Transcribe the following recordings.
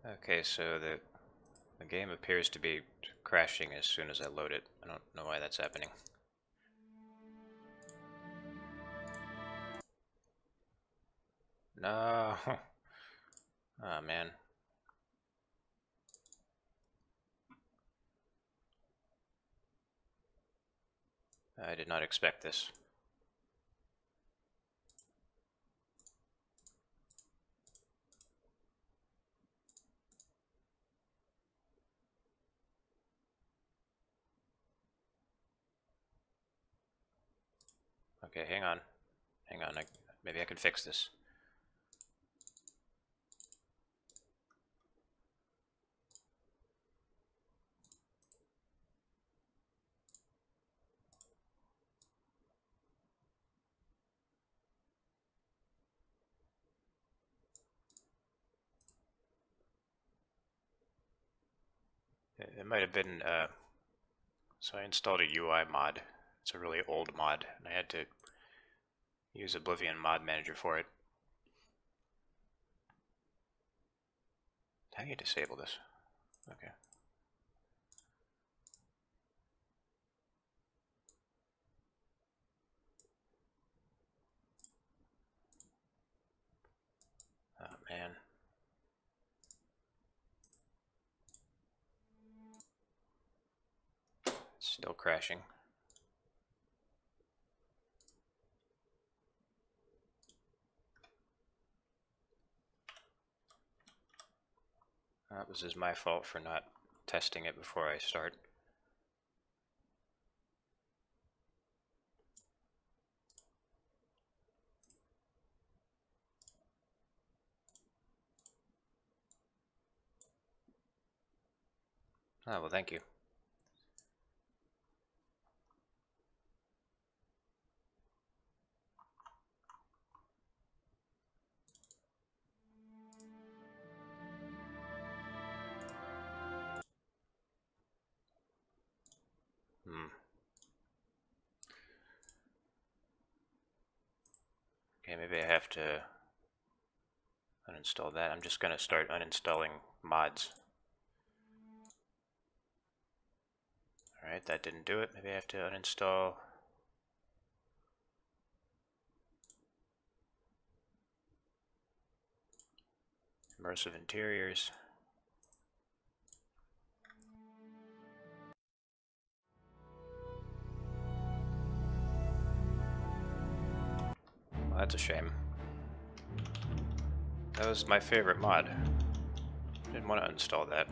Okay, so the game appears to be crashing as soon as I load it. I don't know why that's happening. No! Oh man. I did not expect this. Okay, hang on. Hang on, maybe I can fix this. It might have been, so I installed a UI mod. It's a really old mod, and I had to use Oblivion mod manager for it. How do you disable this? Okay. Oh man. It's still crashing. That was my fault for not testing it before I start. Oh, well, thank you. Okay, maybe I have to uninstall that. I'm just going to start uninstalling mods. Alright, that didn't do it. Maybe I have to uninstall immersive interiors. Well, that's a shame. That was my favorite mod. Didn't want to install that.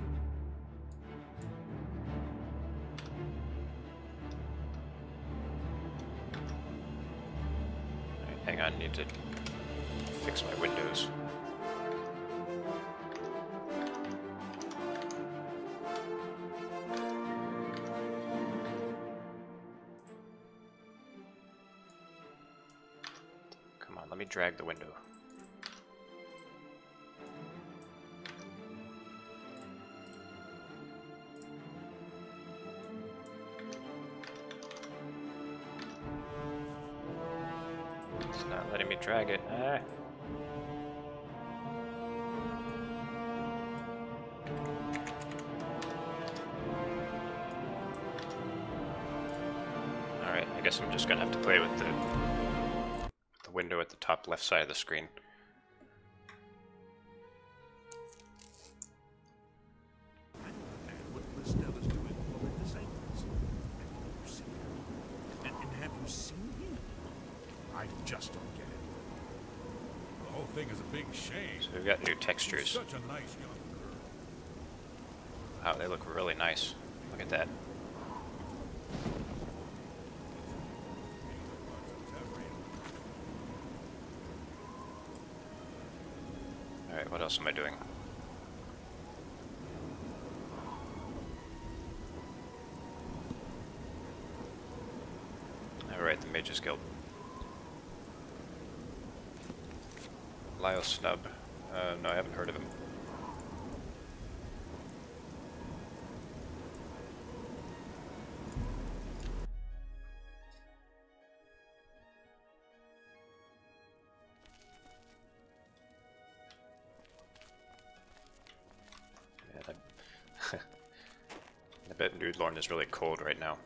Right, hang on, I need to fix my windows. Come on, let me drag the window. It's not letting me drag it. Ah. Alright, I guess I'm just gonna have to play with the window at the top left side of the screen. And have you seen him? I just don't get it. The whole thing is a big shame. So we've got new textures. Such a nice young girl. Wow, they look really nice. Look at that. Alright, what else am I doing? Alright, the Mages Guild. Lyle Snub. No, I haven't heard of him. I bet Nudlorn is really cold right now.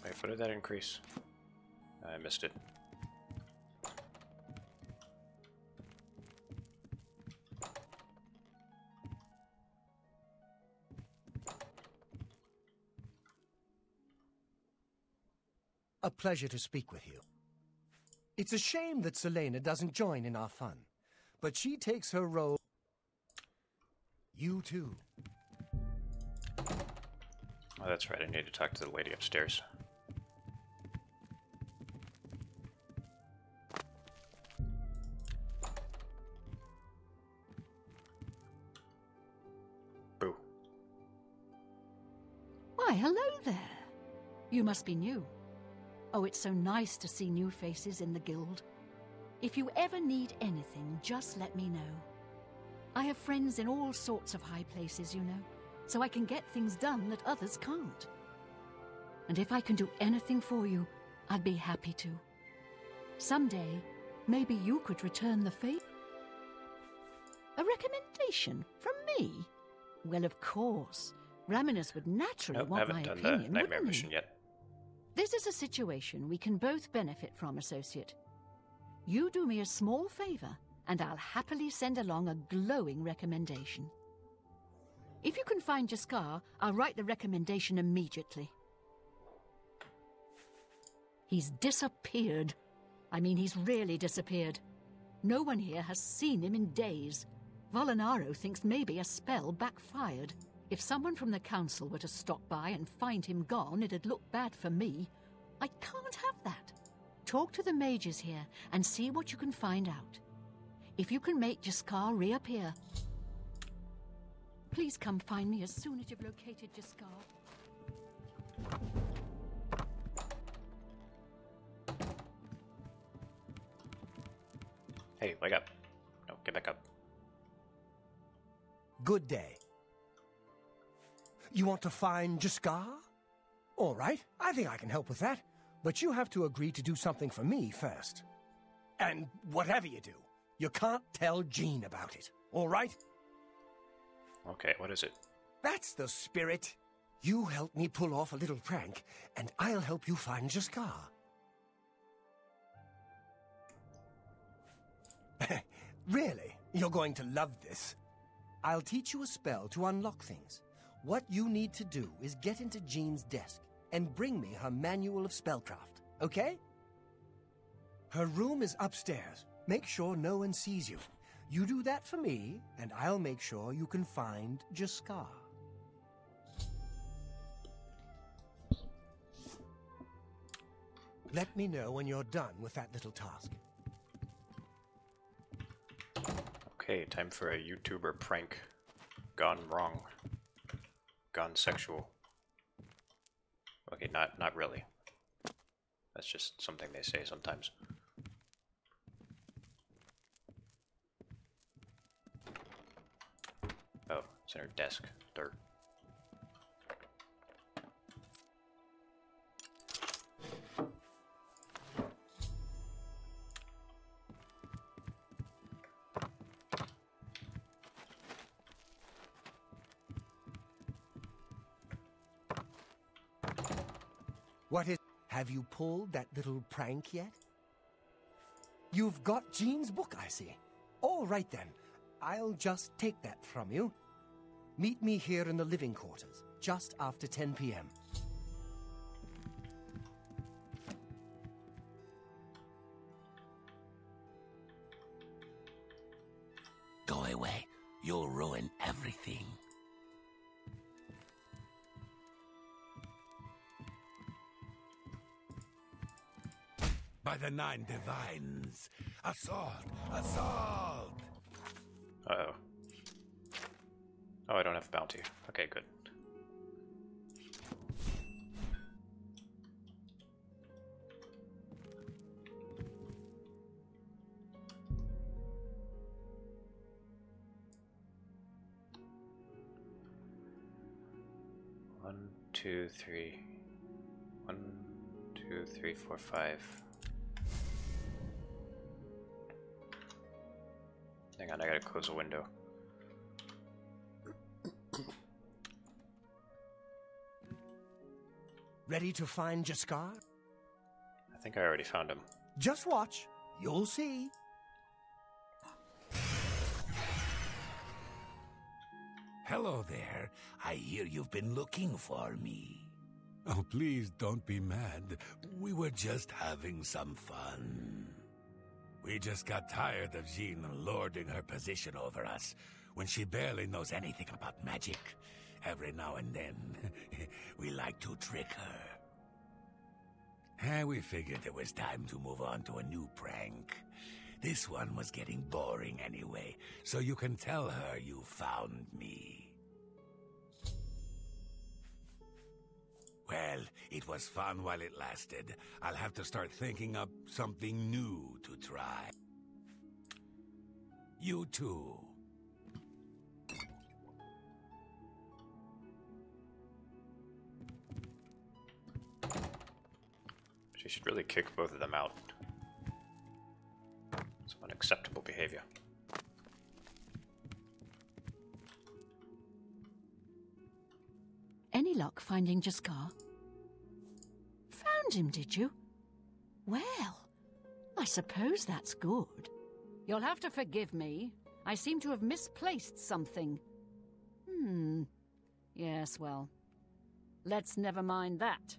Wait, what did that increase? I missed it. A pleasure to speak with you. It's a shame that Selena doesn't join in our fun, but she takes her role. You too. Oh, that's right, I need to talk to the lady upstairs. Boo. Why, hello there. You must be new. Oh, it's so nice to see new faces in the guild. If you ever need anything, just let me know. I have friends in all sorts of high places, you know, so I can get things done that others can't. And if I can do anything for you, I'd be happy to. Someday, maybe you could return the favor. A recommendation from me? Well, of course. Raminus would naturally Nope, I want my haven't done opinion, the Nightmare wouldn't mission he? yet. This is a situation we can both benefit from, Associate. You do me a small favor, and I'll happily send along a glowing recommendation. If you can find Jaskar, I'll write the recommendation immediately. He's disappeared. I mean, he's really disappeared. No one here has seen him in days. Volinaro thinks maybe a spell backfired. If someone from the council were to stop by and find him gone, it'd look bad for me. I can't have that. Talk to the mages here and see what you can find out. If you can make Jaskar reappear, please come find me as soon as you've located Jaskar. Hey, wake up. No, get back up. Good day. You want to find Jaskar? All right, I think I can help with that. But you have to agree to do something for me first. And whatever you do, you can't tell Jean about it, all right? Okay, what is it? That's the spirit. You help me pull off a little prank, and I'll help you find Jaskar. Really? You're going to love this. I'll teach you a spell to unlock things. What you need to do is get into Jean's desk and bring me her manual of spellcraft, okay? Her room is upstairs. Make sure no one sees you. You do that for me, and I'll make sure you can find Jaskar. Let me know when you're done with that little task. Okay, time for a YouTuber prank. Gone wrong. Gone sexual. Okay, not really. That's just something they say sometimes. Oh, it's in her desk. Dirt. What is... Have you pulled that little prank yet? You've got Jean's book, I see. All right then. I'll just take that from you. Meet me here in the living quarters, just after 10 p.m. Go away. You'll ruin everything. By the 9 divines. Assault! Assault! Uh-oh. Oh, I don't have a bounty. Okay, good. 1, 2, 3. 1, 2, 3, 4, 5. Hang on, I gotta close a window. Ready to find Jaskar? I think I already found him. Just watch. You'll see. Hello there. I hear you've been looking for me. Oh, please don't be mad. We were just having some fun. We just got tired of Jean lording her position over us when she barely knows anything about magic. Every now and then, we like to trick her. We figured it was time to move on to a new prank. This one was getting boring anyway, so you can tell her you found me. Well, it was fun while it lasted. I'll have to start thinking up something new to try. You too. She should really kick both of them out. It's unacceptable behavior. Any luck finding Jaskar? Found him, did you? Well, I suppose that's good. You'll have to forgive me. I seem to have misplaced something. Yes, well, let's never mind that.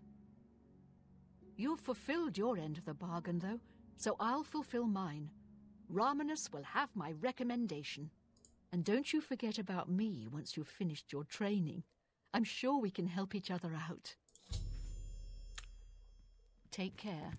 You've fulfilled your end of the bargain, though, so I'll fulfill mine. Ramanus will have my recommendation. And don't you forget about me once you've finished your training. I'm sure we can help each other out. Take care.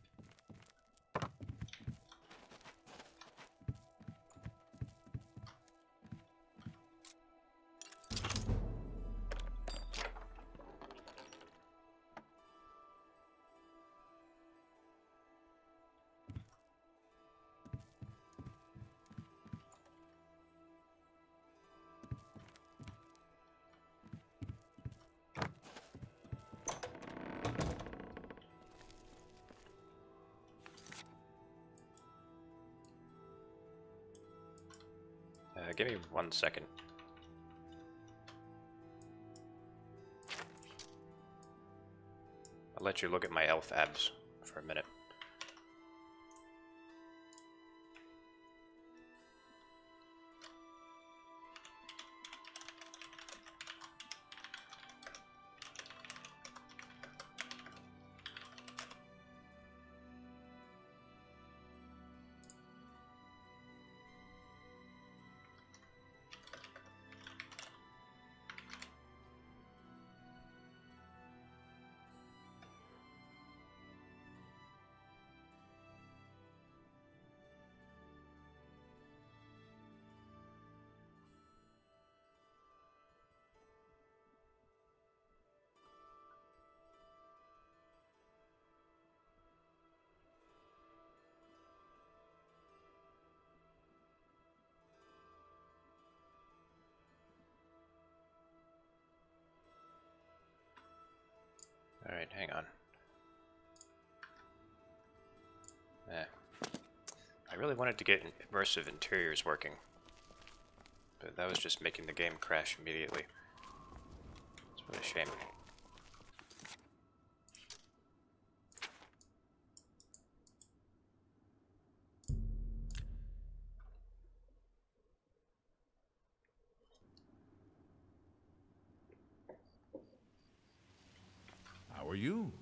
Give me 1 second. I'll let you look at my elf abs for a minute. Alright, hang on. I really wanted to get immersive interiors working, but that was just making the game crash immediately. It's really a shame. How are you?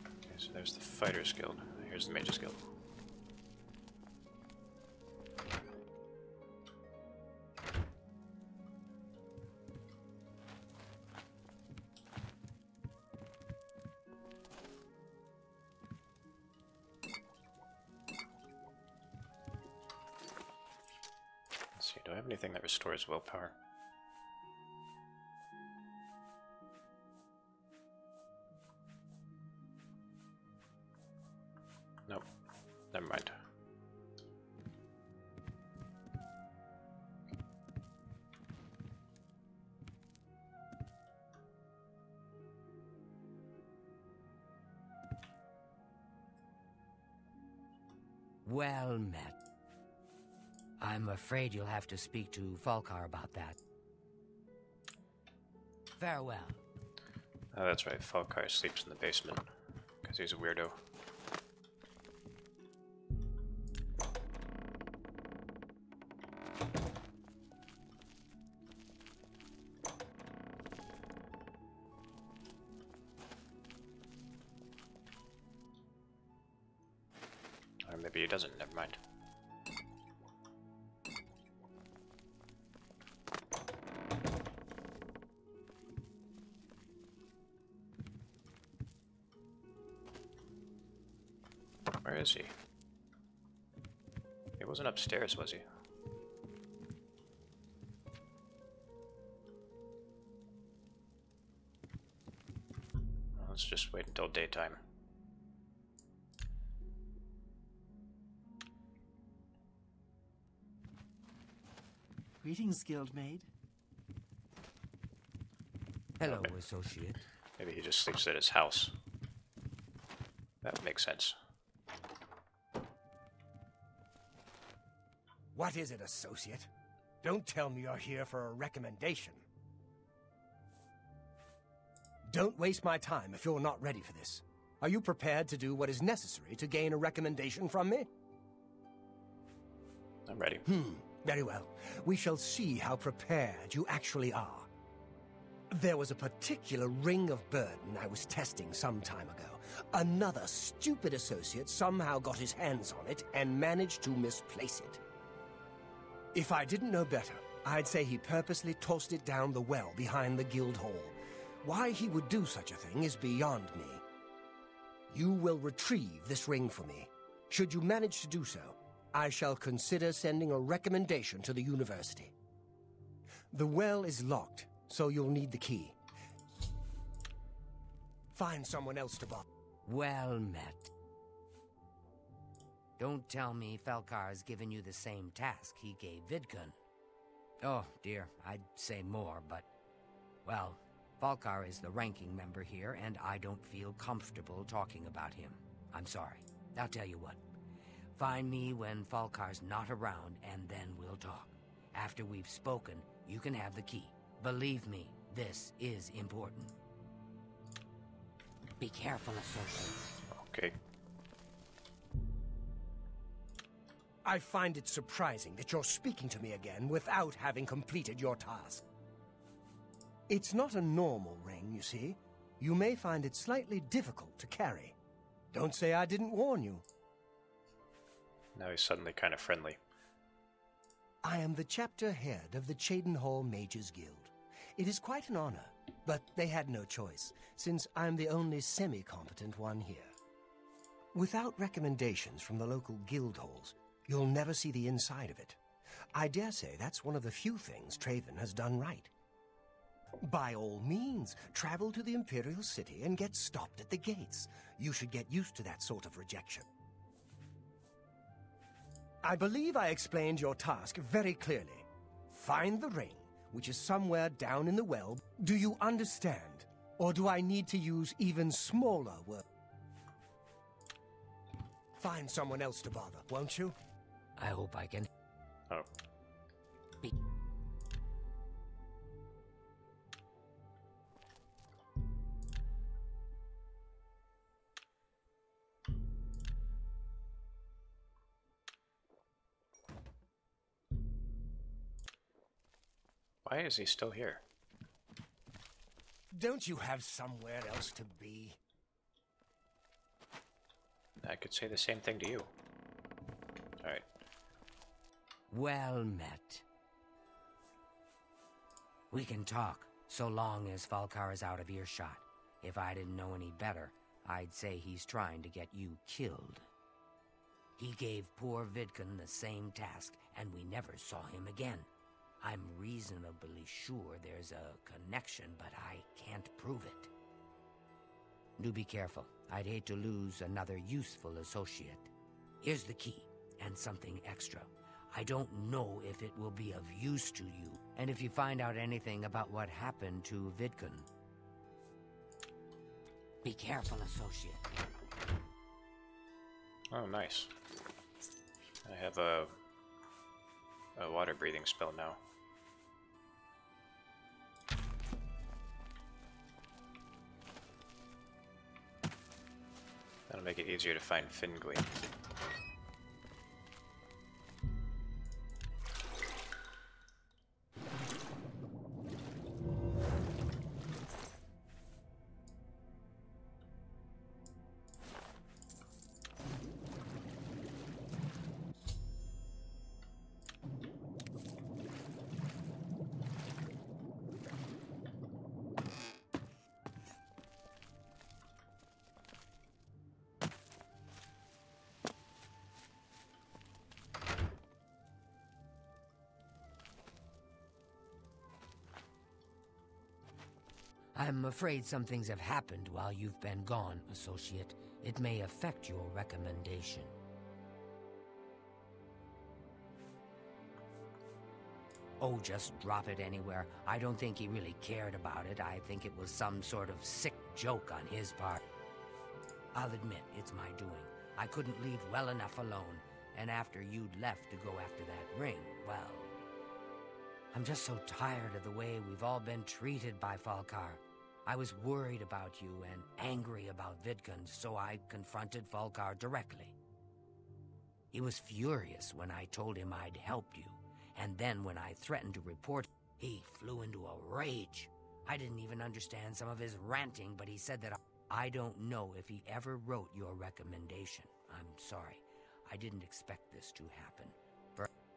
Okay, so there's the Fighters Guild. Here's the Mages Guild. Okay, do I have anything that restores willpower? Nope. Never mind. Well met. I'm afraid you'll have to speak to Falkar about that. Farewell. Oh, that's right. Falkar sleeps in the basement because he's a weirdo. Or maybe he doesn't. Never mind. Where is he? He wasn't upstairs, was he? Well, let's just wait until daytime. Greetings, Guildmaid. Hello, Okay. associate. Maybe he just sleeps at his house. That makes sense. What is it, associate? Don't tell me you're here for a recommendation. Don't waste my time if you're not ready for this. Are you prepared to do what is necessary to gain a recommendation from me? I'm ready. Very well. We shall see how prepared you actually are. There was a particular ring of burden I was testing some time ago. Another stupid associate somehow got his hands on it and managed to misplace it. If I didn't know better, I'd say he purposely tossed it down the well behind the guild hall. Why he would do such a thing is beyond me. You will retrieve this ring for me. Should you manage to do so, I shall consider sending a recommendation to the university. The well is locked, so you'll need the key. Find someone else to borrow. Well met. Don't tell me Falkar's given you the same task he gave Vidkun. Oh, dear, I'd say more, but... Well, Falkar is the ranking member here, and I don't feel comfortable talking about him. I'm sorry. I'll tell you what. Find me when Falkar's not around, and then we'll talk. After we've spoken, you can have the key. Believe me, this is important. Be careful, associate. Okay. I find it surprising that you're speaking to me again without having completed your task. It's not a normal ring, you see. You may find it slightly difficult to carry. Don't say I didn't warn you. Now he's suddenly kind of friendly. I am the chapter head of the Cheydinhall Mages Guild. It is quite an honor, but they had no choice, since I'm the only semi-competent one here. Without recommendations from the local guild halls, you'll never see the inside of it. I dare say that's one of the few things Traven has done right. By all means, travel to the Imperial City and get stopped at the gates. You should get used to that sort of rejection. I believe I explained your task very clearly. Find the ring, which is somewhere down in the well. Do you understand? Or do I need to use even smaller words? Find someone else to bother, won't you? I hope I can... Oh. Be Why is he still here? Don't you have somewhere else to be? I could say the same thing to you. Alright. Well met. We can talk, so long as Falkar is out of earshot. If I didn't know any better, I'd say he's trying to get you killed. He gave poor Vidkun the same task, and we never saw him again. I'm reasonably sure there's a connection, but I can't prove it. Do be careful. I'd hate to lose another useful associate. Here's the key, and something extra. I don't know if it will be of use to you, and if you find out anything about what happened to Vidkun. Be careful, associate. Oh, nice. I have a water breathing spell now. That'll make it easier to find Fingleam. I'm afraid some things have happened while you've been gone, associate. It may affect your recommendation. Oh, just drop it anywhere. I don't think he really cared about it. I think it was some sort of sick joke on his part. I'll admit, it's my doing. I couldn't leave well enough alone, and after you'd left to go after that ring, well... I'm just so tired of the way we've all been treated by Falkar. I was worried about you and angry about Vidkun, so I confronted Falkar directly. He was furious when I told him I'd helped you, and then when I threatened to report, he flew into a rage. I didn't even understand some of his ranting, but he said that I don't know if he ever wrote your recommendation. I'm sorry. I didn't expect this to happen.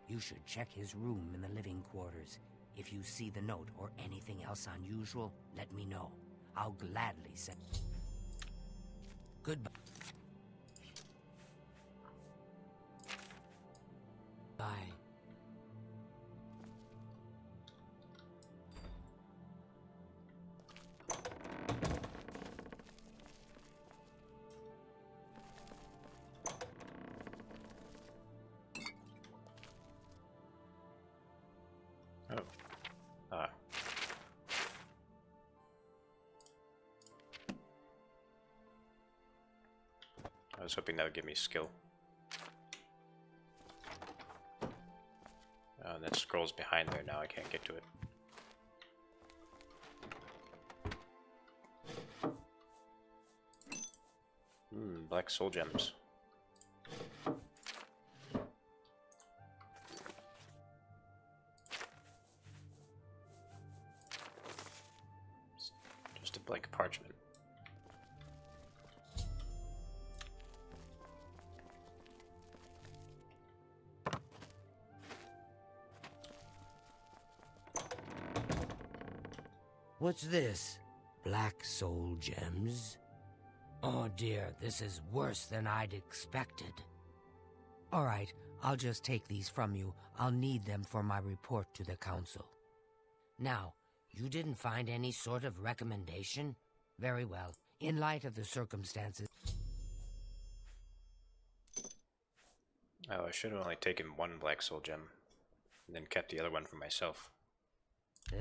You should check his room in the living quarters. If you see the note or anything else unusual, let me know. I'll gladly send... Goodbye. Bye. I was hoping that would give me skill. And that scroll's behind there now, I can't get to it. Black soul gems. Just a blank parchment. What's this? Black soul gems? Oh dear, this is worse than I'd expected. All right, I'll just take these from you. I'll need them for my report to the council. Now, you didn't find any sort of recommendation? Very well. In light of the circumstances... Oh, I should have only taken one black soul gem, and then kept the other one for myself.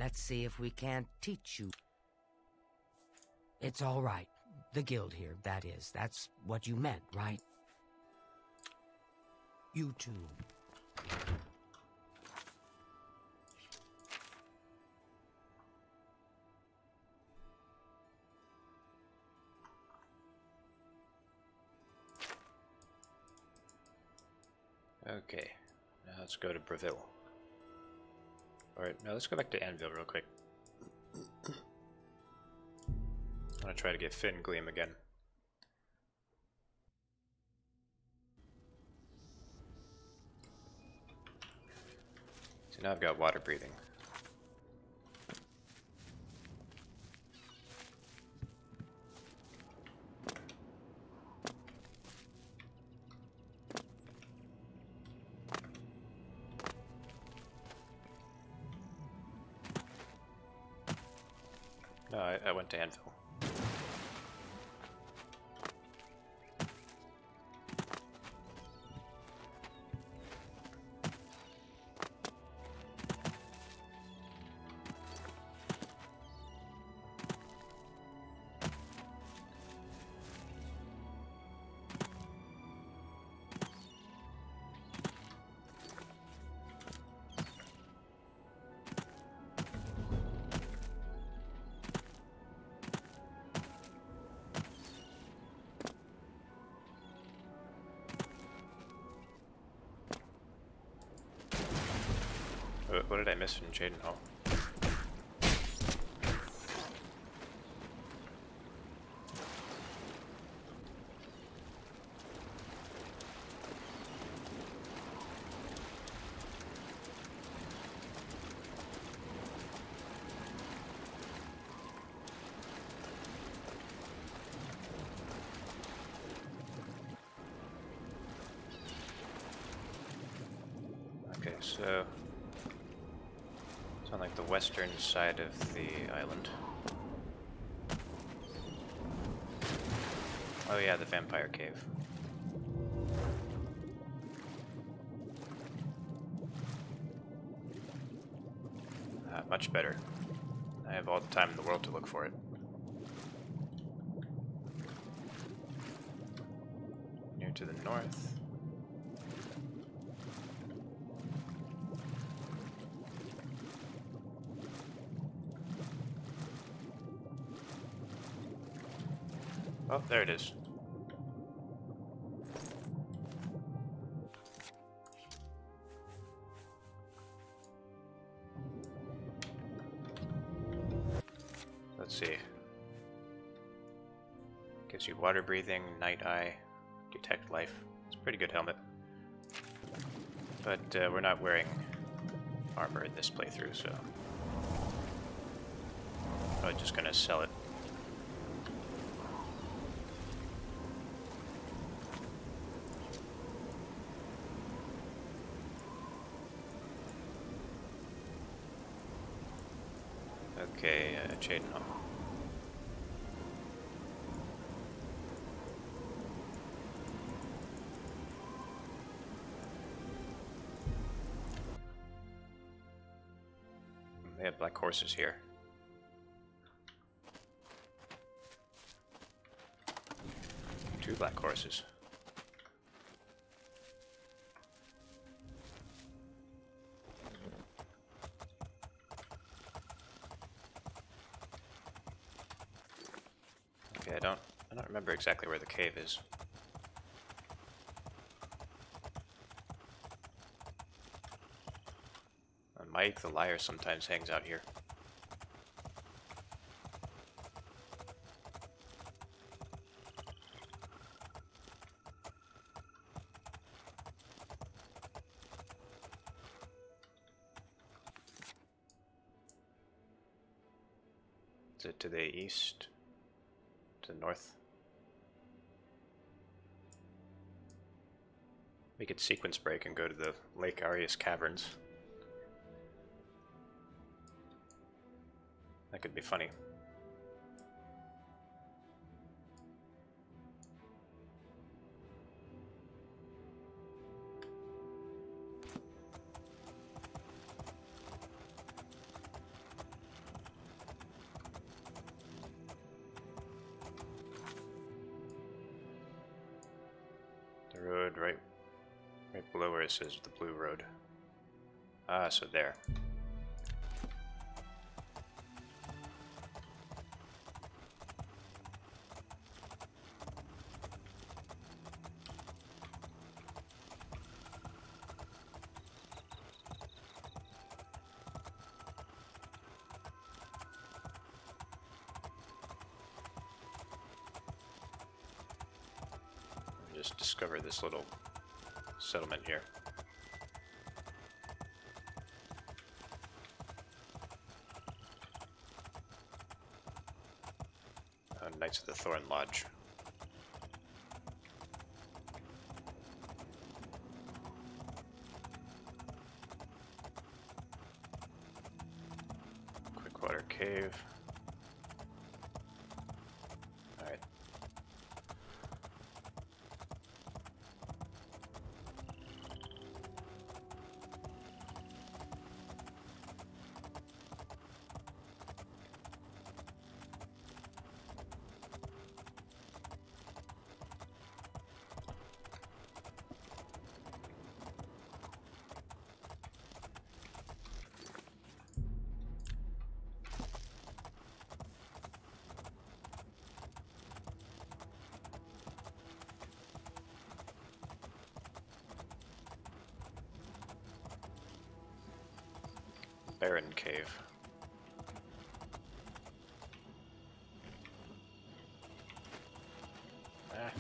Let's see if we can't teach you. It's all right. The guild here, that is. That's what you meant, right? You too. Okay, now let's go to Breville. Alright, now let's go back to Anvil real quick. I'm gonna try to get Fingleam again. So now I've got water breathing. No, I went to Anvil. What did I miss in Jaden Hall? Okay, so it's on like the western side of the island. Oh yeah, the vampire cave. Much better. I have all the time in the world to look for it. Near to the north. Oh, there it is. Let's see. Gives you water breathing, night eye, detect life. It's a pretty good helmet. But we're not wearing armor in this playthrough, so I'm just gonna sell it. Okay, Jaden Hall. They have black horses here. Two black horses. Okay, I don't remember exactly where the cave is. Mike the liar sometimes hangs out here. Is it to the east? To the north? We could sequence break and go to the Lake Arius Caverns. That could be funny. The road right below where it says the blue road. Ah, so there. Just discover this little settlement here. Knights of the Thorn Lodge. Quickwater Cave. Barren Cave. Ah.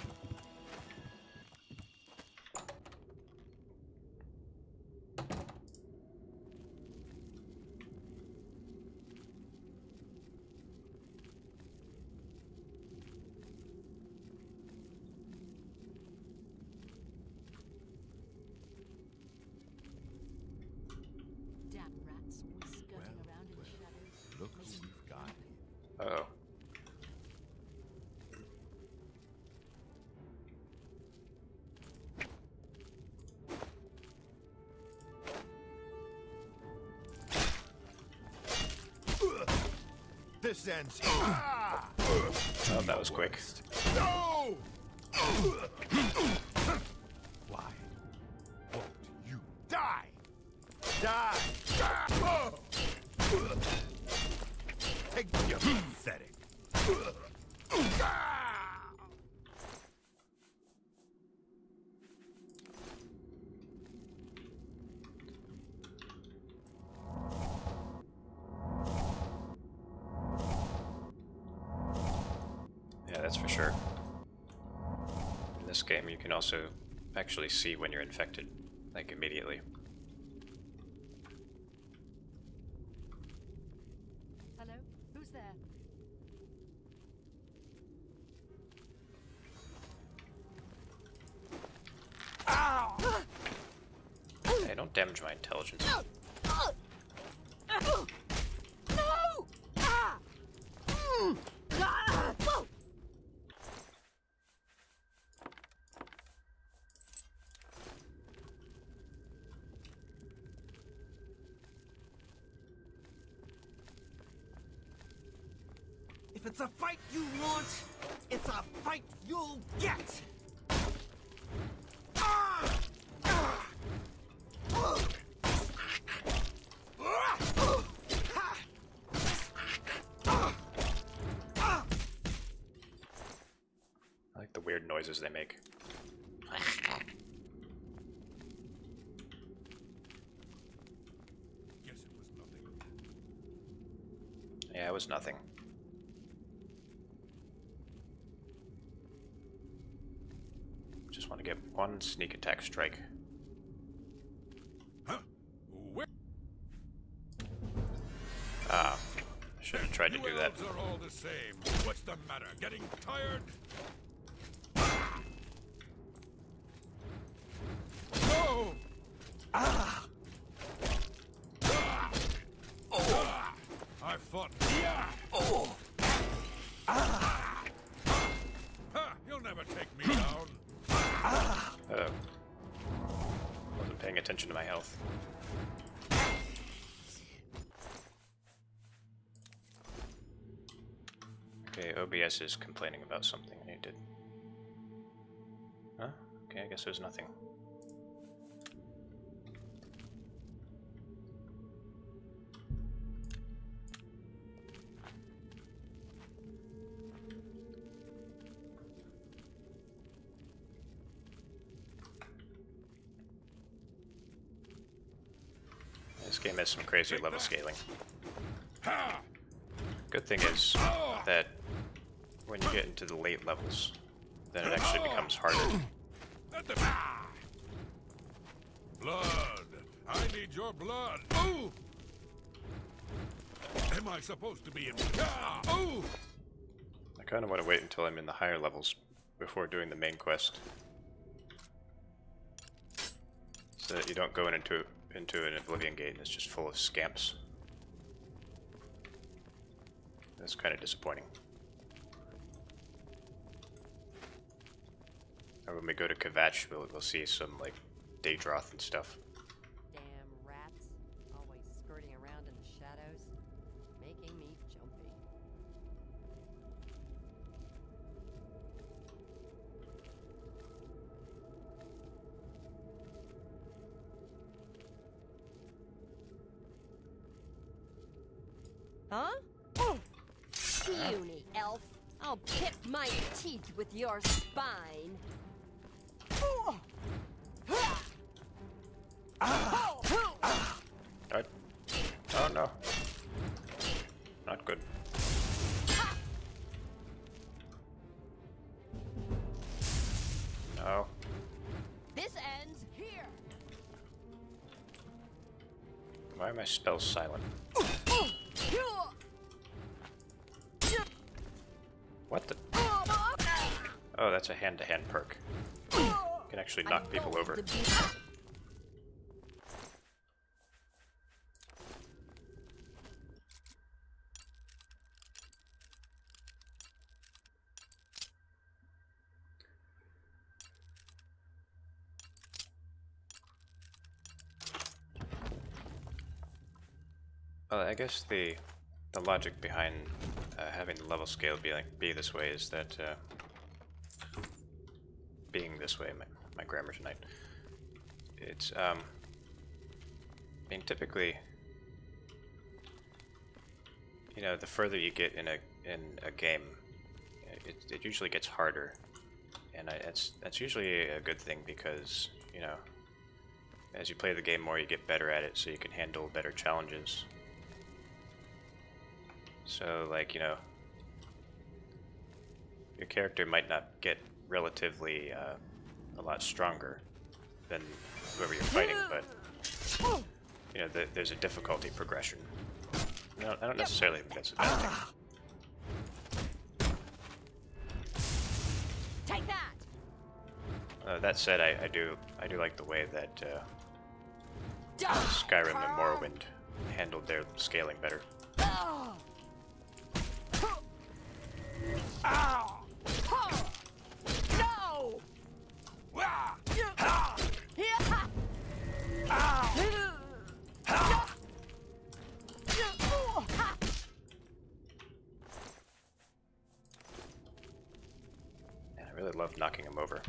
Damn rats always skirting around in the shadows. Look who we've got. Uh-oh. This ends here. Ah! Oh, that was quick. No! Why won't you die? Die! Ah! Take your pathetic. Ah! Yeah, that's for sure. In this game, you can also actually see when you're infected, like immediately. Hello? Who's there? Hey, don't damage my intelligence. No! Ah! Whoa! If it's a fight you want, it's a fight you'll get! I like the weird noises they make. Guess it was nothing. Yeah, it was nothing. Just want to get one sneak attack strike. Huh? Where? Ah, should have tried to do that. Elves are all the same. What's the matter? Getting tired? No! Ah! I fought. Oh! Ah! Ha! You'll never take me down. Ah! Wasn't paying attention to my health. Okay, OBS is complaining about something I did. Huh? Okay, I guess there's nothing. This game has some crazy level scaling. Ha! Good thing is that when you get into the late levels, then it actually becomes harder. Let them. Blood. I need your blood. Ooh! Am I supposed to be in? Ooh! I kind of want to wait until I'm in the higher levels before doing the main quest, so that you don't go into an Oblivion gate and it's just full of scamps. That's kind of disappointing. Or when we go to Kvatch, we'll see some like Daedroth and stuff. Damn rats, always skirting around in the shadows, making me jumpy. Huh? Puny elf, I'll pick my teeth with your spine. What? Oh no. Not good. No. This ends here. Why are my spells silent? What the? Oh, that's a hand-to-hand perk. You can actually knock people over. Well, I guess the logic behind having the level scale be this way is that being this way, my grammar tonight. It's I mean, typically, you know, the further you get in a game, it usually gets harder, and that's usually a good thing because, you know, as you play the game more, you get better at it, so you can handle better challenges. So, like, you know, your character might not get relatively a lot stronger than whoever you're fighting, but, you know, there's a difficulty progression. No, I don't necessarily think that's a bad thing. Take that. That said, I do like the way that Skyrim and Morrowind handled their scaling better. Ow! No! And I really love knocking him over.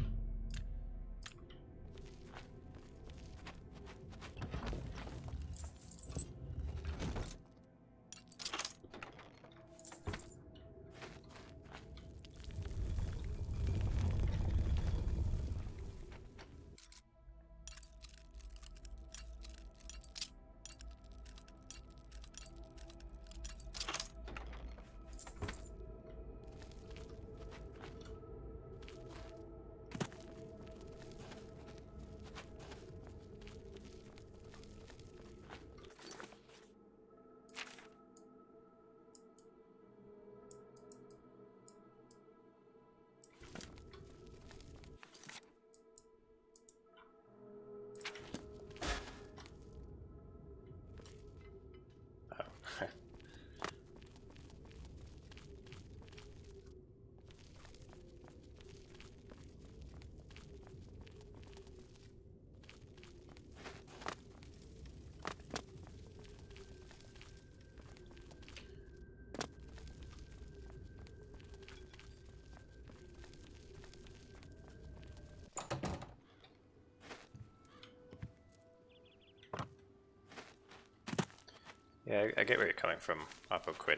Yeah, I get where you're coming from, Oppo Quinn.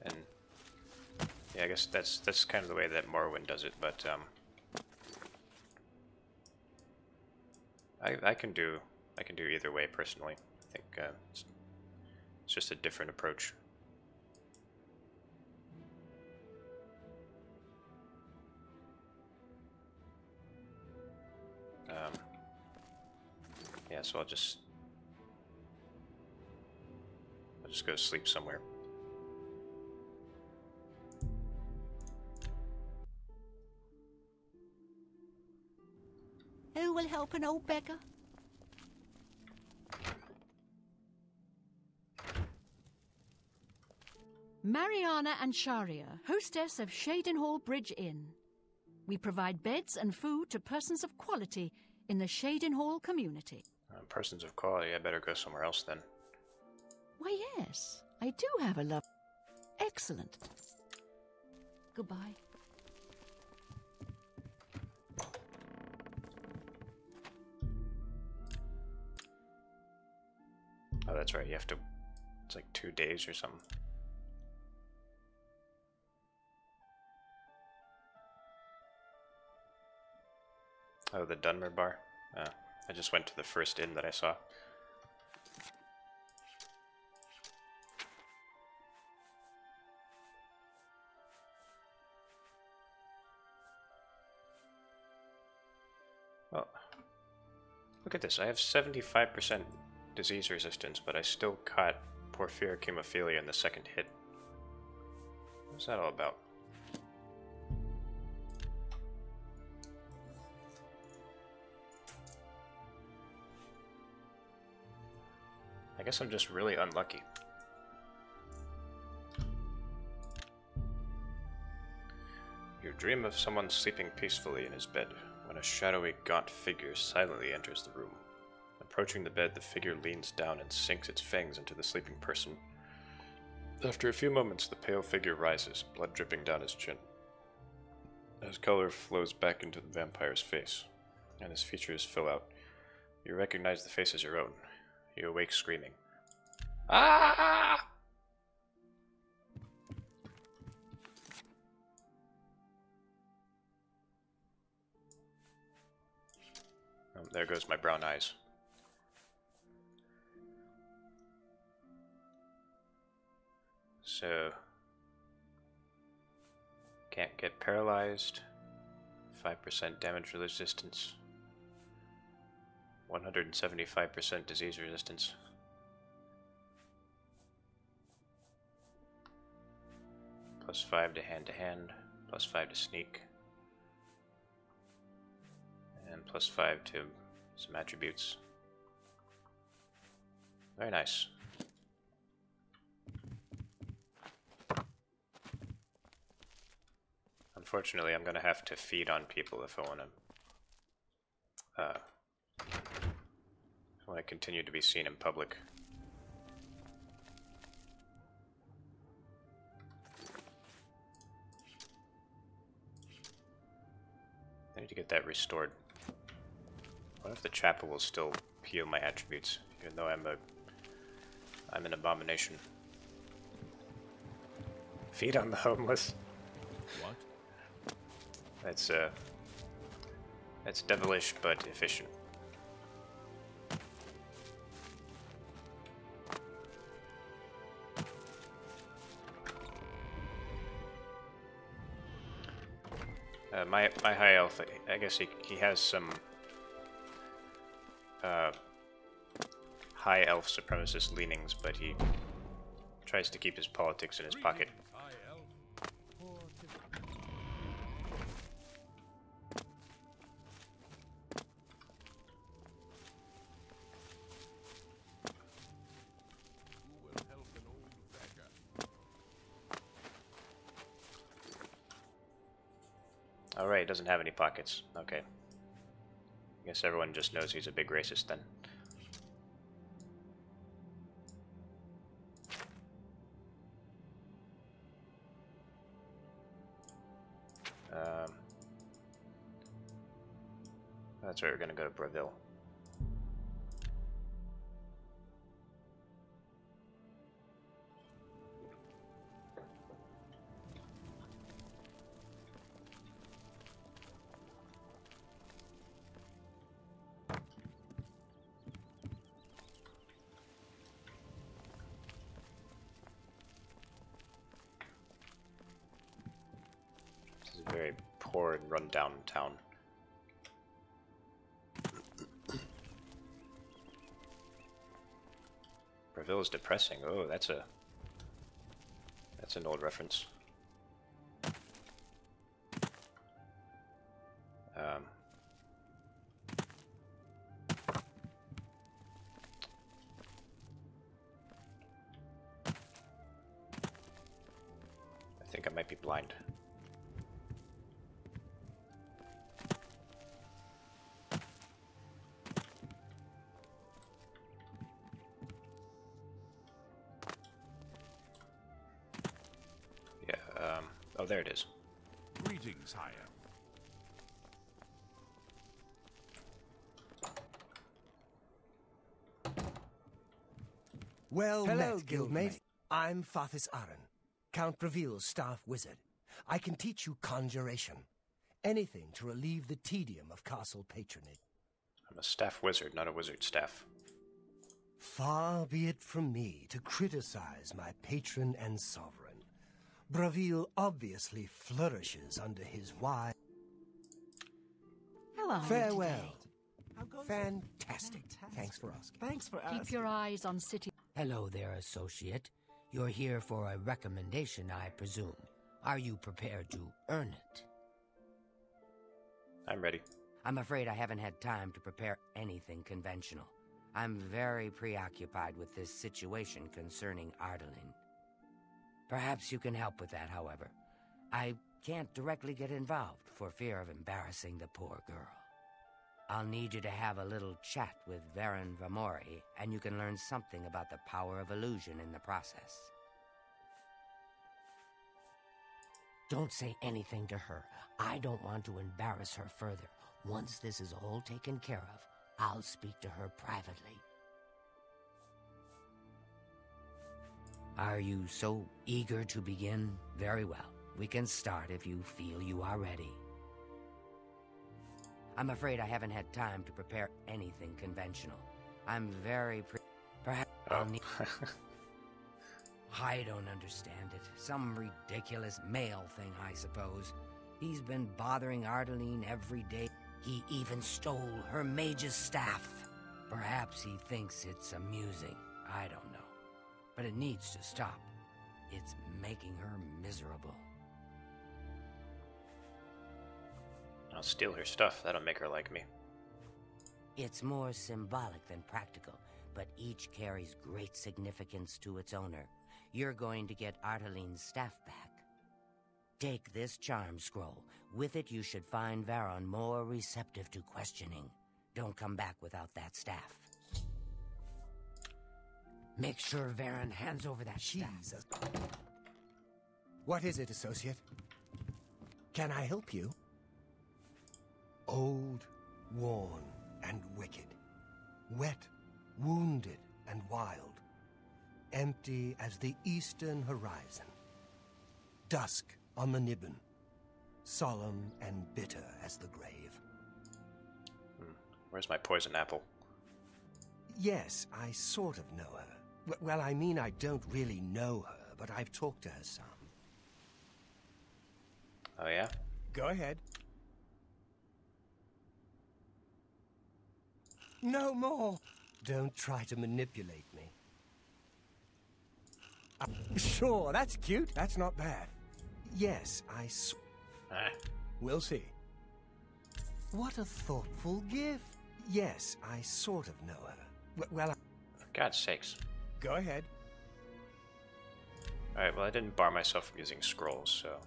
And yeah, I guess that's kind of the way that Morrowind does it, but I can do either way personally. I think it's just a different approach. Yeah, so I'll just go sleep somewhere. Who will help an old beggar? Mariana and Sharia, hostess of Shadenhall Bridge Inn. We provide beds and food to persons of quality in the Shadenhall community. Persons of quality, I better go somewhere else then. Why, yes, I do have a love. Excellent. Goodbye. Oh, that's right, you have to... It's like 2 days or something. Oh, the Dunmer bar? I just went to the first inn that I saw. Look at this, I have 75% disease resistance, but I still caught porphyric hemophilia in the second hit. What's that all about? I guess I'm just really unlucky. You dream of someone sleeping peacefully in his bed, when a shadowy, gaunt figure silently enters the room. Approaching the bed, the figure leans down and sinks its fangs into the sleeping person. After a few moments, the pale figure rises, blood dripping down his chin. As color flows back into the vampire's face, and his features fill out, you recognize the face as your own. You awake screaming. Ah! Oh, there goes my brown eyes. So, can't get paralyzed. 5% damage resistance. 175% disease resistance. +5 to hand, +5 to sneak, and +5 to some attributes. Very nice. Unfortunately, I'm going to have to feed on people if I want to continue to be seen in public. I need to get that restored. What if the chapel will still heal my attributes, even though I'm an abomination? Feed on the homeless. What? That's devilish but efficient. My high elf, I guess he has some high elf supremacist leanings, but he tries to keep his politics in his pocket. Alright, doesn't have any pockets. Okay. I guess everyone just knows he's a big racist then. That's right, we're gonna go to Breville. This is a very poor and run-down town. Breville is depressing. Oh, that's an old reference. I think I might be blind. Oh, there it is. Greetings, High Elf. Well Hello, met, guildmate. I'm Fathis Aran, Count Breville's staff wizard. I can teach you conjuration. Anything to relieve the tedium of castle patronage. I'm a staff wizard, not a wizard staff. Far be it from me to criticize my patron and sovereign. Breville obviously flourishes under his wise... How are you Farewell. today? Fantastic. Thanks for asking. Keep your eyes on city. Hello there, associate. You're here for a recommendation, I presume. Are you prepared to earn it? I'm ready. I'm afraid I haven't had time to prepare anything conventional. I'm very preoccupied with this situation concerning Ardaline. Perhaps you can help with that, however. I can't directly get involved for fear of embarrassing the poor girl. I'll need you to have a little chat with Varen Vamori, and you can learn something about the power of illusion in the process. Don't say anything to her. I don't want to embarrass her further. Once this is all taken care of, I'll speak to her privately. Are you so eager to begin? Very well. We can start if you feel you are ready. I'm afraid I haven't had time to prepare anything conventional. I'm very perhaps I'll need... I don't understand it. Some ridiculous male thing, I suppose. He's been bothering Ardaline every day. He even stole her mage's staff. Perhaps he thinks it's amusing. I don't know. But it needs to stop. It's making her miserable. I'll steal her stuff. That'll make her like me. It's more symbolic than practical, but each carries great significance to its owner. You're going to get Ardaline's staff back. Take this charm scroll. With it, you should find Varen more receptive to questioning. Don't come back without that staff. Make sure Varen hands over that Jesus. What is it, associate? Can I help you? Old, worn, and wicked. Wet, wounded, and wild. Empty as the eastern horizon. Dusk on the Nibbin. Solemn and bitter as the grave. Where's my poison apple? Yes, I sort of know her. Well, I mean, I don't really know her, but I've talked to her some. Oh, yeah? Go ahead. No more! Don't try to manipulate me. Sure, that's cute. That's not bad. Yes, We'll see. What a thoughtful gift. Yes, I sort of know her. Well, For God's sakes. Go ahead. Alright, well I didn't bar myself from using scrolls, so...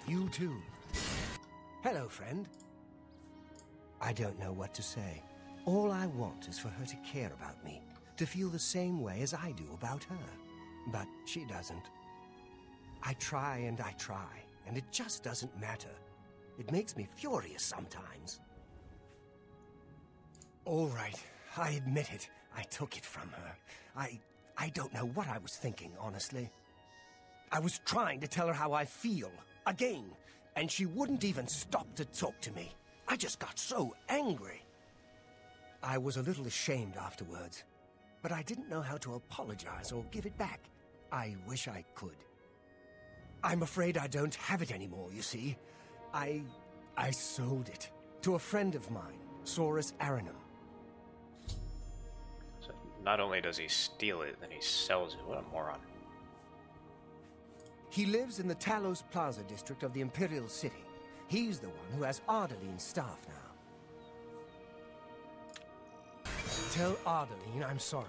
You too. Hello, friend. I don't know what to say. All I want is for her to care about me, to feel the same way as I do about her. But she doesn't. I try, and it just doesn't matter. It makes me furious sometimes. All right, I admit it. I took it from her. I don't know what I was thinking, honestly. I was trying to tell her how I feel, again, and she wouldn't even stop to talk to me. I just got so angry. I was a little ashamed afterwards, but I didn't know how to apologize or give it back. I wish I could. I'm afraid I don't have it anymore, you see. I sold it to a friend of mine, Saurus Aranum. So not only does he steal it, then he sells it. What a moron. He lives in the Talos Plaza district of the Imperial City. He's the one who has Ardaline's staff now. Tell Ardaline I'm sorry.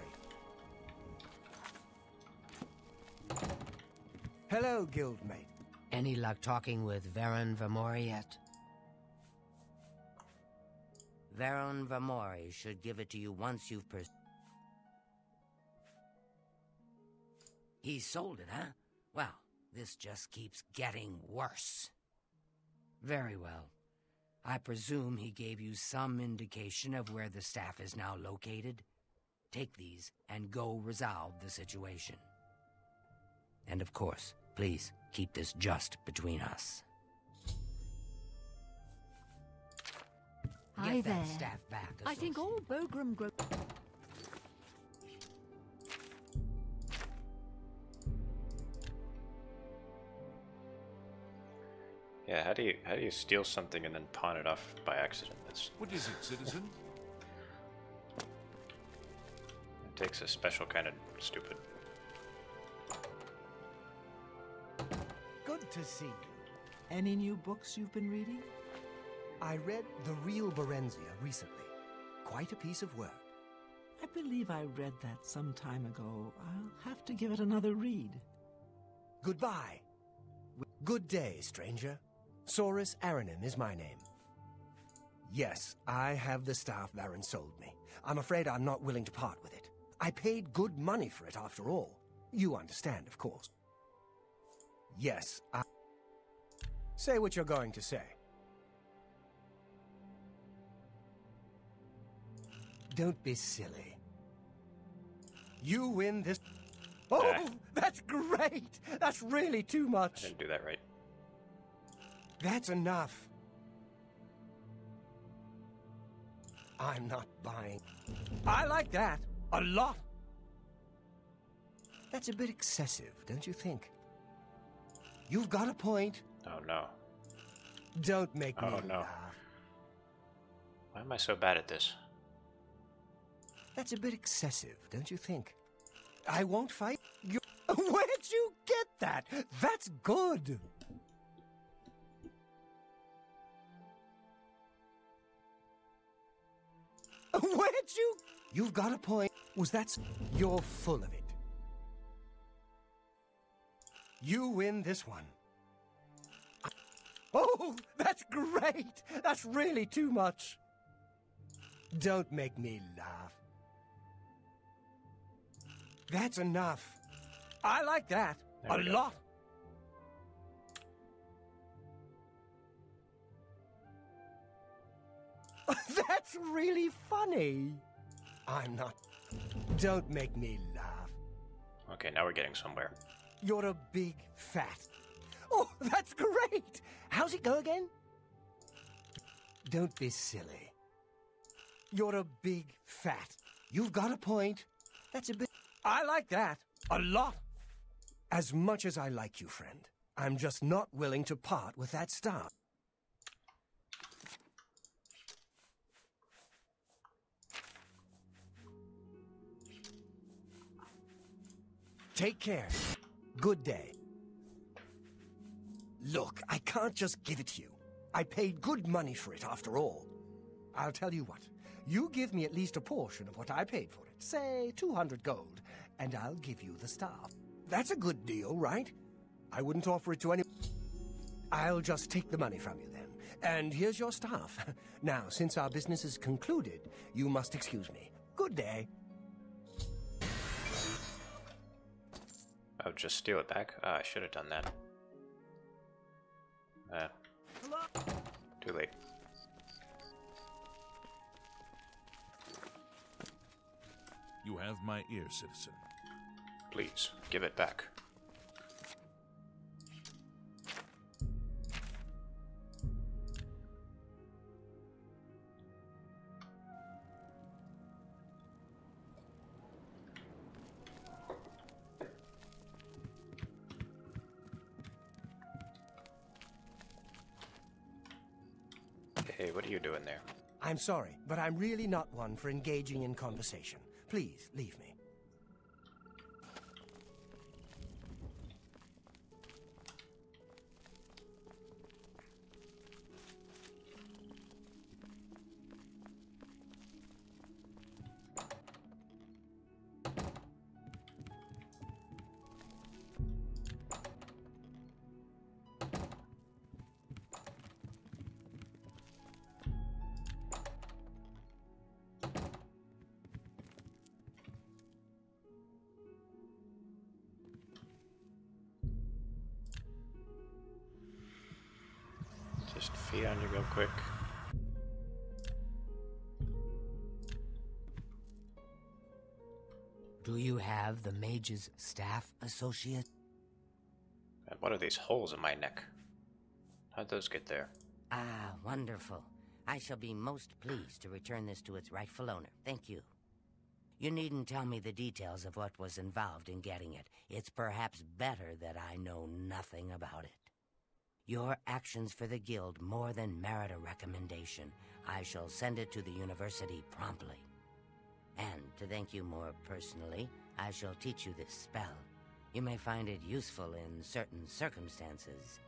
Hello, guildmate. Any luck talking with Varen Vamori yet? Varen Vamori should give it to you once you've He sold it, huh? Well, this just keeps getting worse. Very well. I presume he gave you some indication of where the staff is now located? Take these and go resolve the situation. And of course, please keep this just between us. Hi Get there. that staff back, I think all Bogram grow. Yeah, how do you steal something and then pawn it off by accident? What is it, citizen? It takes a special kind of stupid. Good to see you. Any new books you've been reading? I read The Real Berenzia recently. Quite a piece of work. I believe I read that some time ago. I'll have to give it another read. Goodbye. Good day, stranger. Saurus Aranin is my name. Yes, I have the staff Baron sold me. I'm afraid I'm not willing to part with it. I paid good money for it after all. You understand, of course. Yes, Say what you're going to say. Don't be silly. You win this... Oh, that's great! That's really too I much. didn't do that right. That's enough. I'm not buying. I like that. A lot. That's a bit excessive, don't you think? You've got a point. Oh no. Don't make me Oh no. laugh. Why am I so bad at this? That's a bit excessive, don't you think? I won't fight you. Where'd you get that? That's good. Where'd you... You've got a point. Was that... You're full of it. You win this one. Oh, that's great. That's really too much. Don't make me laugh. That's enough. I like that. There A we go. lot. That's really funny. I'm not... Don't make me laugh. Okay, now we're getting somewhere. You're a big fat... Oh, that's great! How's it go again? Don't be silly. You're a big fat... You've got a point. That's a bit... I like that. A lot. As much as I like you, friend, I'm just not willing to part with that star. Take care. Good day. Look, I can't just give it to you. I paid good money for it after all. I'll tell you what. You give me at least a portion of what I paid for it. Say 200 gold, and I'll give you the staff. That's a good deal, right? I wouldn't offer it to anyone. I'll just take the money from you then. And here's your staff. Now, since our business is concluded, you must excuse me. Good day. Oh, just steal it back? Ah, I should have done that. Too late. You have my ear, citizen. Please, give it back. Hey, what are you doing there? I'm sorry, but I'm really not one for engaging in conversation. Please, leave me. Just feed on you real quick. Do you have the mage's staff associate? And what are these holes in my neck? How'd those get there? Ah, wonderful. I shall be most pleased to return this to its rightful owner. Thank you. You needn't tell me the details of what was involved in getting it. It's perhaps better that I know nothing about it. Your actions for the guild more than merit a recommendation. I shall send it to the university promptly. And to thank you more personally, I shall teach you this spell. You may find it useful in certain circumstances.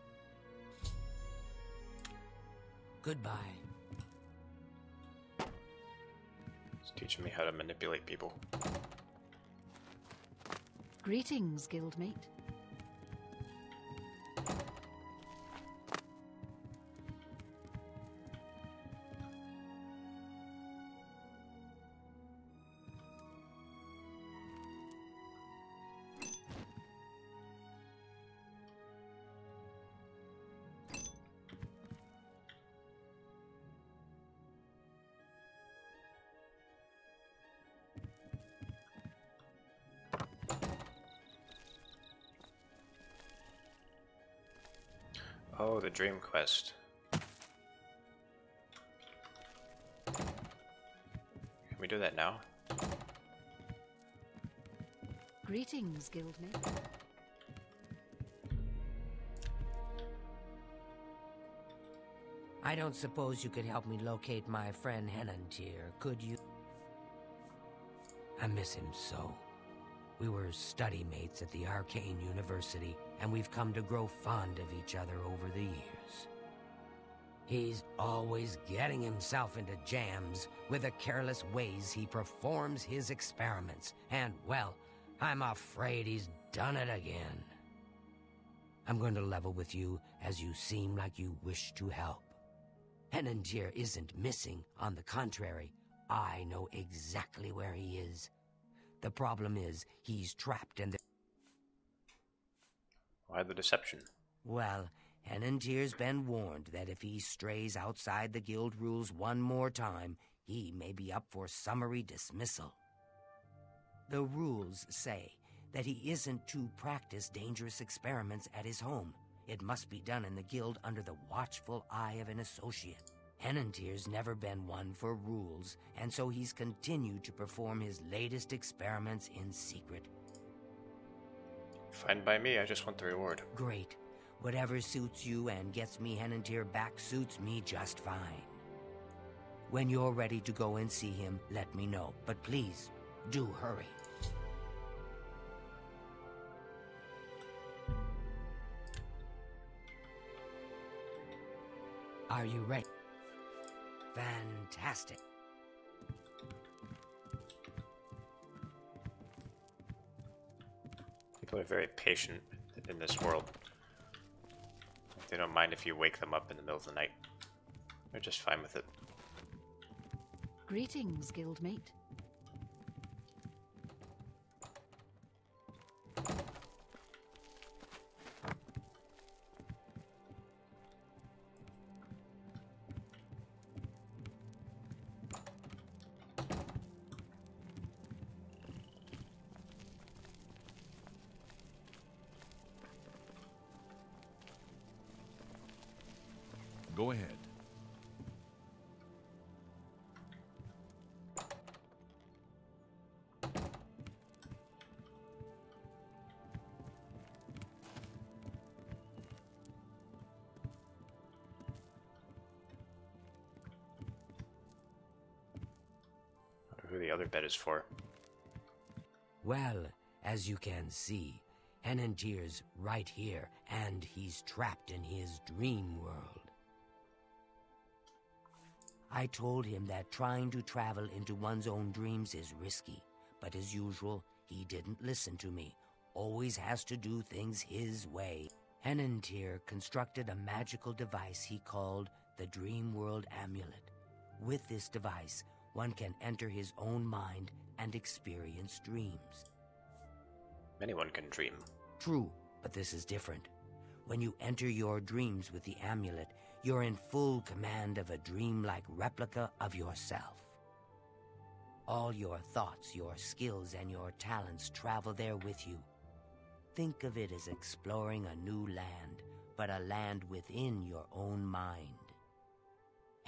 Goodbye. It's teaching me how to manipulate people. Greetings, guildmate. Oh, the dream quest. Can we do that now? Greetings, guildmate. I don't suppose you could help me locate my friend Henantier, could you? I miss him so. We were study mates at the Arcane University, and we've come to grow fond of each other over the years. He's always getting himself into jams with the careless ways he performs his experiments, and, well, I'm afraid he's done it again. I'm going to level with you, as you seem like you wish to help. Henantier isn't missing. On the contrary, I know exactly where he is. The problem is, he's trapped in the... Why the deception? Well, Henantier's been warned that if he strays outside the guild rules one more time, he may be up for summary dismissal. The rules say that he isn't to practice dangerous experiments at his home. It must be done in the guild under the watchful eye of an associate. Henantier's never been one for rules, and so he's continued to perform his latest experiments in secret. Fine by me, I just want the reward. Great. Whatever suits you and gets me Henantier back suits me just fine. When you're ready to go and see him, let me know. But please, do hurry. Are you ready? Fantastic. People are very patient in this world. They don't mind if you wake them up in the middle of the night. They're just fine with it. Greetings, guildmate. Go ahead. Wonder who the other bed is for. Well, as you can see, Henantier's right here, and he's trapped in his dream world. I told him that trying to travel into one's own dreams is risky, but as usual, he didn't listen to me. Always has to do things his way. Henantier constructed a magical device he called the Dreamworld Amulet. With this device, one can enter his own mind and experience dreams. Anyone can dream. True, but this is different. When you enter your dreams with the amulet, you're in full command of a dreamlike replica of yourself. All your thoughts, your skills, and your talents travel there with you. Think of it as exploring a new land, but a land within your own mind.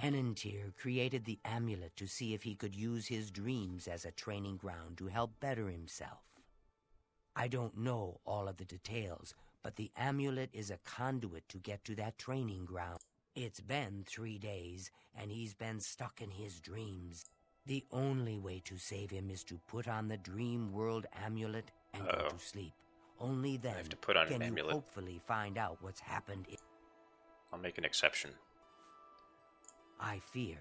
Henantier created the amulet to see if he could use his dreams as a training ground to help better himself. I don't know all of the details, but the amulet is a conduit to get to that training ground. It's been 3 days, and he's been stuck in his dreams. The only way to save him is to put on the dreamworld amulet and go to sleep. Only then I have to put on can an you amulet. hopefully find out what's happened. I'll make an exception. I fear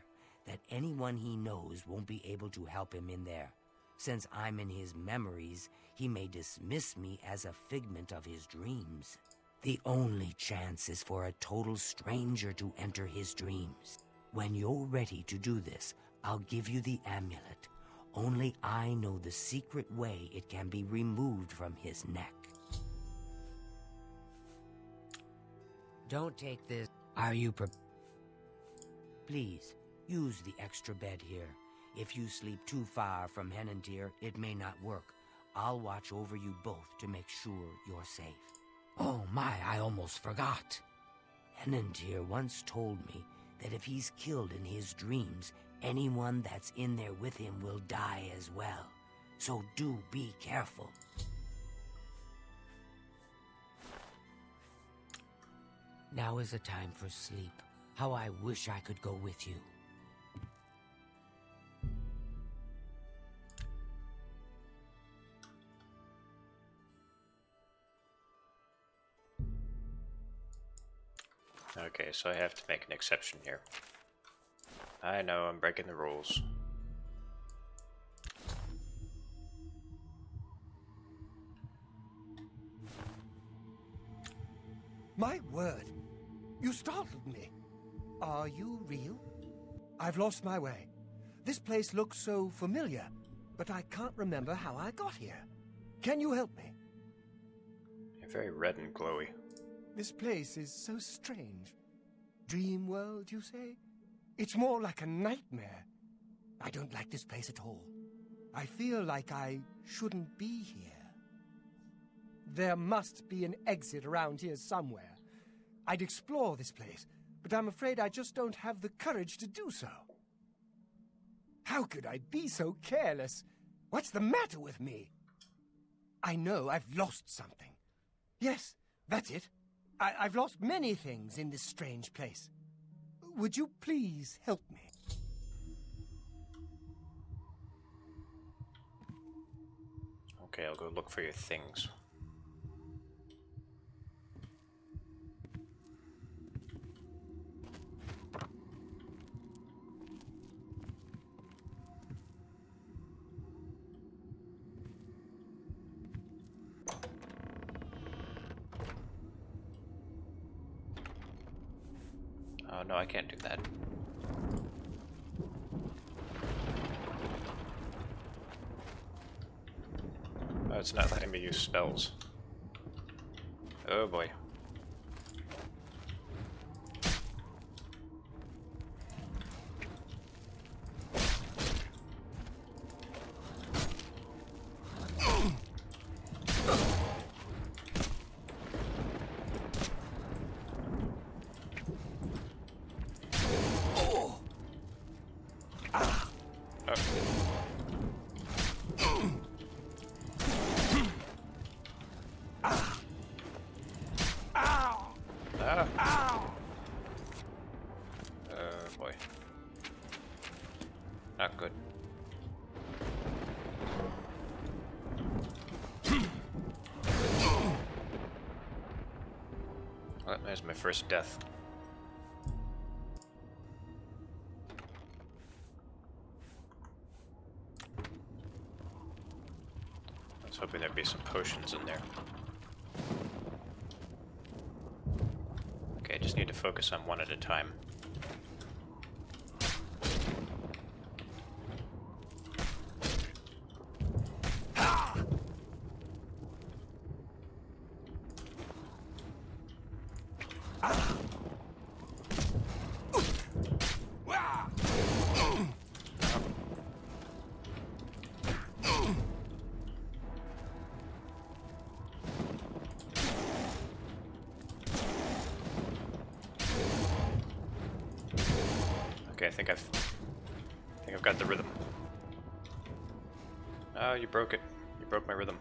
that anyone he knows won't be able to help him in there. Since I'm in his memories, he may dismiss me as a figment of his dreams. The only chance is for a total stranger to enter his dreams. When you're ready to do this, I'll give you the amulet. Only I know the secret way it can be removed from his neck. Don't take this. Are you Please, use the extra bed here. If you sleep too far from Henantir, it may not work. I'll watch over you both to make sure you're safe. Oh my, I almost forgot. Henantir once told me that if he's killed in his dreams, anyone that's in there with him will die as well. So do be careful. Now is the time for sleep. How I wish I could go with you. Okay, so I have to make an exception here. I know, I'm breaking the rules. My word! You startled me. Are you real? I've lost my way. This place looks so familiar, but I can't remember how I got here. Can you help me? You're very red and glowy. This place is so strange. Dreamworld, you say? It's more like a nightmare. I don't like this place at all. I feel like I shouldn't be here. There must be an exit around here somewhere. I'd explore this place, but I'm afraid I just don't have the courage to do so. How could I be so careless? What's the matter with me? I know I've lost something. Yes, that's it. I've lost many things in this strange place. Would you please help me? Okay, I'll go look for your things. Oh no, I can't do that. Oh, it's not letting me use spells. Oh boy. Boy. Not good. Well, there's my first death. I was hoping there'd be some potions in there. Okay, I just need to focus on one at a time. Okay, I think I've got the rhythm. Oh, you broke it. You broke my rhythm.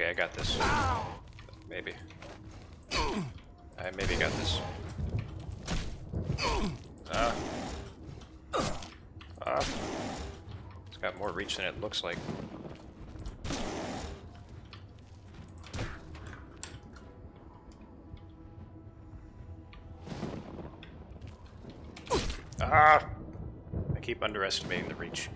okay, I got this. Maybe. I maybe got this. It's got more reach than it looks like. I keep underestimating the reach.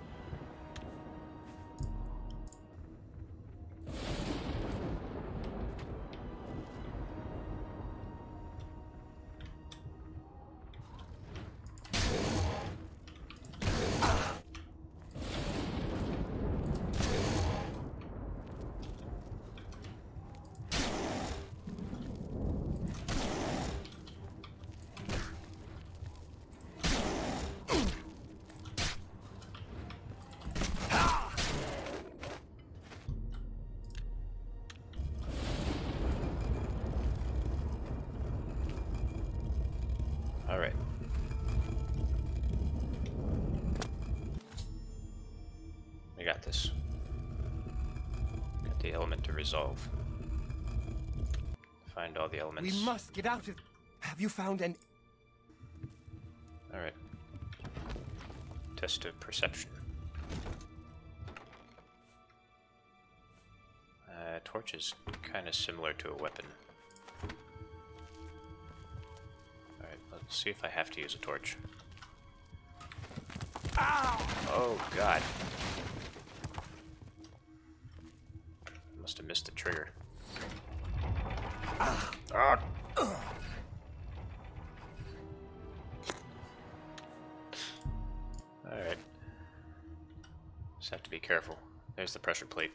Alright. We got this. Got the element to resolve. Find all the elements. We must get out of... Have you found an... Alright. Test of perception. Torch is kind of similar to a weapon. Alright, let's see if I have to use a torch. Ow! Oh god. Must have missed the trigger. Alright. Just have to be careful. There's the pressure plate.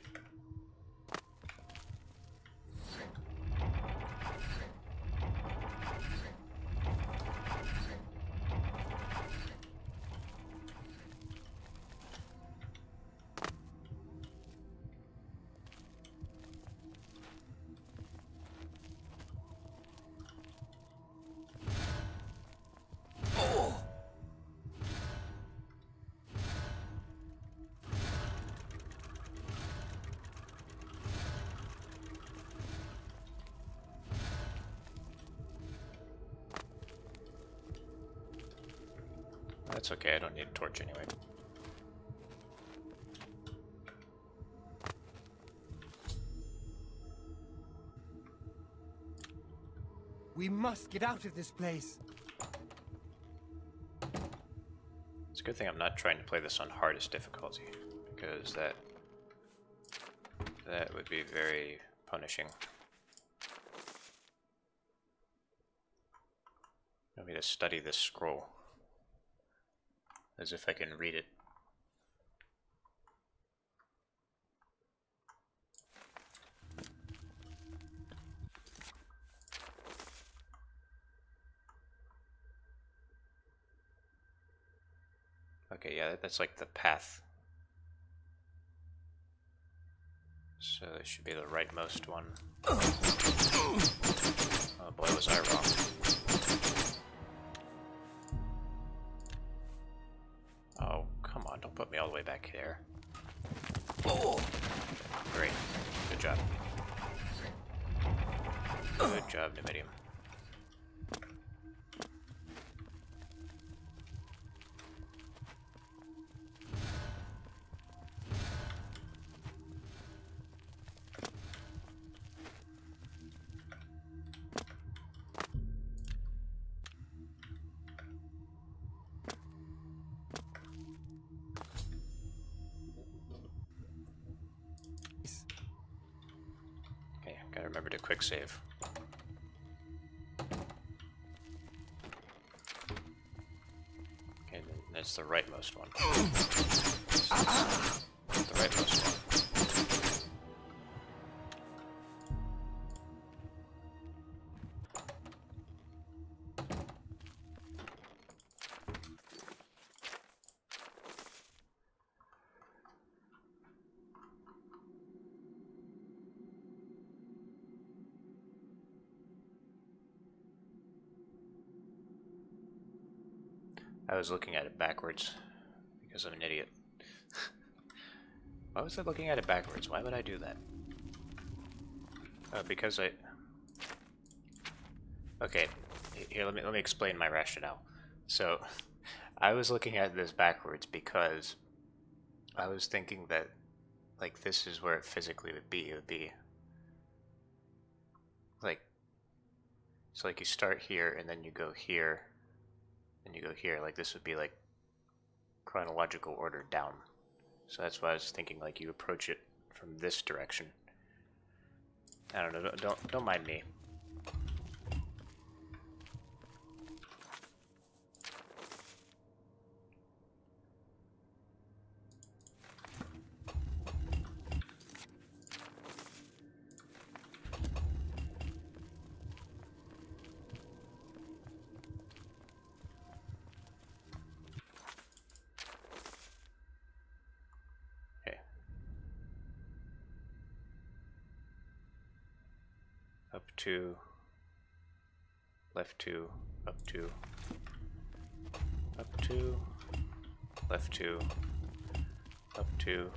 That's okay, I don't need a torch anyway. We must get out of this place. It's a good thing I'm not trying to play this on hardest difficulty, because that would be very punishing. I want me to study this scroll as if I can read it. Okay, yeah, that's like the path. So this should be the rightmost one. Oh boy, was I wrong. Oh, come on, don't put me all the way back there. Great. Good job. Good job, Numidium. Gotta remember to quick save. Okay, then that's the rightmost one. The rightmost one. I was looking at it backwards because I'm an idiot. Why was I looking at it backwards? Why would I do that? Because I... Okay, here, let me explain my rationale. So, I was looking at this backwards because I was thinking that, like, this is where it physically would be. It would be, like, so like you start here and then you go here, and you go here. Like, this would be, like, chronological order down. So that's why I was thinking, like, you approach it from this direction. I don't know, don't mind me. Up 2, left 2, up 2, up 2, left 2, up 2,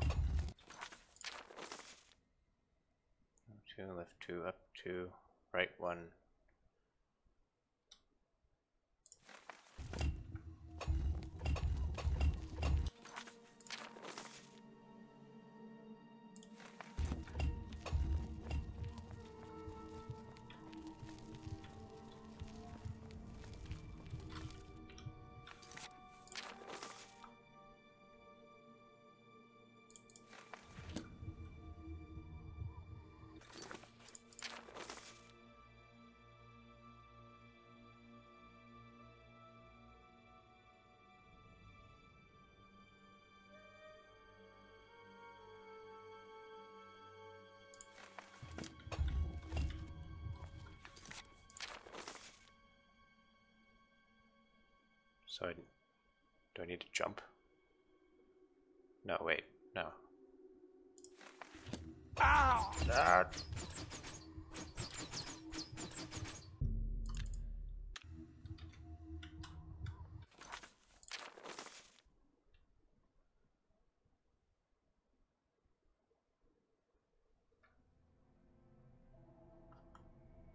up 2, left 2, up 2, right 1. So do I need to jump? No, wait, no. Ow! Ah.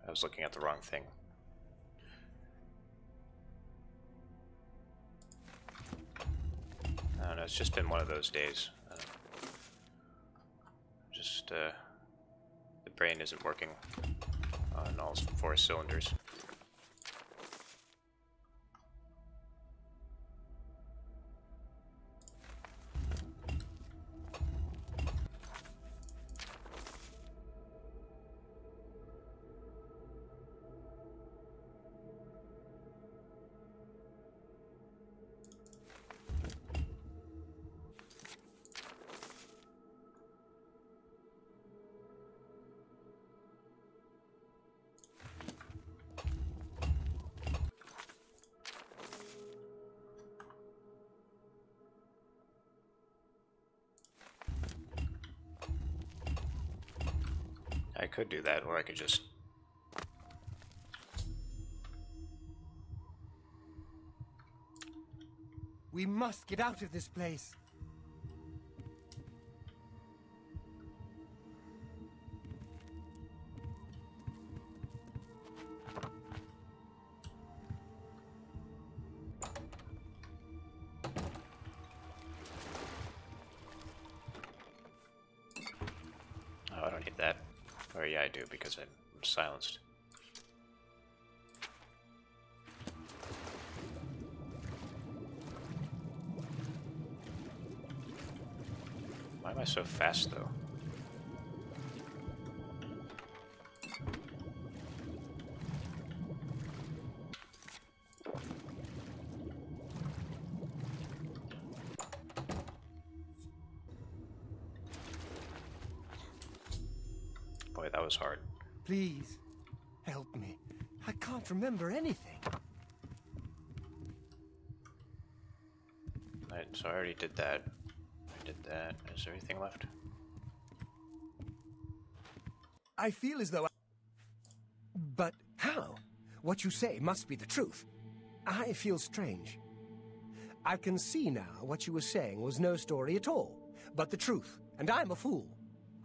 I was looking at the wrong thing. I don't know, it's just been one of those days. Just, the brain isn't working on all 4 cylinders. I could do that, or I could just... We must get out of this place. Oh, I don't need that. Or yeah, I do, because I'm silenced. Why am I so fast, though? Boy, that was hard. Please, help me. I can't remember anything. Right, so I already did that. I did that. Is there anything left? I feel as though But how? What you say must be the truth. I feel strange. I can see now what you were saying was no story at all, but the truth, and I'm a fool.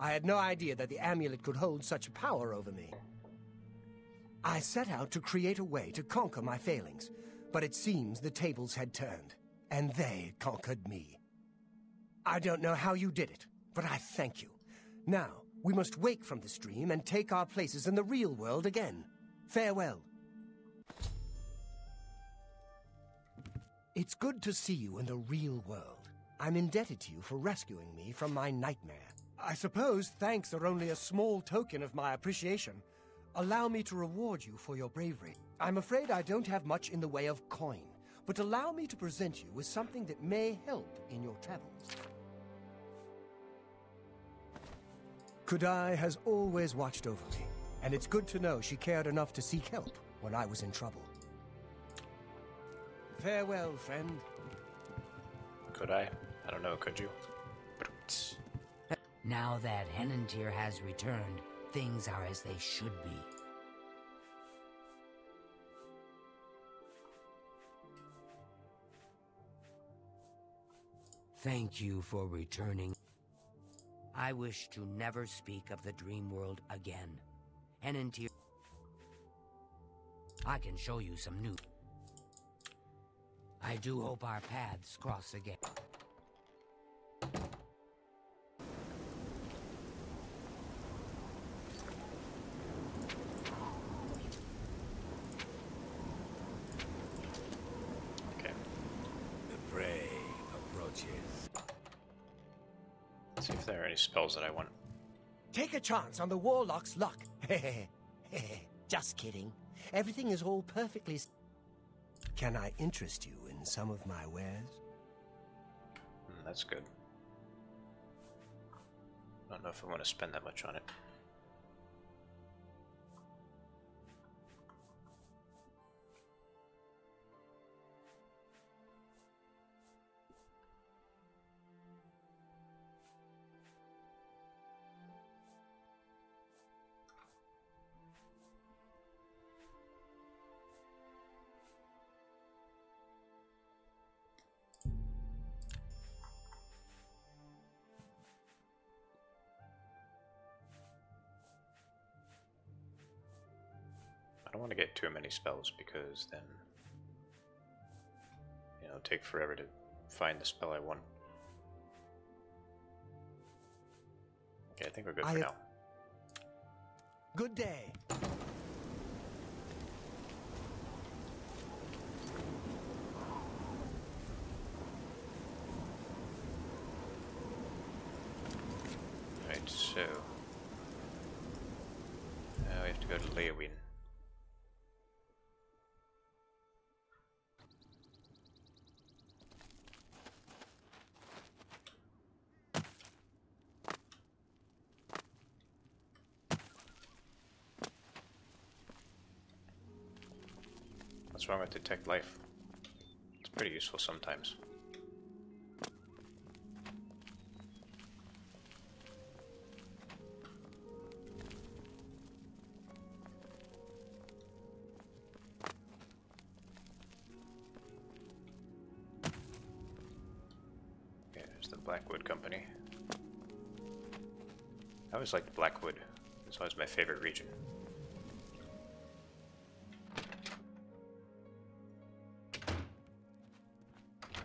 I had no idea that the amulet could hold such power over me. I set out to create a way to conquer my failings, but it seems the tables had turned, and they conquered me. I don't know how you did it, but I thank you. Now, we must wake from this dream and take our places in the real world again. Farewell. It's good to see you in the real world. I'm indebted to you for rescuing me from my nightmare. I suppose thanks are only a small token of my appreciation. Allow me to reward you for your bravery. I'm afraid I don't have much in the way of coin, but allow me to present you with something that may help in your travels. Kudai has always watched over me, and it's good to know she cared enough to seek help when I was in trouble. Farewell, friend. Could I? I don't know, could you? Broots. Now that Henantir has returned, things are as they should be. Thank you for returning. I wish to never speak of the dreamworld again. Henantir, I can show you some new. I do hope our paths cross again. Okay. The prey approaches. Let's see if there are any spells that I want. Take a chance on the warlock's luck. Just kidding. Everything is all perfectly... Can I interest you in some of my wares? That's good. I don't know if I want to spend that much on it. I don't want to get too many spells because then, you know, it'll take forever to find the spell I want. Okay, I think we're good for now. Good day. Right, so now we have to go to Leowin. What's wrong with detect life? It's pretty useful sometimes. Okay, there's the Blackwood Company. I always liked Blackwood. It's always my favorite region.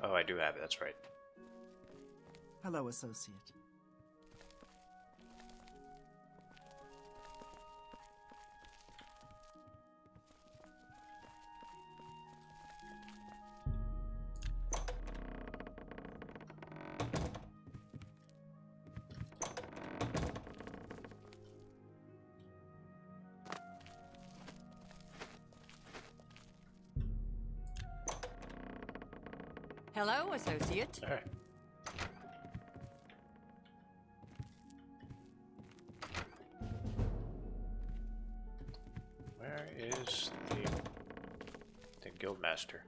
Oh, I do have it, that's right. Hello, associate. Hello, associate. Alright. Where is the guildmaster?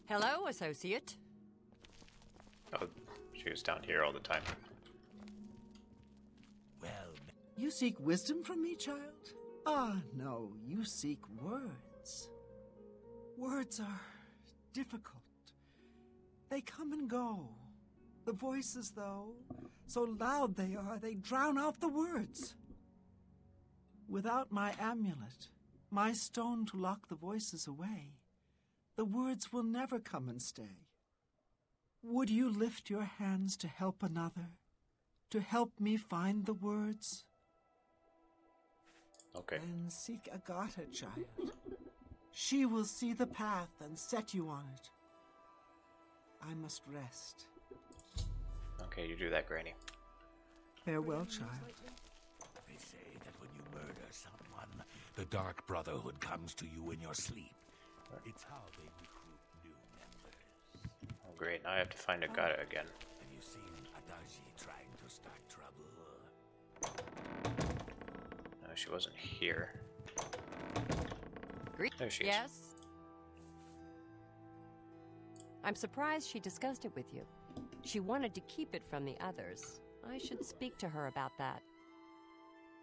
Hello, associate. Oh, she was down here all the time. Well, You seek wisdom from me, child? Ah, no, you seek words. Words are difficult. They come and go. The voices, though, so loud they are, they drown out the words. Without my amulet, my stone to lock the voices away, the words will never come and stay. Would you lift your hands to help another, to help me find the words? Okay. Then seek Agatha, child. She will see the path and set you on it. I must rest. Okay, you do that, Granny. Farewell, child. they say that when you murder someone, the Dark Brotherhood comes to you in your sleep. It's how they recruit new members. Oh, great. Now I have to find Agatha again. Have you seen Adaji trying to start trouble? No, she wasn't here. There she is. Yes? I'm surprised she discussed it with you. She wanted to keep it from the others. I should speak to her about that.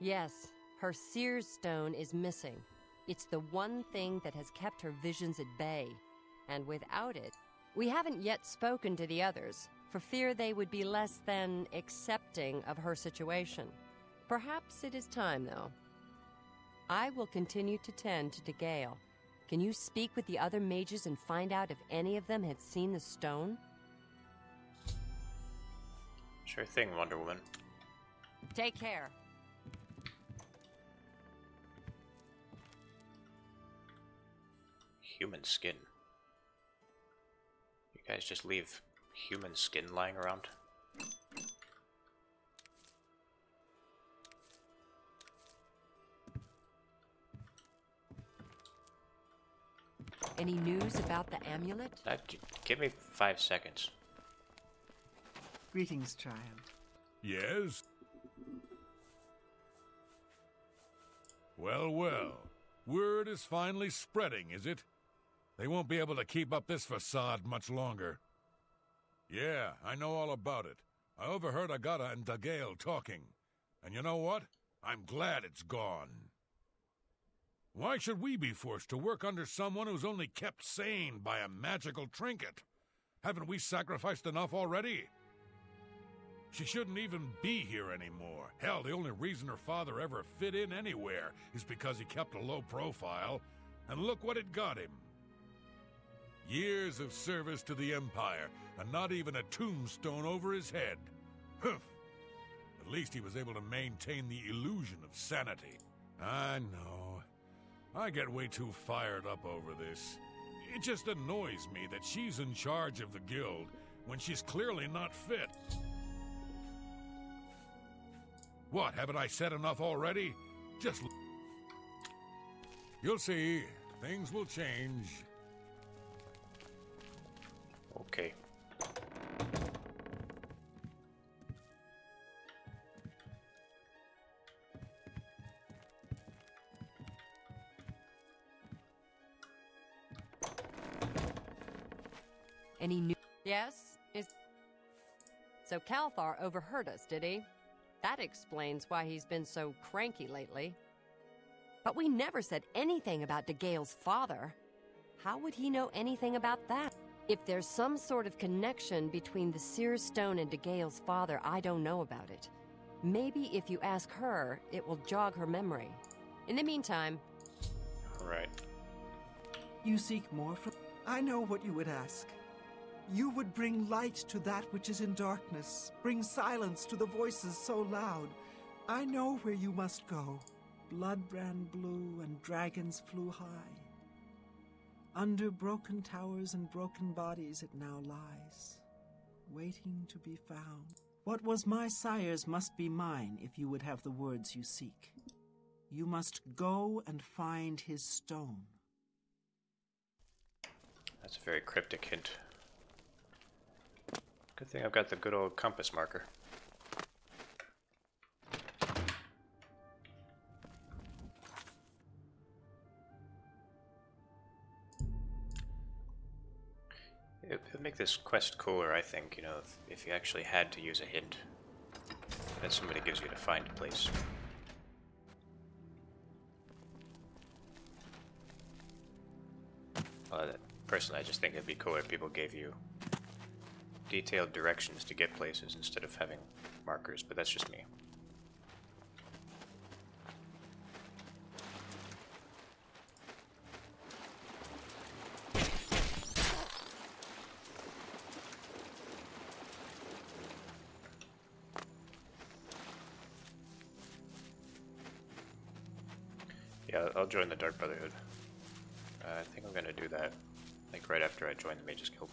Yes, her seer's stone is missing. It's the one thing that has kept her visions at bay. And without it, we haven't yet spoken to the others, for fear they would be less than accepting of her situation. Perhaps it is time, though. I will continue to tend to Gale. Can you speak with the other mages and find out if any of them have seen the stone? Sure thing, Wonder Woman. Take care. Human skin. You guys just leave human skin lying around? Any news about the amulet? Give me 5 seconds. Greetings, child. Yes? Well, well. Word is finally spreading, is it? They won't be able to keep up this facade much longer. Yeah, I know all about it. I overheard Agatha and Dagale talking. And you know what? I'm glad it's gone. Why should we be forced to work under someone who's only kept sane by a magical trinket? Haven't we sacrificed enough already? She shouldn't even be here anymore. Hell, the only reason her father ever fit in anywhere is because he kept a low profile, and look what it got him. Years of service to the Empire, and not even a tombstone over his head. Humph. At least he was able to maintain the illusion of sanity. I know. I get way too fired up over this. It just annoys me that she's in charge of the guild when she's clearly not fit. What, haven't I said enough already? Just... You'll see. Things will change. Okay. Any new... Yes? So Calthar overheard us, did he? That explains why he's been so cranky lately. But we never said anything about Dagale's father. How would he know anything about that? If there's some sort of connection between the seer stone and Dagale's father, I don't know about it. Maybe if you ask her, it will jog her memory. In the meantime... Right. You seek more from... I know what you would ask. You would bring light to that which is in darkness, bring silence to the voices so loud. I know where you must go. Blood ran blue and dragons flew high. Under broken towers and broken bodies it now lies, waiting to be found. What was my sire's must be mine if you would have the words you seek. You must go and find his stone. That's a very cryptic hint. Good thing I've got the good old compass marker. It'd make this quest cooler, I think, you know, if you actually had to use a hint that somebody gives you to find a place. Personally, I just think it'd be cooler if people gave you detailed directions to get places instead of having markers, but that's just me. Yeah, I'll join the Dark Brotherhood. I think I'm gonna do that, like right after I join the Mage's Guild.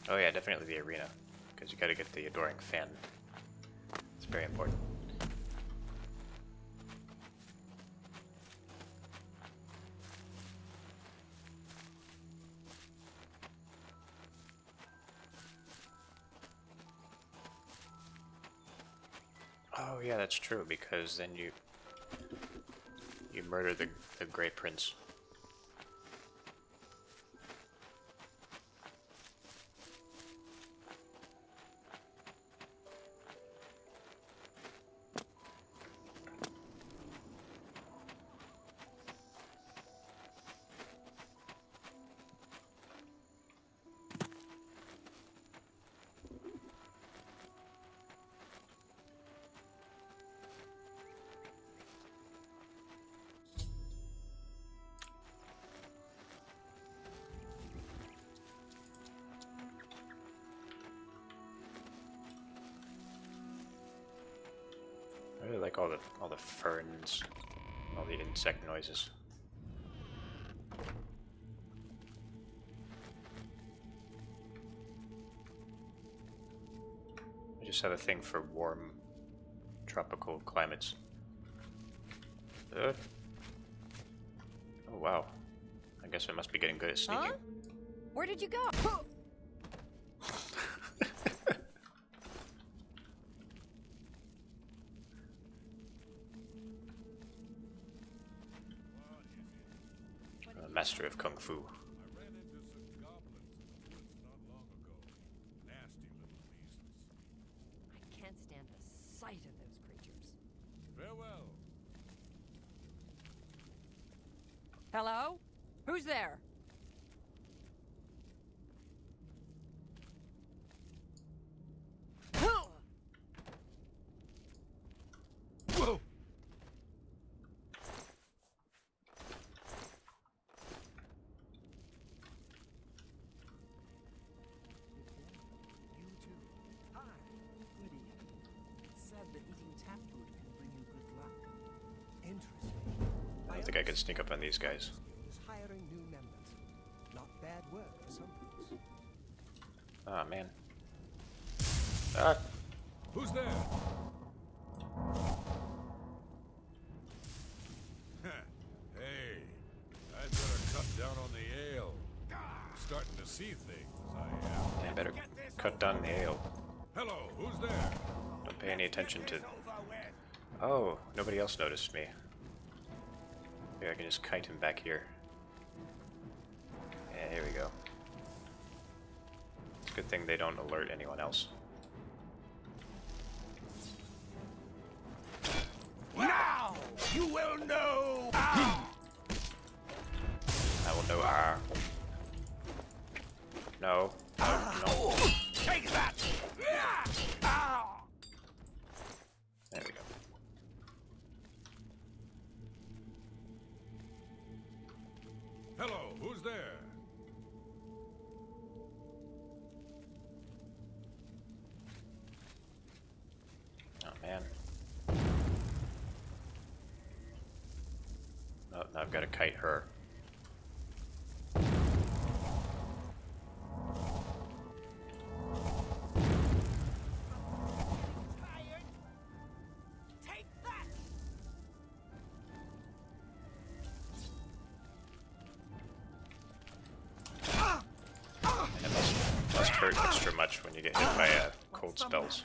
Oh yeah, definitely the arena, because you gotta get the Adoring Fan. It's very important. Oh yeah, that's true, because then you murder the Grey Prince. I really like all the ferns, all the insect noises. I just have a thing for warm, tropical climates. Oh wow. I guess I must be getting good at sneaking. Huh? Where did you go? Master of Kung Fu. I ran into some goblins in the woods not long ago. Nasty little beasts. I can't stand the sight of those creatures. Farewell. Hello? Who's there? Whoa! You too. Hi. Good evening. It's said that eating tap food can bring you good luck. Interesting. I don't think I could sneak up on these guys. Is hiring new members. Not bad work for some folks. Ah, man. Ah! Who's there? Hey, I'd better cut down on the ale. Starting to see things, I am. I better cut down the ale. Hello, who's there? Don't pay any attention to... Oh, nobody else noticed me. Maybe I can just kite him back here. Yeah, here we go. It's a good thing they don't alert anyone else. Now you will know. I will know. No. No. Take that. There we go. Hello, who's there? Oh man. Oh, now I've got to kite her. Take that. It must hurt extra much when you get hit by cold spells.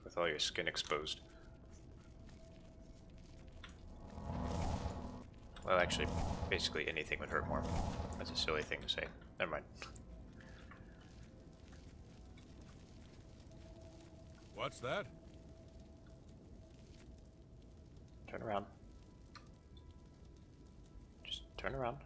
With all your skin exposed. Well, actually, basically anything would hurt more. That's a silly thing to say. Never mind. What's that? Turn around. Just turn around.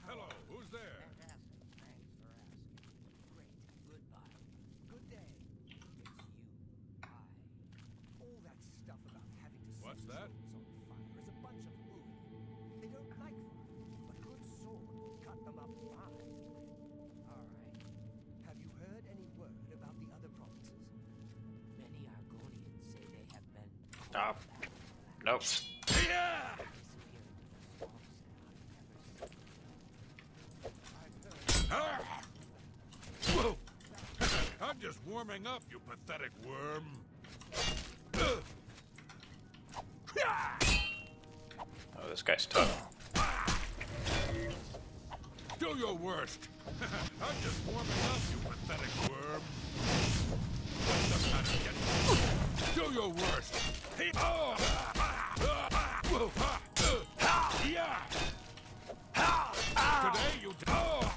Hello, who's there? Fantastic. Thanks for asking. Great. Goodbye. Good day. It's you. All that stuff about having to What's set that? souls on fire is a bunch of hooey. They don't like fire, but a good sword will cut them up fine. All right. Have you heard any word about the other provinces? Many Argonians say they have been Oh. Nope. Yeah! Whoa. I'm just warming up, you pathetic worm. Oh, this guy's tough. Do your worst. I'm just warming up, you pathetic worm. What's the matter, kid? Do your worst. Oh. Yeah. Today you. Oh.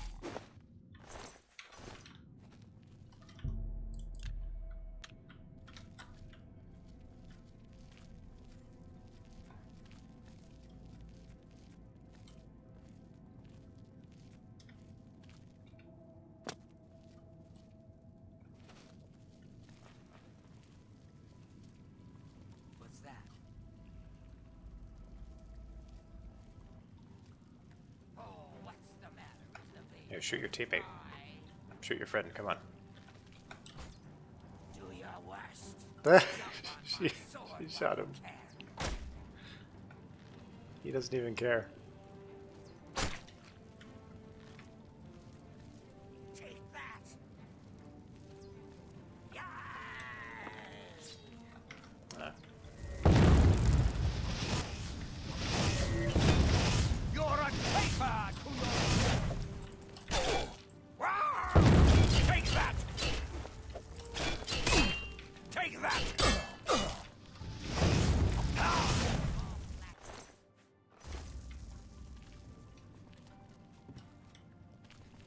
What's that? Oh, what's the matter with the baby? Here, shoot your teammate. Shoot your friend. Come on. Do your worst. she shot him. He doesn't even care. Take that. Yes. Ah. You're a traitor to your... Take that! Take that!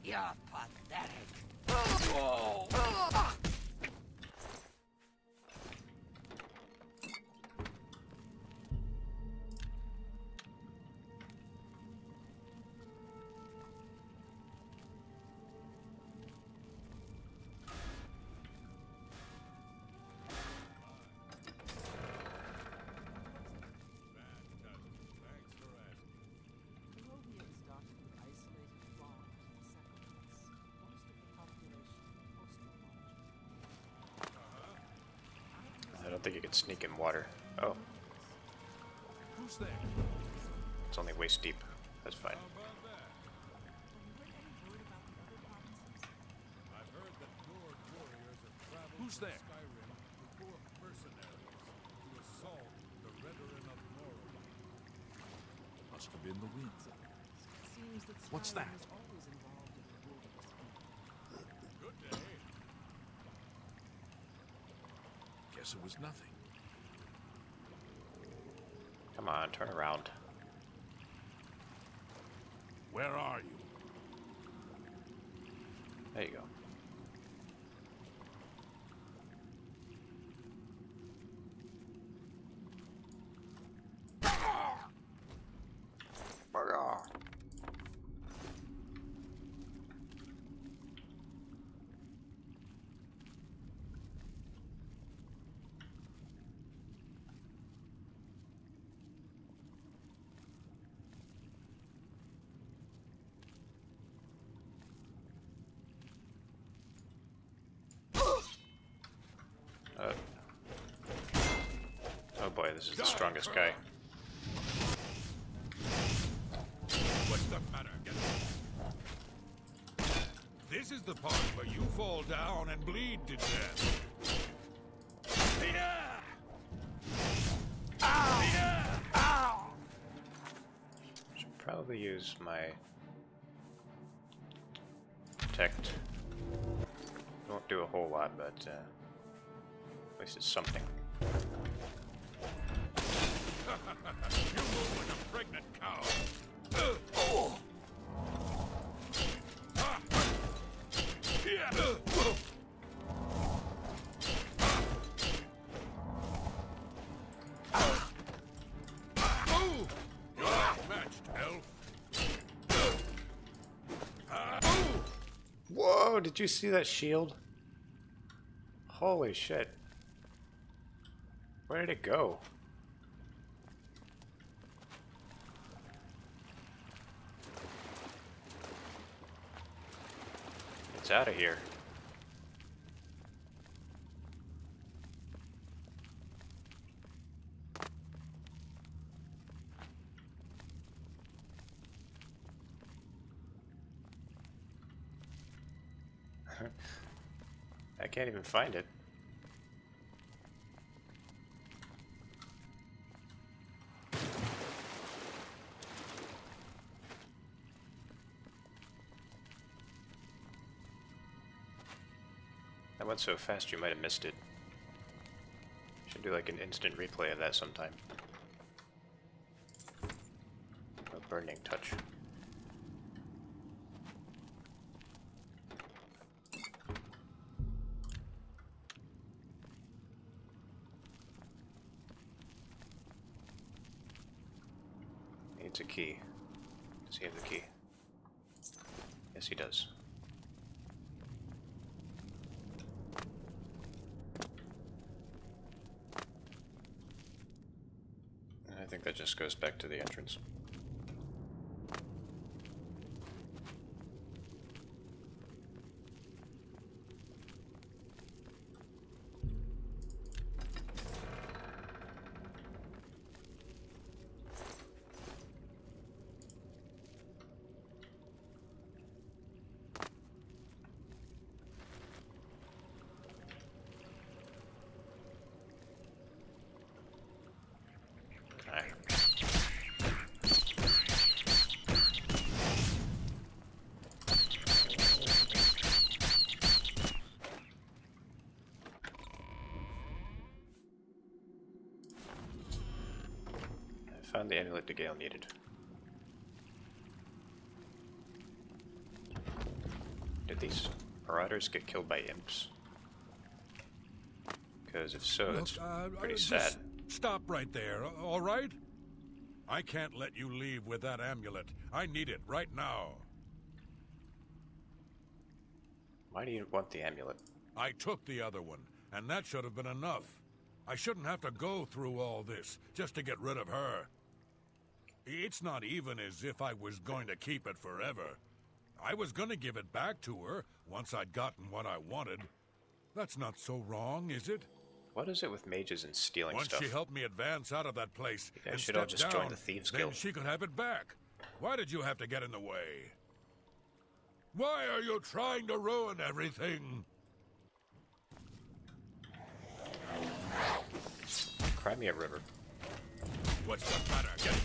You're pathetic. Whoa. I don't think you can sneak in water. Oh, Who's there? it's only waist deep. That's fine. How about that? I've heard that Nord warriors have traveled Who's there? to Skyrim with poor mercenaries to assault the Redoran of Morrowind. Must have been the wind. What's that? Good day. Guess it was nothing. Come on, turn around. Where are you? There you go. boy, this is the strongest guy. What's the matter? This is the part where you fall down and bleed to death. Yeah! Ow! Yeah! Ow! Should probably use my protect. Won't do a whole lot, but at least it's something. You move like a pregnant cow. Oh. Yeah. You're outmatched, elf. Whoa, did you see that shield? Holy shit. Where did it go? It's out of here. I can't even find it. That went so fast you might have missed it. Should do like an instant replay of that sometime. A burning touch. Needs a key. Does he have the key? Yes, he does. I think that just goes back to the entrance. Found the amulet Gale needed. Did these marauders get killed by imps? Because if so, that's pretty sad. Stop right there, all right? I can't let you leave with that amulet. I need it right now. Why do you want the amulet? I took the other one, and that should have been enough. I shouldn't have to go through all this just to get rid of her. It's not even as if I was going to keep it forever. I was going to give it back to her once I'd gotten what I wanted. That's not so wrong, is it? What is it with mages and stealing Once stuff? she helped me advance out of that place You guys and should all step just down, join the Thieves then Guild. she could have it back. Why did you have to get in the way? Why are you trying to ruin everything? Cry me a river. What's the matter? Getting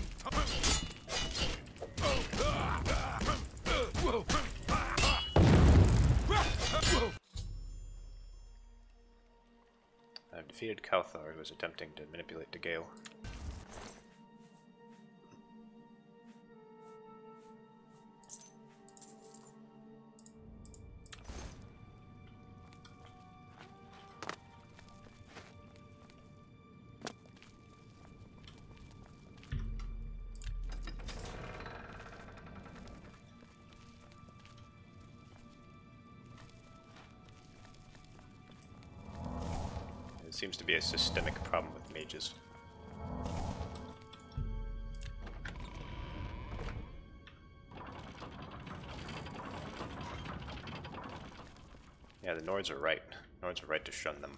I've defeated Kauthar, who was attempting to manipulate the Gale. It seems to be a systemic problem with mages. Yeah, the Nords are right. Nords are right to shun them.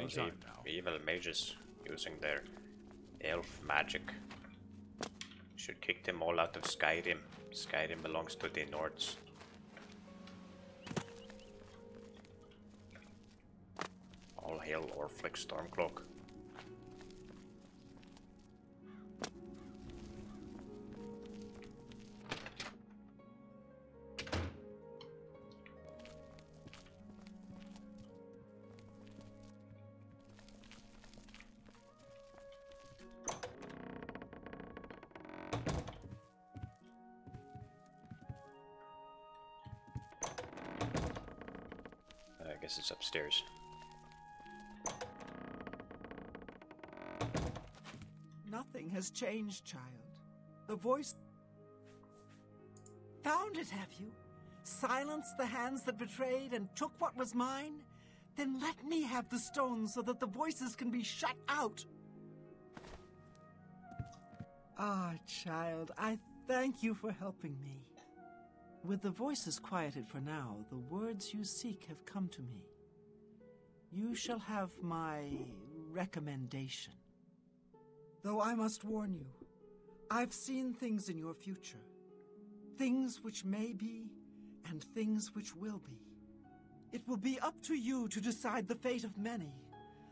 Those time now. evil mages using their elf magic. Should kick them all out of Skyrim. Skyrim belongs to the Nords. All hail Orflick Stormcloak. I guess it's upstairs. Nothing has changed, child. The voice... Found it, have you? Silenced the hands that betrayed and took what was mine? Then let me have the stones so that the voices can be shut out. Ah, child, I thank you for helping me. With the voices quieted for now, the words you seek have come to me. You shall have my recommendation. Though I must warn you, I've seen things in your future. Things which may be, and things which will be. It will be up to you to decide the fate of many.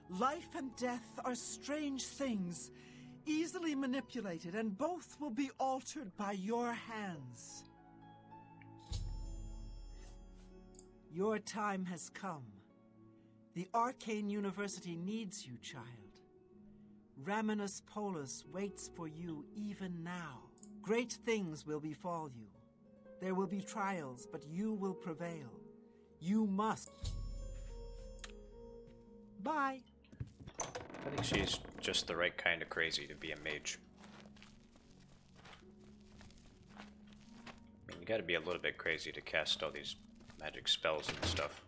Life and death are strange things, easily manipulated, and both will be altered by your hands. Your time has come. The Arcane University needs you, child. Raminus Polus waits for you even now. Great things will befall you. There will be trials, but you will prevail. You must. Bye. I think she's just the right kind of crazy to be a mage. I mean, you gotta be a little bit crazy to cast all these magic spells and stuff.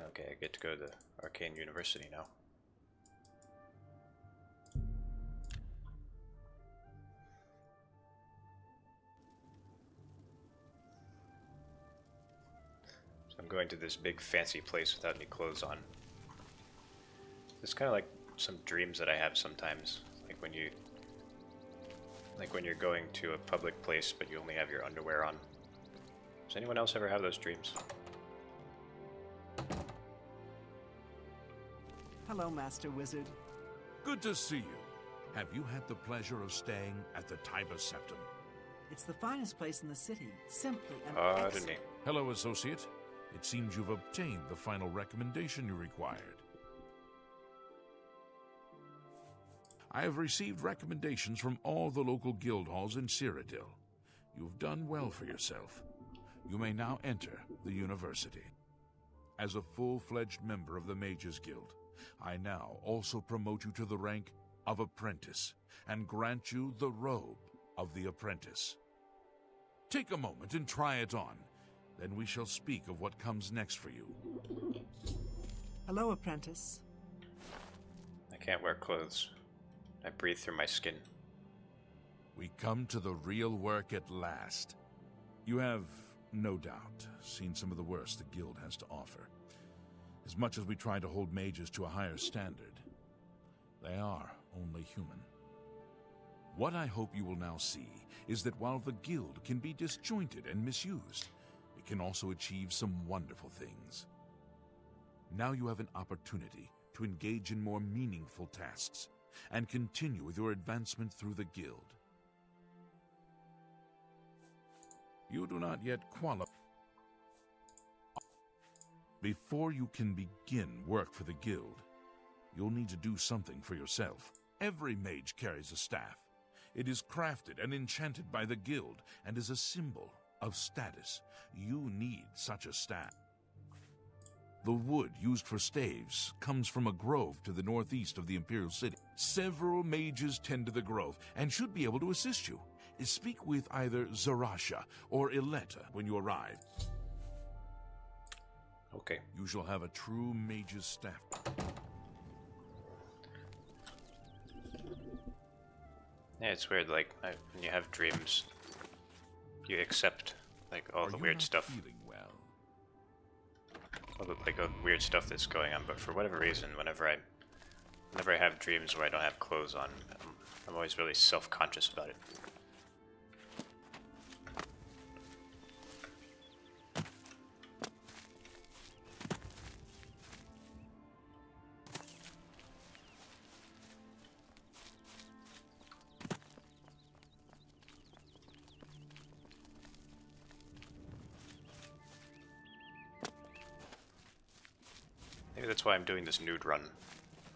Okay, I get to go to the Arcane University now. So I'm going to this big fancy place without any clothes on. It's kind of like some dreams that I have sometimes, like when you're going to a public place but you only have your underwear on. Does anyone else ever have those dreams? Hello, Master Wizard. Good to see you. Have you had the pleasure of staying at the Tiber Septum? It's the finest place in the city. Simply an Pardon me. Hello, Associate. It seems you've obtained the final recommendation you required. I have received recommendations from all the local guild halls in Cyrodiil. You've done well for yourself. You may now enter the university. As a full-fledged member of the Mages Guild, I now also promote you to the rank of Apprentice and grant you the robe of the Apprentice. Take a moment and try it on. Then we shall speak of what comes next for you. Hello, Apprentice. I can't wear clothes. I breathe through my skin. We come to the real work at last. You have, no doubt, seen some of the worst the Guild has to offer. As much as we try to hold mages to a higher standard, they are only human. What I hope you will now see is that while the Guild can be disjointed and misused, it can also achieve some wonderful things. Now you have an opportunity to engage in more meaningful tasks and continue with your advancement through the Guild. You do not yet qualify. Before you can begin work for the Guild, you'll need to do something for yourself. Every mage carries a staff. It is crafted and enchanted by the Guild and is a symbol of status. You need such a staff. The wood used for staves comes from a grove to the northeast of the Imperial City. Several mages tend to the grove and should be able to assist you. Speak with either Zarasha or Ileta when you arrive. Okay. You shall have a true mage's staff. Yeah, it's weird, like, when you have dreams, you accept Like all the weird stuff. Feeling well. All the weird stuff that's going on, but for whatever reason, whenever I have dreams where I don't have clothes on, I'm always really self-conscious about it. Maybe that's why I'm doing this nude run.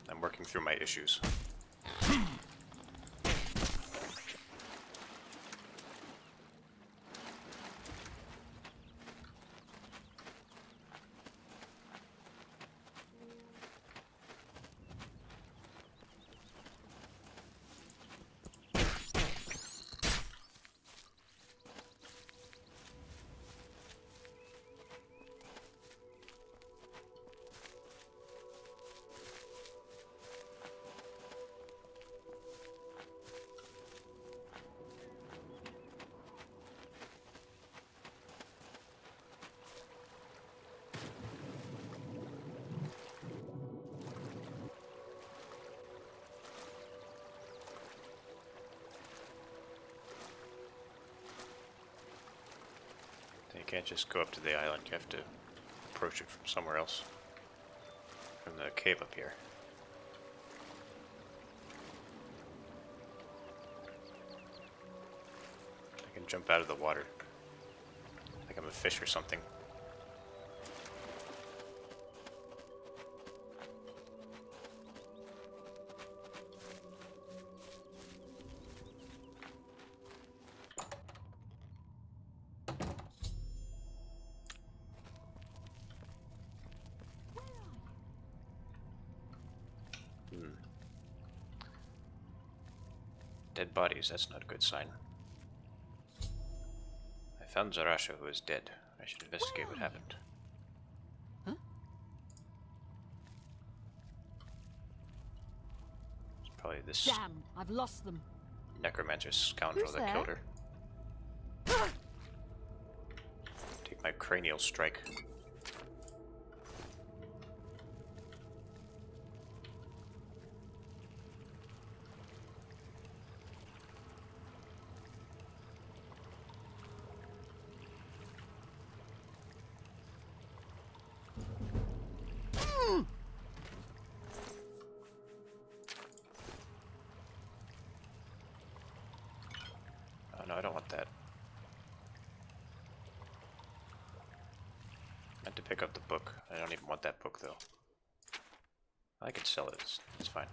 I'm working through my issues. You can't just go up to the island, you have to approach it from somewhere else. From the cave up here. I can jump out of the water. Like I'm a fish or something. Dead bodies, that's not a good sign. I found Zarasha, who is dead. I should investigate what happened. Huh? It's probably this Damn, I've lost them. necromancer scoundrel Who's that there? killed her. Take my cranial strike. Oh no, I don't want that. I meant to pick up the book. I don't even want that book though. I could sell it, it's fine.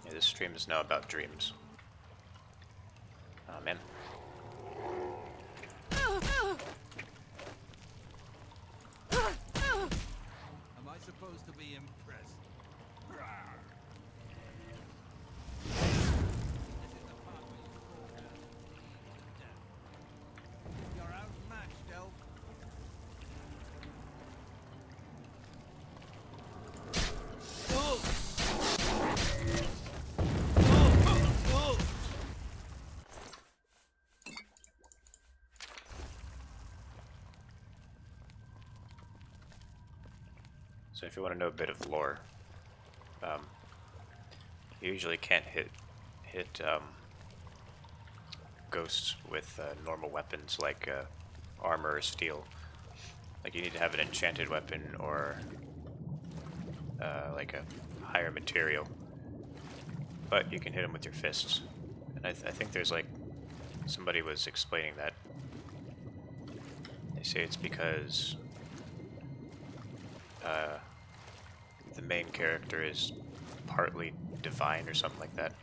Yeah, this stream is now about dreams. Oh man. Am I supposed to be impressed? You're outmatched, elf. So if you want to know a bit of lore, you usually can't hit ghosts with normal weapons like armor or steel. Like you need to have an enchanted weapon or like a higher material. But you can hit them with your fists. And I think there's like somebody was explaining that. They say it's because the main character is partly divine or something like that.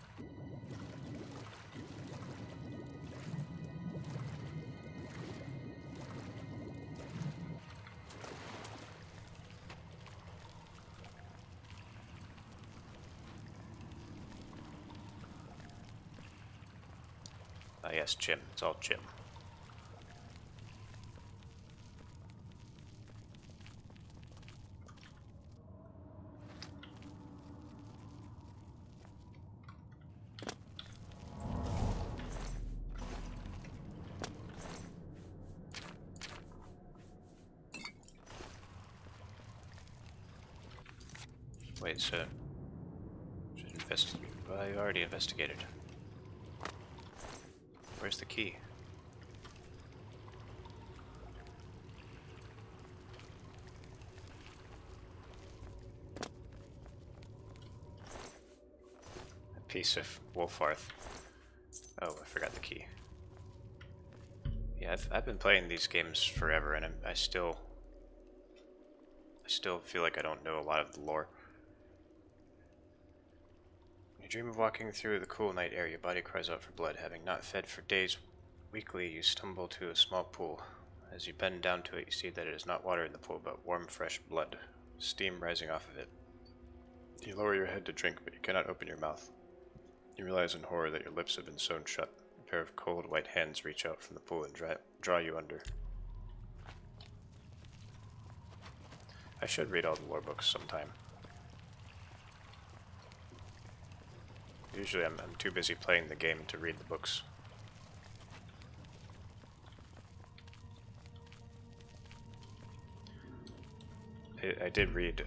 Ah yes, Jim. It's all Jim. Wait, so... Should investigate... Well, I already investigated. Where's the key? A piece of Wolfarth. Oh, I forgot the key. Yeah, I've been playing these games forever, and I still feel like I don't know a lot of the lore. You dream of walking through the cool night air, your body cries out for blood. Having not fed for days, weakly you stumble to a small pool. As you bend down to it, you see that it is not water in the pool, but warm, fresh blood, steam rising off of it. You lower your head to drink, but you cannot open your mouth. You realize in horror that your lips have been sewn shut. A pair of cold, white hands reach out from the pool and draw you under. I should read all the lore books sometime. Usually I'm too busy playing the game to read the books. I did read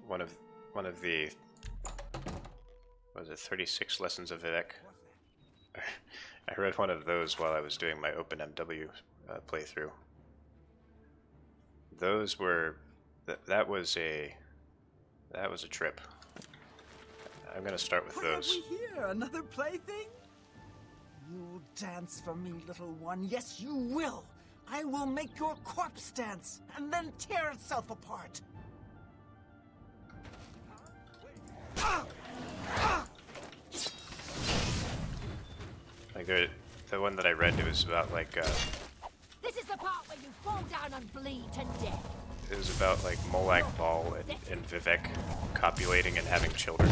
one of the, what was it, 36 Lessons of Vivek? I read one of those while I was doing my OpenMW playthrough. Those were that was a trip. I'm gonna start with What those. have we here? Another plaything? You'll dance for me, little one. Yes, you will. I will make your corpse dance and then tear itself apart. Like the one that I read, it was about like This is the part where you fall down and bleed to death. it was about like Molag Bal and Vivek copulating and having children.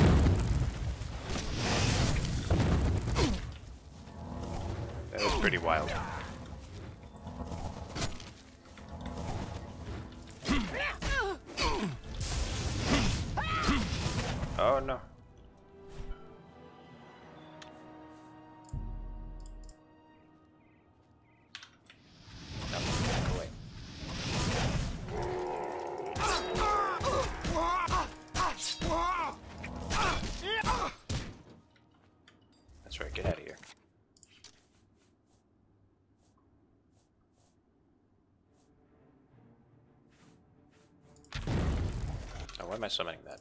That was pretty wild. Oh no. No, go away. That's right, get out of here. Oh, why am I summoning that?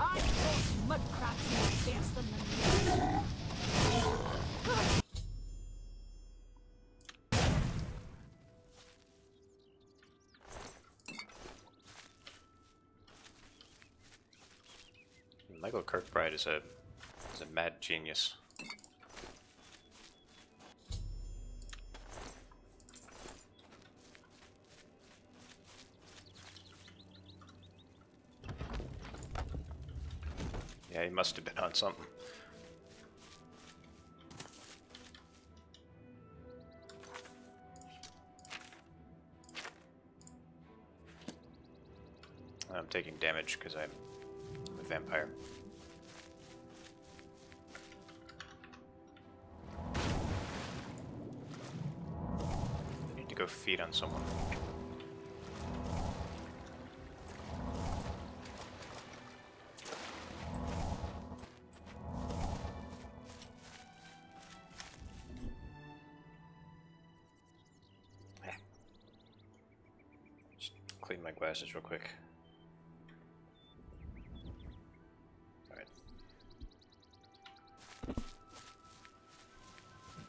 I thought mud crabs were worse than them. Michael Kirkbride is a mad genius. Yeah, he must have been on something. I'm taking damage because I'm a vampire. I need to go feed on someone. Just clean my glasses real quick.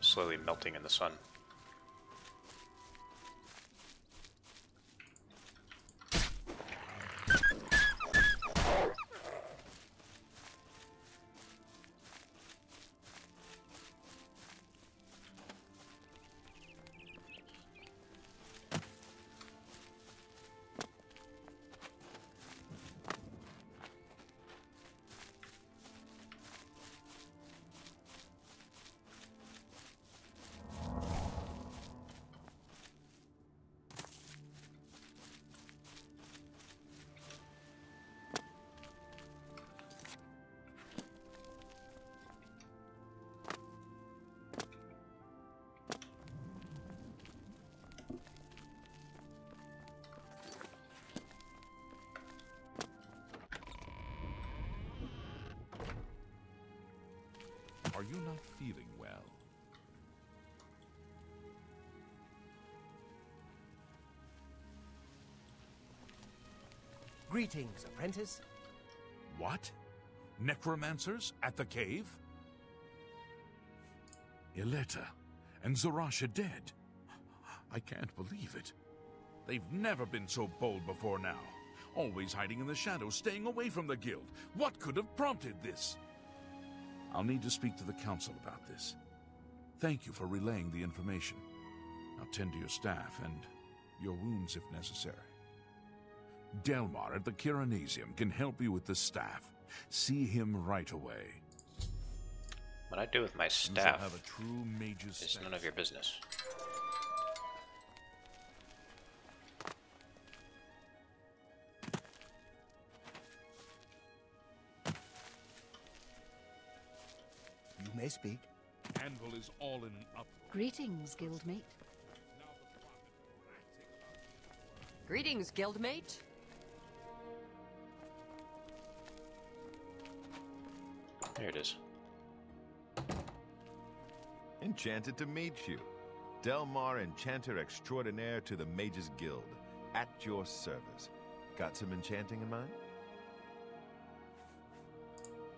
Slowly melting in the sun. you not feeling well? Greetings, apprentice. What? Necromancers at the cave? Ileta and Zarasha dead. I can't believe it. They've never been so bold before now. Always hiding in the shadows, staying away from the guild. What could have prompted this? I'll need to speak to the council about this. Thank you for relaying the information. Now tend to your staff and your wounds if necessary. Delmar at the Kiranasium can help you with the staff. See him right away. What I do with my You shall staff have a true mage's is none of your business. You may speak. Anvil is all in an uproar. Greetings, guildmate. Greetings, guildmate. There it is. Enchanted to meet you. Delmar, Enchanter Extraordinaire to the Mages Guild. At your service. Got some enchanting in mind?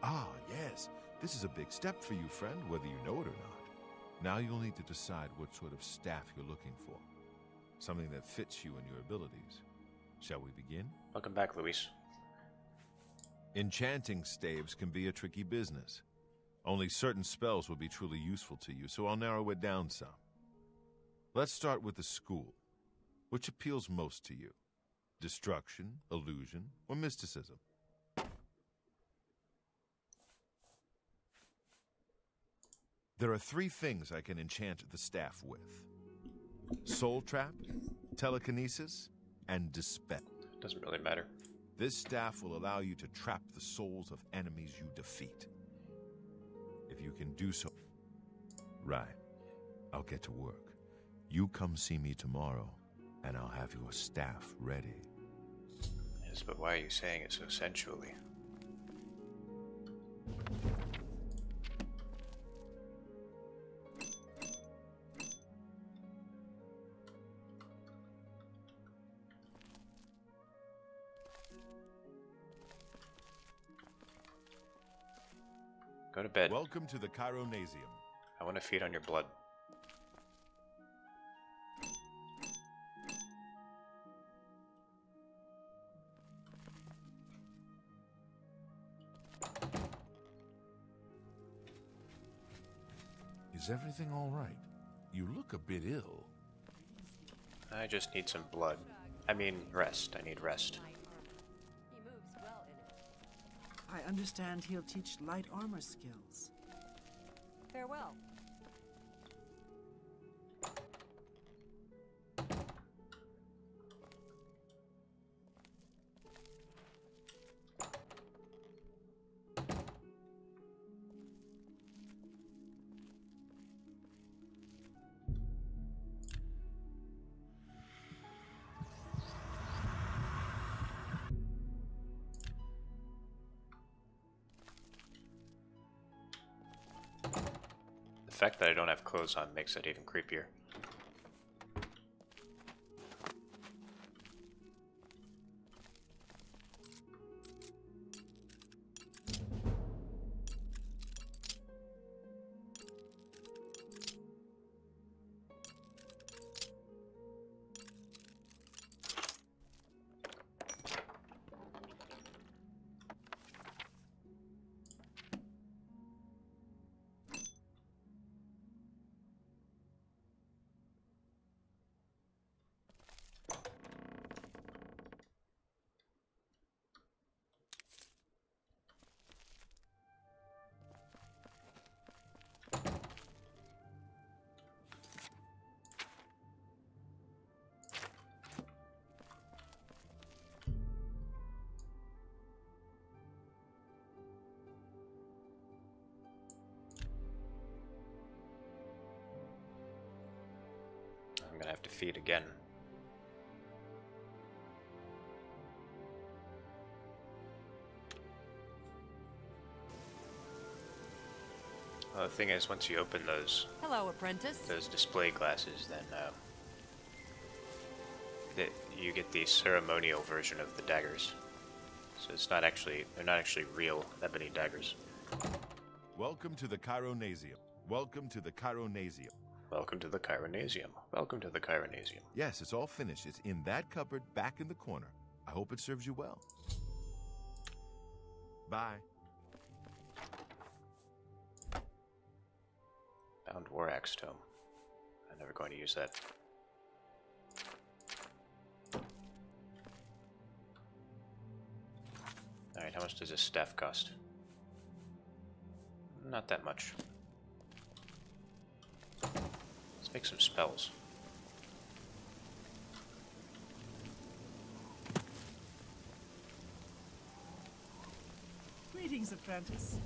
Ah, yes. This is a big step for you, friend, whether you know it or not. Now you'll need to decide what sort of staff you're looking for. Something that fits you and your abilities. Shall we begin? Welcome back, Luis. Enchanting staves can be a tricky business. Only certain spells will be truly useful to you, so I'll narrow it down some. Let's start with the school. Which appeals most to you? Destruction, illusion, or mysticism? There are 3 things I can enchant the staff with. Soul Trap, Telekinesis, and Dispel. Doesn't really matter. This staff will allow you to trap the souls of enemies you defeat. If you can do so... Right. I'll get to work. You come see me tomorrow, and I'll have your staff ready. Yes, but why are you saying it so sensually? Go to bed. Welcome to the Chironasium. I want to feed on your blood. Is everything all right? You look a bit ill. I just need some blood. I mean, rest. I need rest. He moves well in it. I understand he'll teach light armor skills. Farewell. The fact that I don't have clothes on makes it even creepier. I'm gonna have to feed again. Well, the thing is, once you open those Hello, apprentice. display glasses, then you get the ceremonial version of the daggers. So it's not actually, they're not actually real ebony daggers. Welcome to the Chironasium. Welcome to the Chironasium. Welcome to the Chironasium. Welcome to the Chironasium. Yes, it's all finished. It's in that cupboard back in the corner. I hope it serves you well. Bye. Bound War Axe Tome. I'm never going to use that. Alright, how much does this staff cost? Not that much. Let's make some spells. Greetings, apprentice.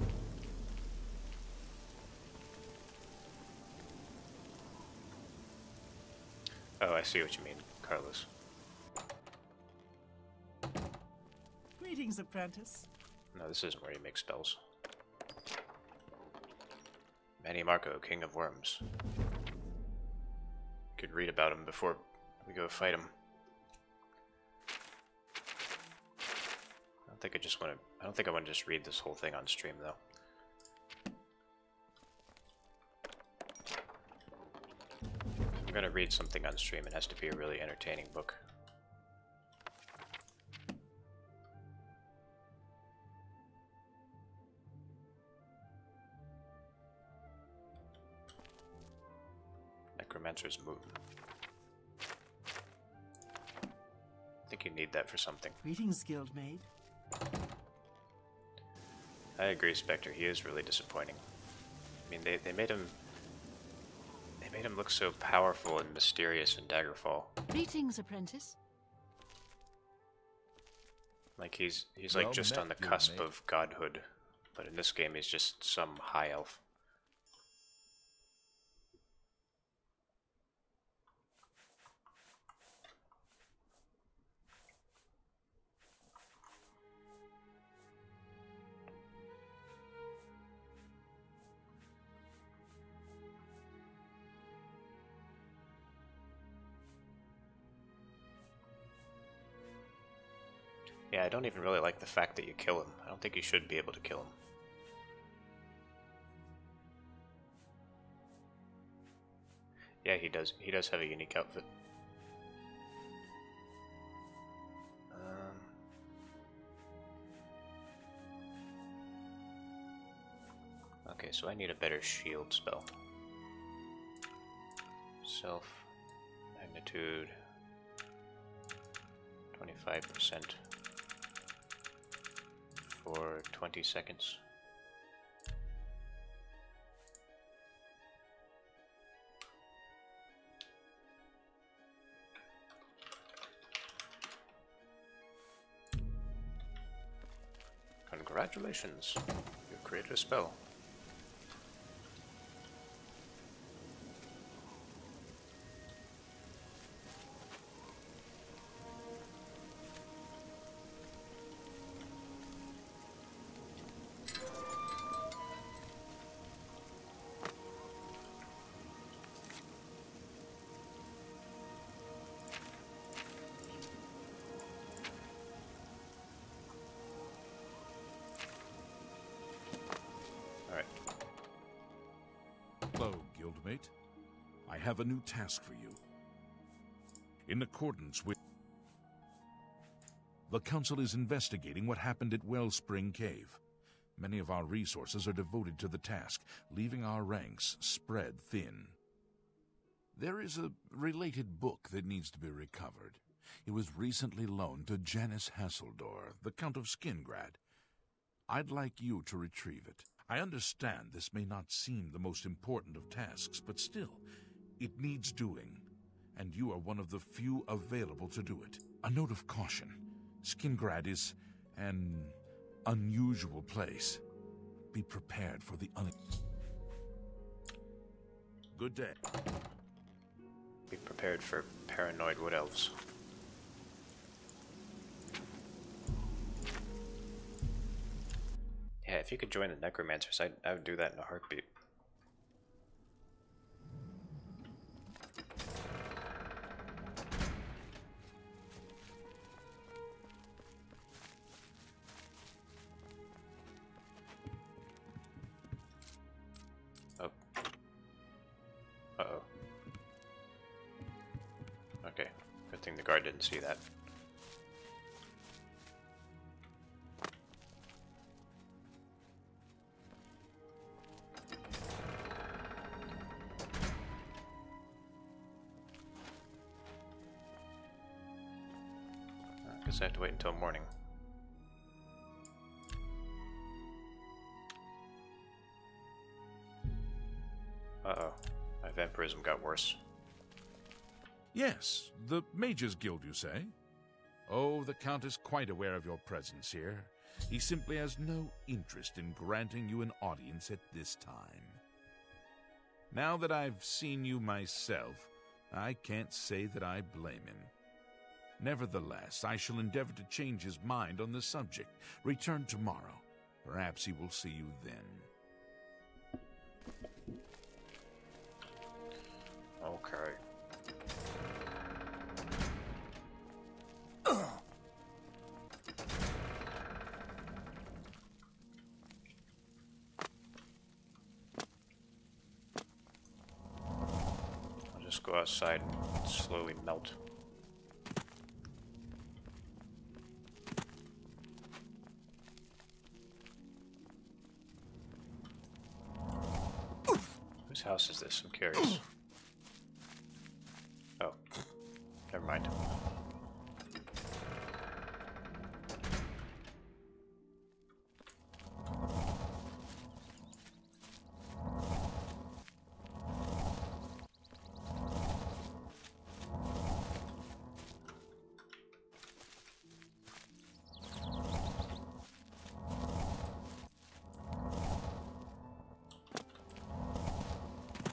Oh, I see what you mean, Carlos. Greetings, apprentice. No, this isn't where you make spells. Manny Marco, King of Worms. Could read about him before we go fight him. I don't think I want to just read this whole thing on stream though. If I'm gonna read something on stream, it has to be a really entertaining book. Necromancer's Moon. I think you need that for something. Greetings, Guildmaid. I agree, Spectre. He is really disappointing. I mean, they made him look so powerful and mysterious in Daggerfall. Greetings, apprentice. Like he's like Well just met, on the cusp Guildmate. of godhood, but in this game he's just some high elf. Yeah, I don't even really like the fact that you kill him. I don't think you should be able to kill him. Yeah, he does. He does have a unique outfit. Okay, so I need a better shield spell. Self magnitude 25% for 20 seconds. Congratulations, you created a spell. Hello, Guildmate. I have a new task for you. In accordance with... The Council is investigating what happened at Wellspring Cave. Many of our resources are devoted to the task, leaving our ranks spread thin. There is a related book that needs to be recovered. It was recently loaned to Janice Hasseldor, the Count of Skingrad. I'd like you to retrieve it. I understand this may not seem the most important of tasks, but still, it needs doing, and you are one of the few available to do it. A note of caution. Skingrad is an unusual place. Be prepared for the Good day. Be prepared for paranoid wood elves. Yeah, if you could join the Necromancers, I would do that in a heartbeat. guard didn't see that. I guess I have to wait until morning. Uh-oh. My vampirism got worse. Yes, the Mages Guild, you say? Oh, the Count is quite aware of your presence here. He simply has no interest in granting you an audience at this time. Now that I've seen you myself, I can't say that I blame him. Nevertheless, I shall endeavor to change his mind on the subject. Return tomorrow. Perhaps he will see you then. Okay. I'll just go outside and slowly melt. Whose house is this? I'm curious. Oh, never mind.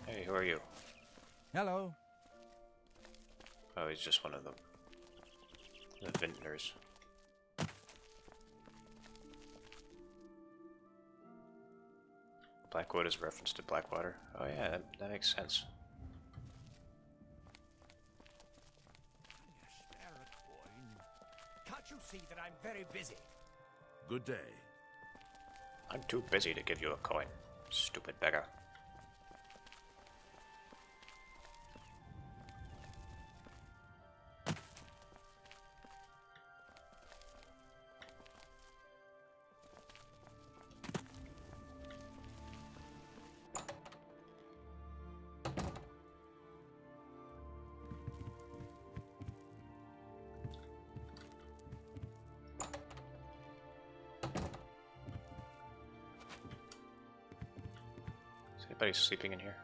Hey, who are you? Hello. Oh, he's just one of them. The vintners. Blackwood is reference to Blackwater. Oh yeah, that makes sense. Can't you see that I'm very busy? Good day. I'm too busy to give you a coin, stupid beggar. Is anybody sleeping in here?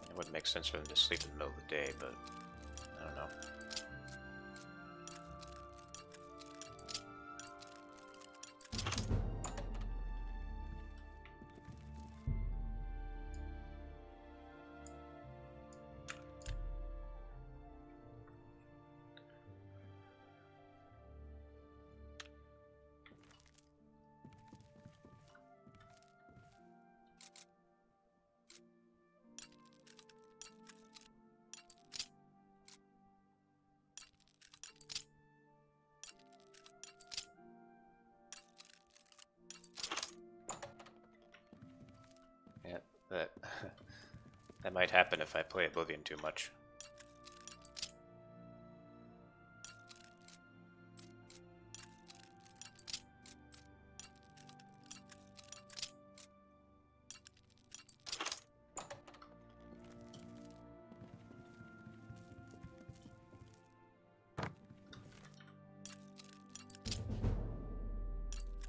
It would make sense for them to sleep in the middle of the day, but I don't know. Yeah, that might happen if I play Oblivion too much.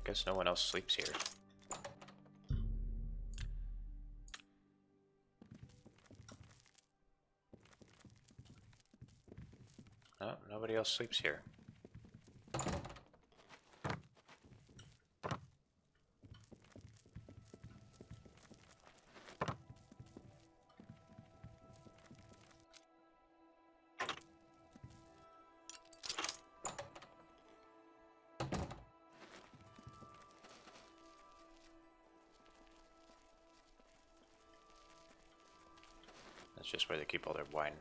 Guess no one else sleeps here. Oh, nobody else sleeps here. That's just where they keep all their wine.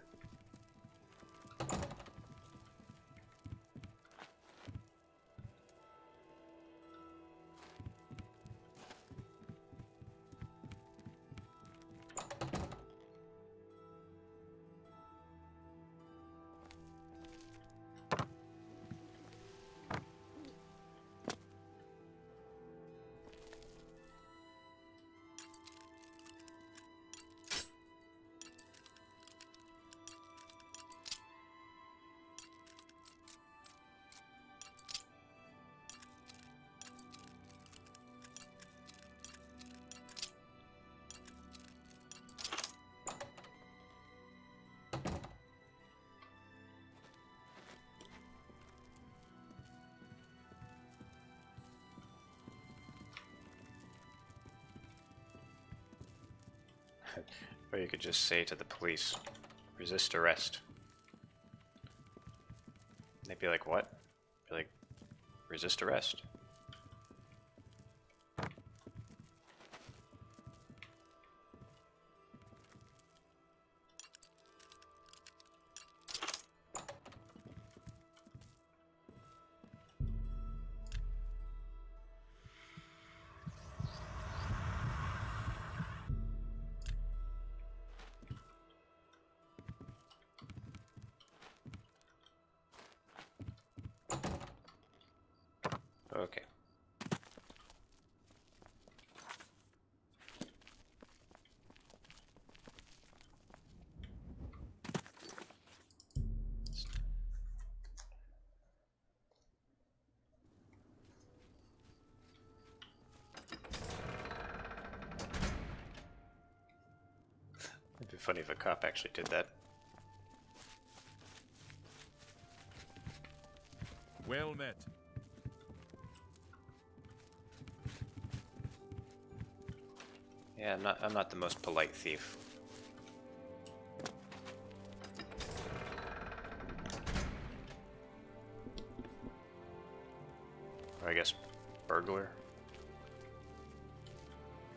Or you could just say to the police, resist arrest. They'd be like, what? Be like, resist arrest. Okay. It'd be funny if a cop actually did that. Well met. Yeah, I'm not the most polite thief. Or I guess burglar.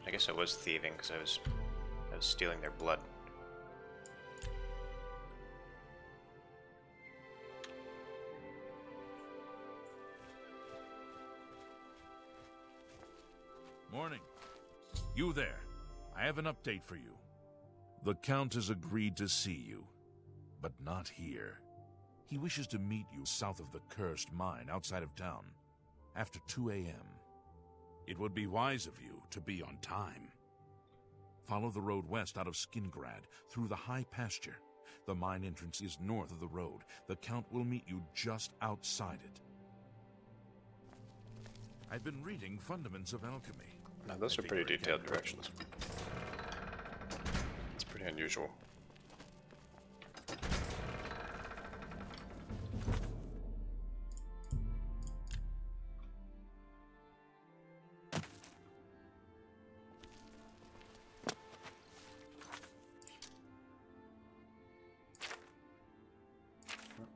I guess I was thieving because I was stealing their blood. Morning. You there. I have an update for you. The Count has agreed to see you, but not here. He wishes to meet you south of the cursed mine outside of town, after 2 a.m. It would be wise of you to be on time. Follow the road west out of Skingrad, through the high pasture. The mine entrance is north of the road. The Count will meet you just outside it. I've been reading Fundaments of Alchemy. Now those are pretty detailed directions. It's pretty unusual.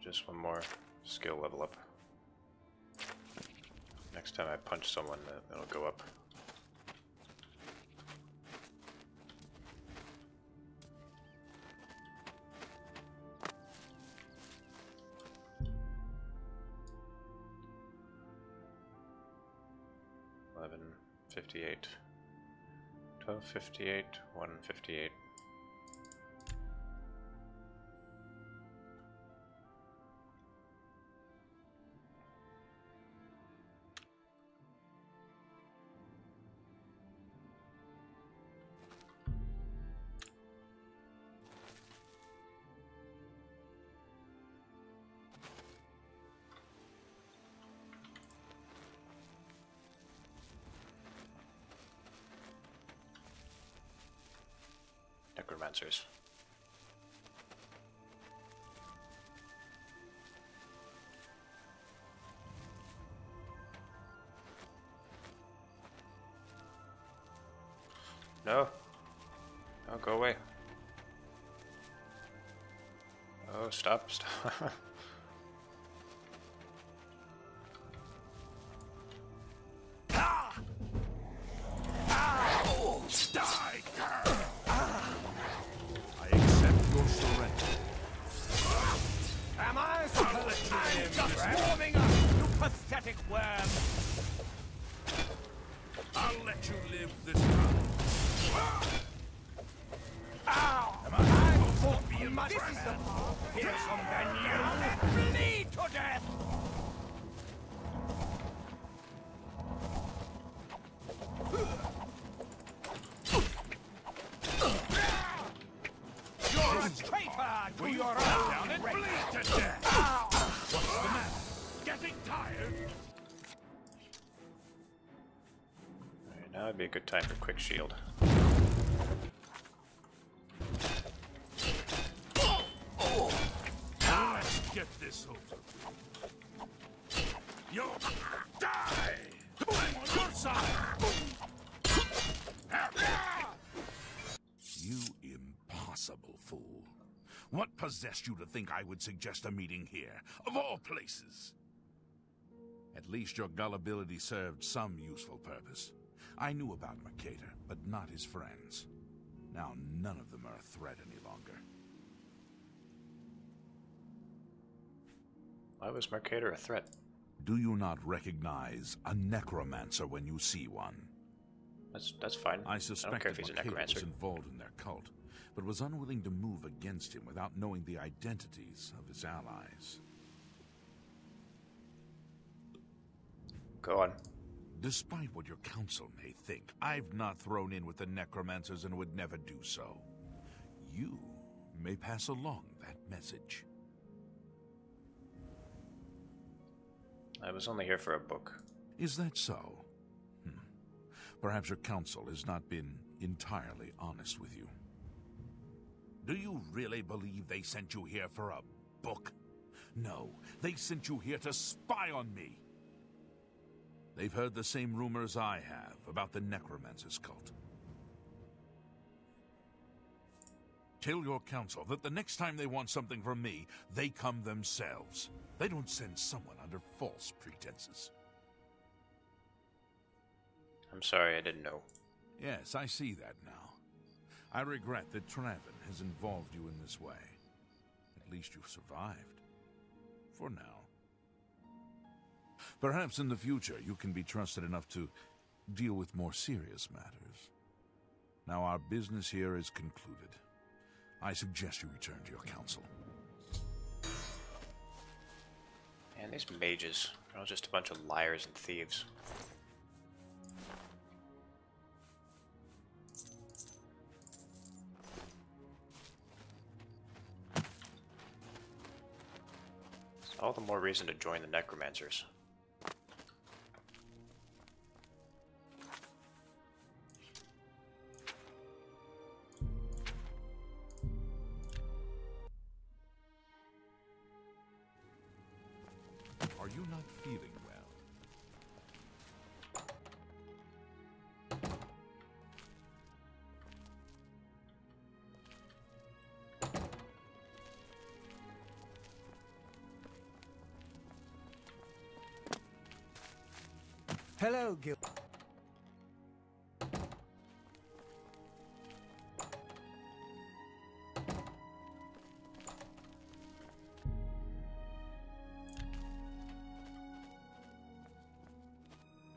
Just one more skill level up. Next time I punch someone, it'll go up. $11.58, $12.58, $1.58. Necromancers. No. No, go away. Oh, stop, stop. I'll let you live this time. This is the part. Here's some venue. Bleed to death. You're a traitor to your own and bleed to death. What's the matter? Getting tired? Alright, now would be a good time for quick shield. Let's get this over. You'll die! I'm on your side! You What possessed you to think I would suggest a meeting here, of all places? At least your gullibility served some useful purpose. I knew about Mercator, but not his friends. Now none of them are a threat any longer. Why was Mercator a threat? Do you not recognize a necromancer when you see one? That's fine. I I don't suspect care if that he's a Mercator necromancer. was involved in their cult, but was unwilling to move against him without knowing the identities of his allies. Go on. Despite what your council may think, I've not thrown in with the necromancers and would never do so. You may pass along that message. I was only here for a book. Is that so? Perhaps your council has not been entirely honest with you. Do you really believe they sent you here for a book? No, they sent you here to spy on me. They've heard the same rumors I have about the Necromancer's cult. Tell your council that the next time they want something from me, they come themselves. They don't send someone under false pretenses. I'm sorry, I didn't know. Yes, I see that now. I regret that Traven has involved you in this way. At least you've survived. For now. Perhaps in the future you can be trusted enough to deal with more serious matters. Now our business here is concluded. I suggest you return to your council. Man, these mages are all just a bunch of liars and thieves. It's all the more reason to join the Necromancers. Are you not feeling well? Hello, Gil.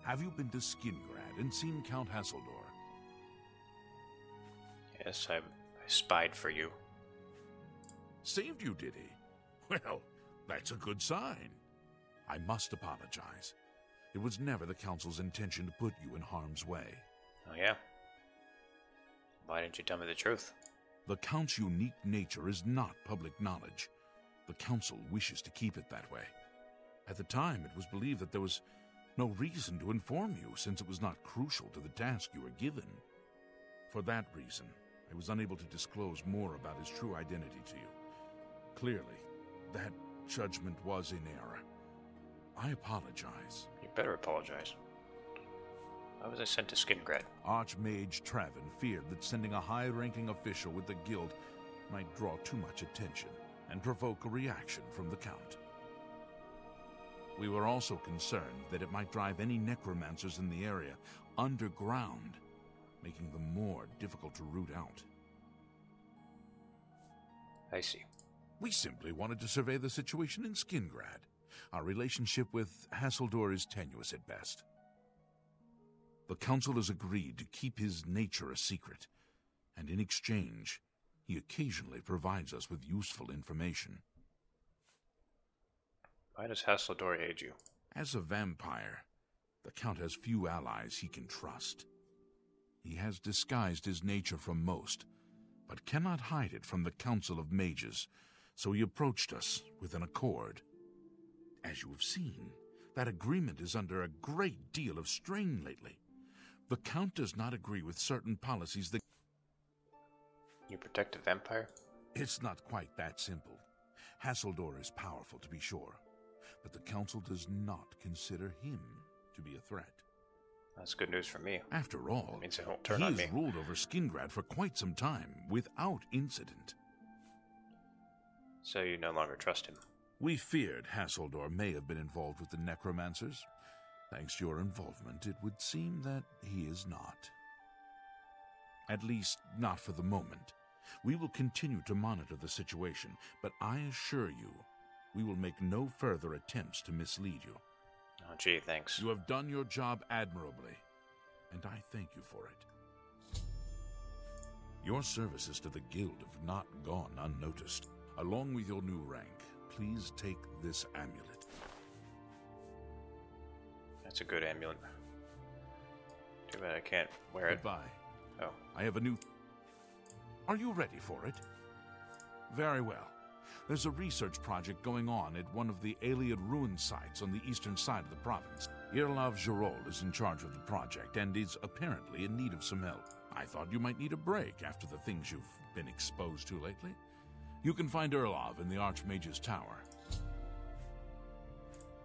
Have you been to Skingrad and seen Count Hasseldor? Yes, I spied for you. Saved you, did he? Well, that's a good sign. I must apologize. It was never the Council's intention to put you in harm's way. Oh yeah? Why didn't you tell me the truth? The Count's unique nature is not public knowledge. The Council wishes to keep it that way. At the time, it was believed that there was no reason to inform you, since it was not crucial to the task you were given. For that reason, I was unable to disclose more about his true identity to you. Clearly, that judgment was in error. I apologize. You better apologize. Why was I sent to Skingrad? Archmage Traven feared that sending a high-ranking official with the guild might draw too much attention and provoke a reaction from the Count. We were also concerned that it might drive any necromancers in the area underground, making them more difficult to root out. I see. We simply wanted to survey the situation in Skingrad. Our relationship with Hasseldor is tenuous at best. The Council has agreed to keep his nature a secret, and in exchange, he occasionally provides us with useful information. Why does Hasseldor aid you? As a vampire, the Count has few allies he can trust. He has disguised his nature from most, but cannot hide it from the Council of Mages, so he approached us with an accord. As you have seen, that agreement is under a great deal of strain lately. The Count does not agree with certain policies that... You protect a vampire? It's not quite that simple. Hasseldor is powerful, to be sure, but the Council does not consider him to be a threat. That's good news for me. After all, That means it won't turn he on has me. ruled over Skingrad for quite some time, without incident. So you no longer trust him? We feared Hasseldor may have been involved with the necromancers. Thanks to your involvement, it would seem that he is not. At least, not for the moment. We will continue to monitor the situation, but I assure you, we will make no further attempts to mislead you. Oh, gee, thanks. You have done your job admirably, and I thank you for it. Your services to the Guild have not gone unnoticed. Along with your new rank, please take this amulet. That's a good amulet. Too bad I can't wear it. Goodbye. Oh. I have a new... Are you ready for it? Very well. There's a research project going on at one of the Aliad ruin sites on the eastern side of the province. Irlav Gerol is in charge of the project and is apparently in need of some help. I thought you might need a break after the things you've been exposed to lately. You can find Irlav in the Archmage's Tower.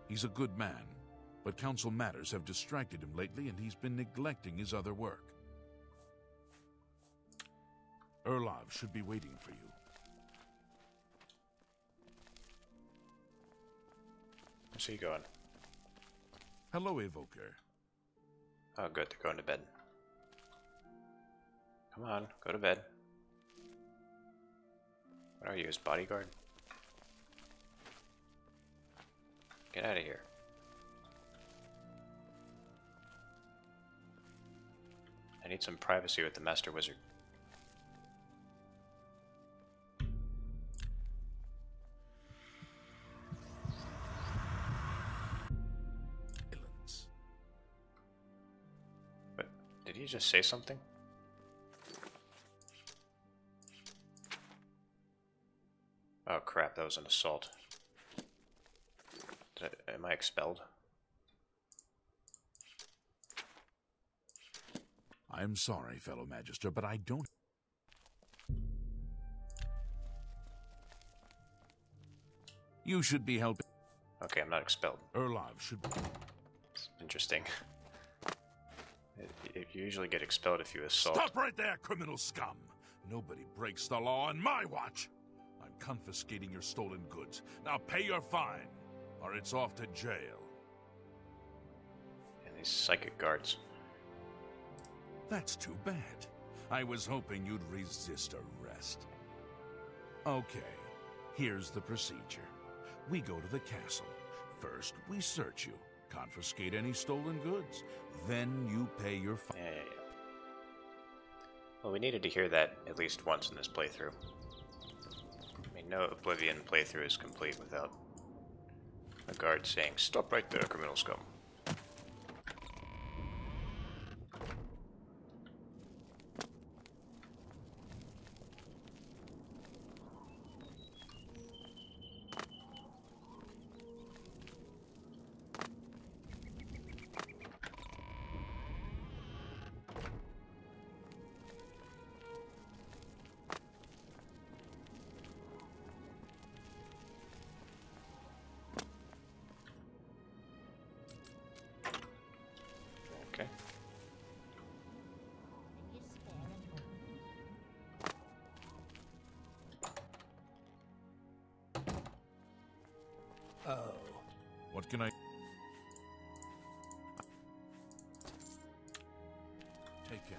He's a good man, but council matters have distracted him lately and he's been neglecting his other work. Irlav should be waiting for you. Where's he going? Hello, Evoker. Oh, good. They're going to bed. Come on, go to bed. What are you, his bodyguard? Get out of here. I need some privacy with the Master Wizard. But did he just say something? Oh crap, that was an assault. Am I expelled? I am sorry, fellow Magister, but I don't... You should be helping... Okay, I'm not expelled. Irlav should be... Interesting. You usually get expelled if you assault. Stop right there, criminal scum! Nobody breaks the law on my watch! I'm confiscating your stolen goods. Now pay your fine, or it's off to jail. And these psychic guards. That's too bad. I was hoping you'd resist arrest. Okay, here's the procedure. We go to the castle. First, we search you, confiscate any stolen goods. Then you pay your fine. Yeah. Well, we needed to hear that at least once in this playthrough. I mean, no Oblivion playthrough is complete without a guard saying, "Stop right there, criminal scum." Okay. Oh. What can I... Take care.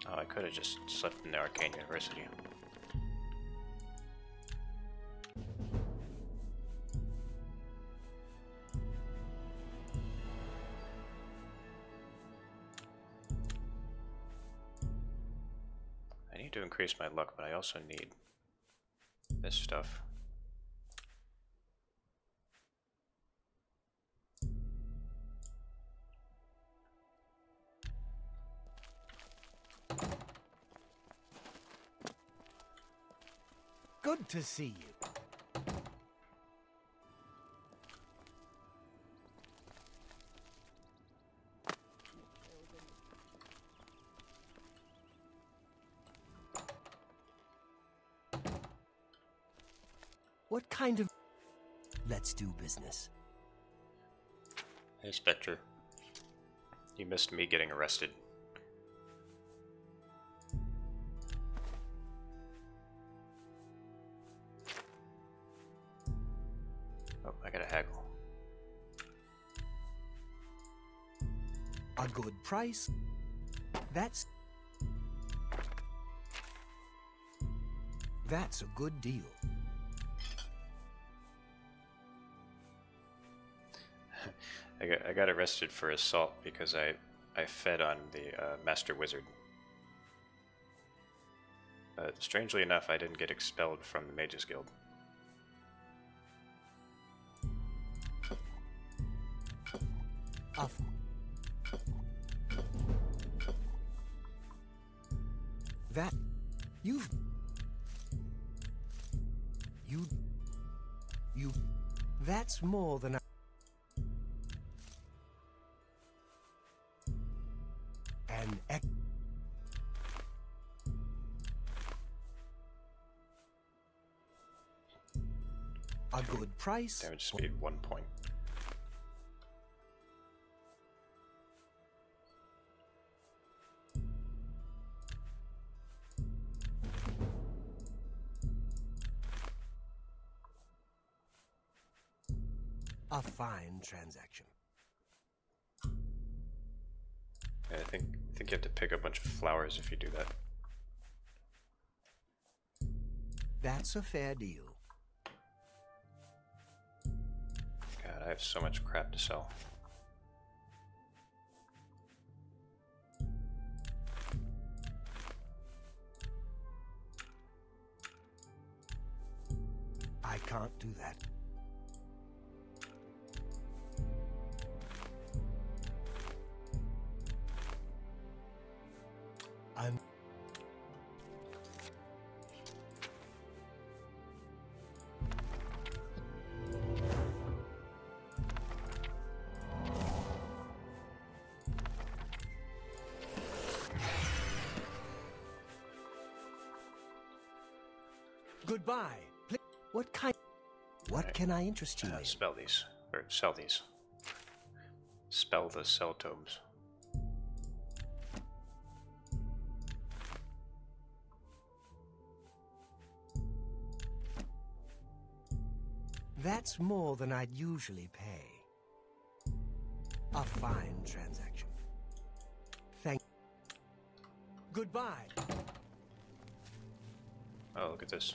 Oh, I could have just slept in the Arcane University. I need to increase my luck, but I also need this stuff. Good to see you. What kind of... Let's do business. Hey, Spectre. You missed me getting arrested. I gotta haggle. A good price. That's a good deal. I got arrested for assault because I fed on the Master Wizard. Strangely enough, I didn't get expelled from the Mages Guild. That you that's more than a good price. Damage speed 1 point. A fine transaction. Yeah, I think you have to pick a bunch of flowers if you do that. That's a fair deal. God, I have so much crap to sell. I can't do that. I'm goodbye. What can I interest you in? Spell these. Or sell these. Spell the cell tomes. That's more than I'd usually pay. A fine transaction. Thank. Goodbye. Oh, look at this.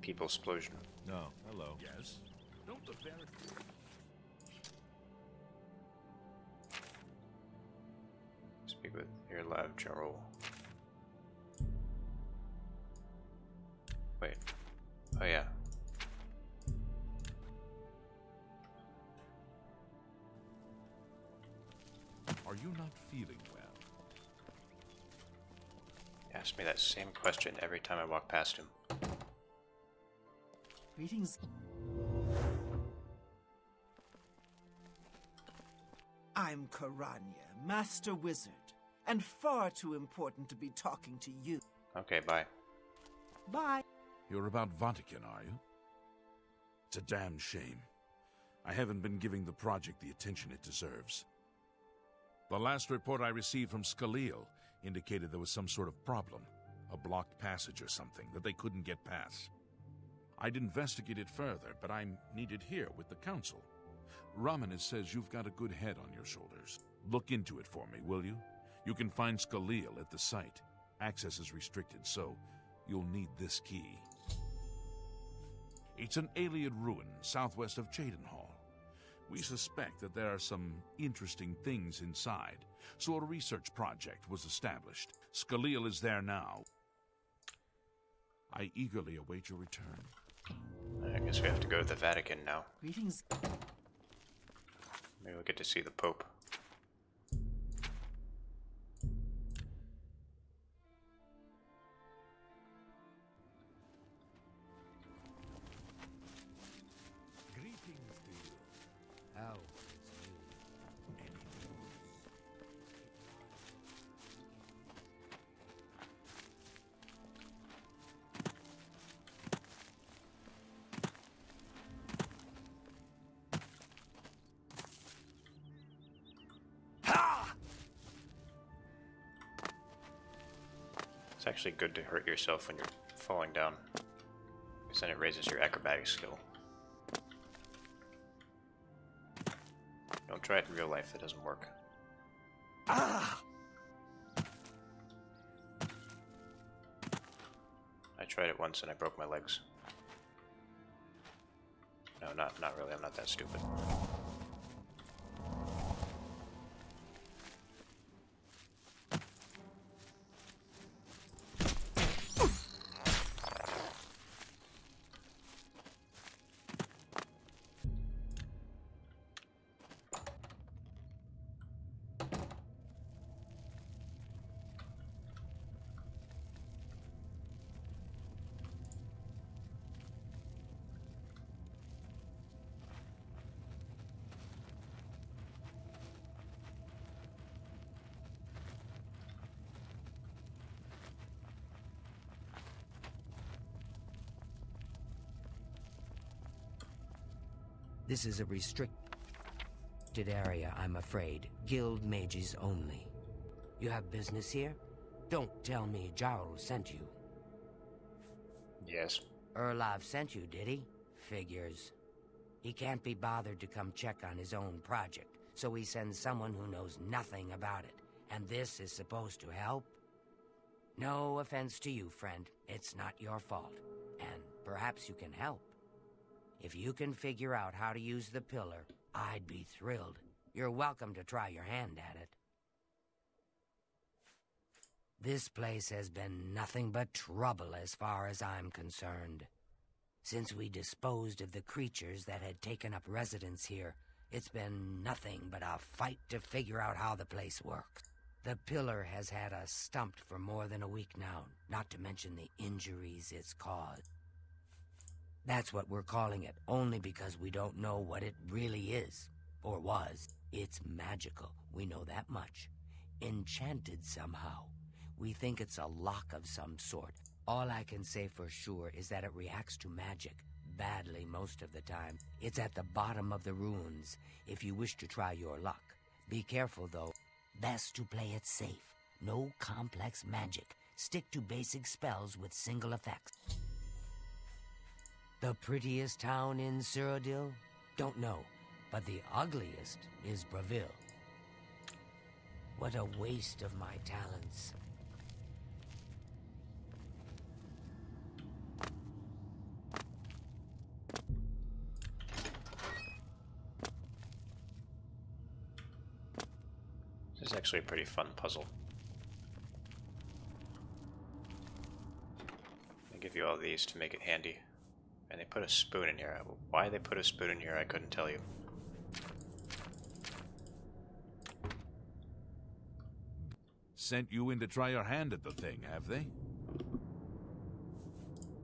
People explosion. No, hello. Yes? Don't the very... Speak with your lab general. Wait. Oh yeah. Are you not feeling well? He asks me that same question every time I walk past him. Greetings. I'm Karanya, Master Wizard, and far too important to be talking to you. Okay, bye. Bye. You're about Vatican, are you? It's a damn shame. I haven't been giving the project the attention it deserves. The last report I received from Skalil indicated there was some sort of problem, a blocked passage or something that they couldn't get past. I'd investigate it further, but I'm needed here with the council. Ramanis says you've got a good head on your shoulders. Look into it for me, will you? You can find Skalil at the site. Access is restricted, so you'll need this key. It's an Ayleid ruin southwest of Cheydinhall. We suspect that there are some interesting things inside, so a research project was established. Skalil is there now. I eagerly await your return. I guess we have to go to the Vatican now. Greetings. Maybe we'll get to see the Pope. Greetings to you. Oh, it's you. Any news? It's actually good to hurt yourself when you're falling down, because then it raises your acrobatic skill. Don't try it in real life, it doesn't work. Ah! I tried it once and I broke my legs. No, not really, I'm not that stupid. This is a restricted area, I'm afraid. Guild mages only. You have business here? Don't tell me Jarl sent you. Yes. Erlov sent you, did he? Figures. He can't be bothered to come check on his own project, so he sends someone who knows nothing about it. And this is supposed to help? No offense to you, friend. It's not your fault. And perhaps you can help. If you can figure out how to use the pillar, I'd be thrilled. You're welcome to try your hand at it. This place has been nothing but trouble as far as I'm concerned. Since we disposed of the creatures that had taken up residence here, it's been nothing but a fight to figure out how the place works. The pillar has had us stumped for more than a week now, not to mention the injuries it's caused. That's what we're calling it, only because we don't know what it really is, or was. It's magical, we know that much. Enchanted somehow. We think it's a lock of some sort. All I can say for sure is that it reacts to magic, badly most of the time. It's at the bottom of the ruins, if you wish to try your luck. Be careful, though. Best to play it safe. No complex magic. Stick to basic spells with single effects. The prettiest town in Cyrodiil? Don't know, but the ugliest is Bravil. What a waste of my talents. This is actually a pretty fun puzzle. I'll give you all these to make it handy. And they put a spoon in here. Why they put a spoon in here, I couldn't tell you. Sent you in to try your hand at the thing, have they?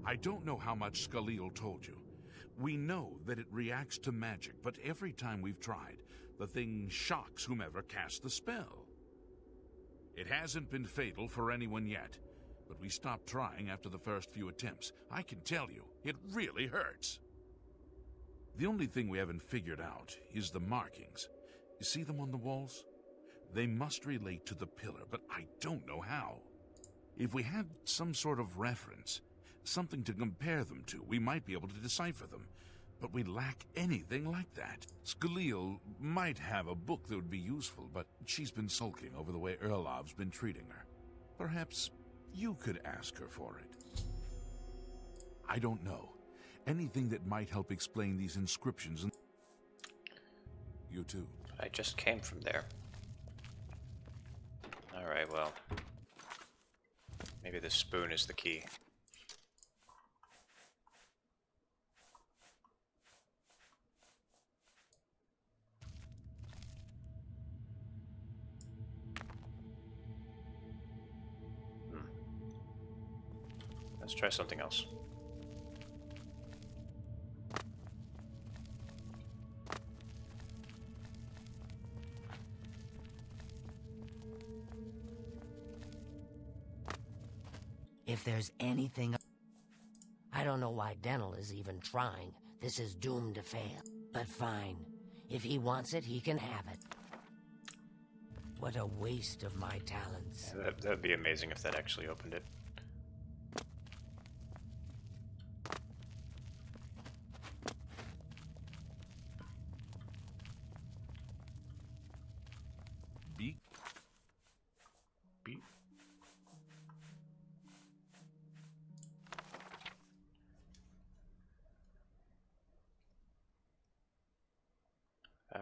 I don't know how much Skalil told you. We know that it reacts to magic, but every time we've tried, the thing shocks whomever cast the spell. It hasn't been fatal for anyone yet, but we stopped trying after the first few attempts. I can tell you, it really hurts. The only thing we haven't figured out is the markings. You see them on the walls? They must relate to the pillar, but I don't know how. If we had some sort of reference, something to compare them to, we might be able to decipher them. But we lack anything like that. Skalil might have a book that would be useful, but she's been sulking over the way Erlov's been treating her. Perhaps you could ask her for it. I don't know. Anything that might help explain these inscriptions. You too. I just came from there. Alright, well. Maybe this spoon is the key. Let's try something else. If there's anything... I don't know why Dental is even trying. This is doomed to fail. But fine. If he wants it, he can have it. What a waste of my talents. Yeah, that'd be amazing if that actually opened it.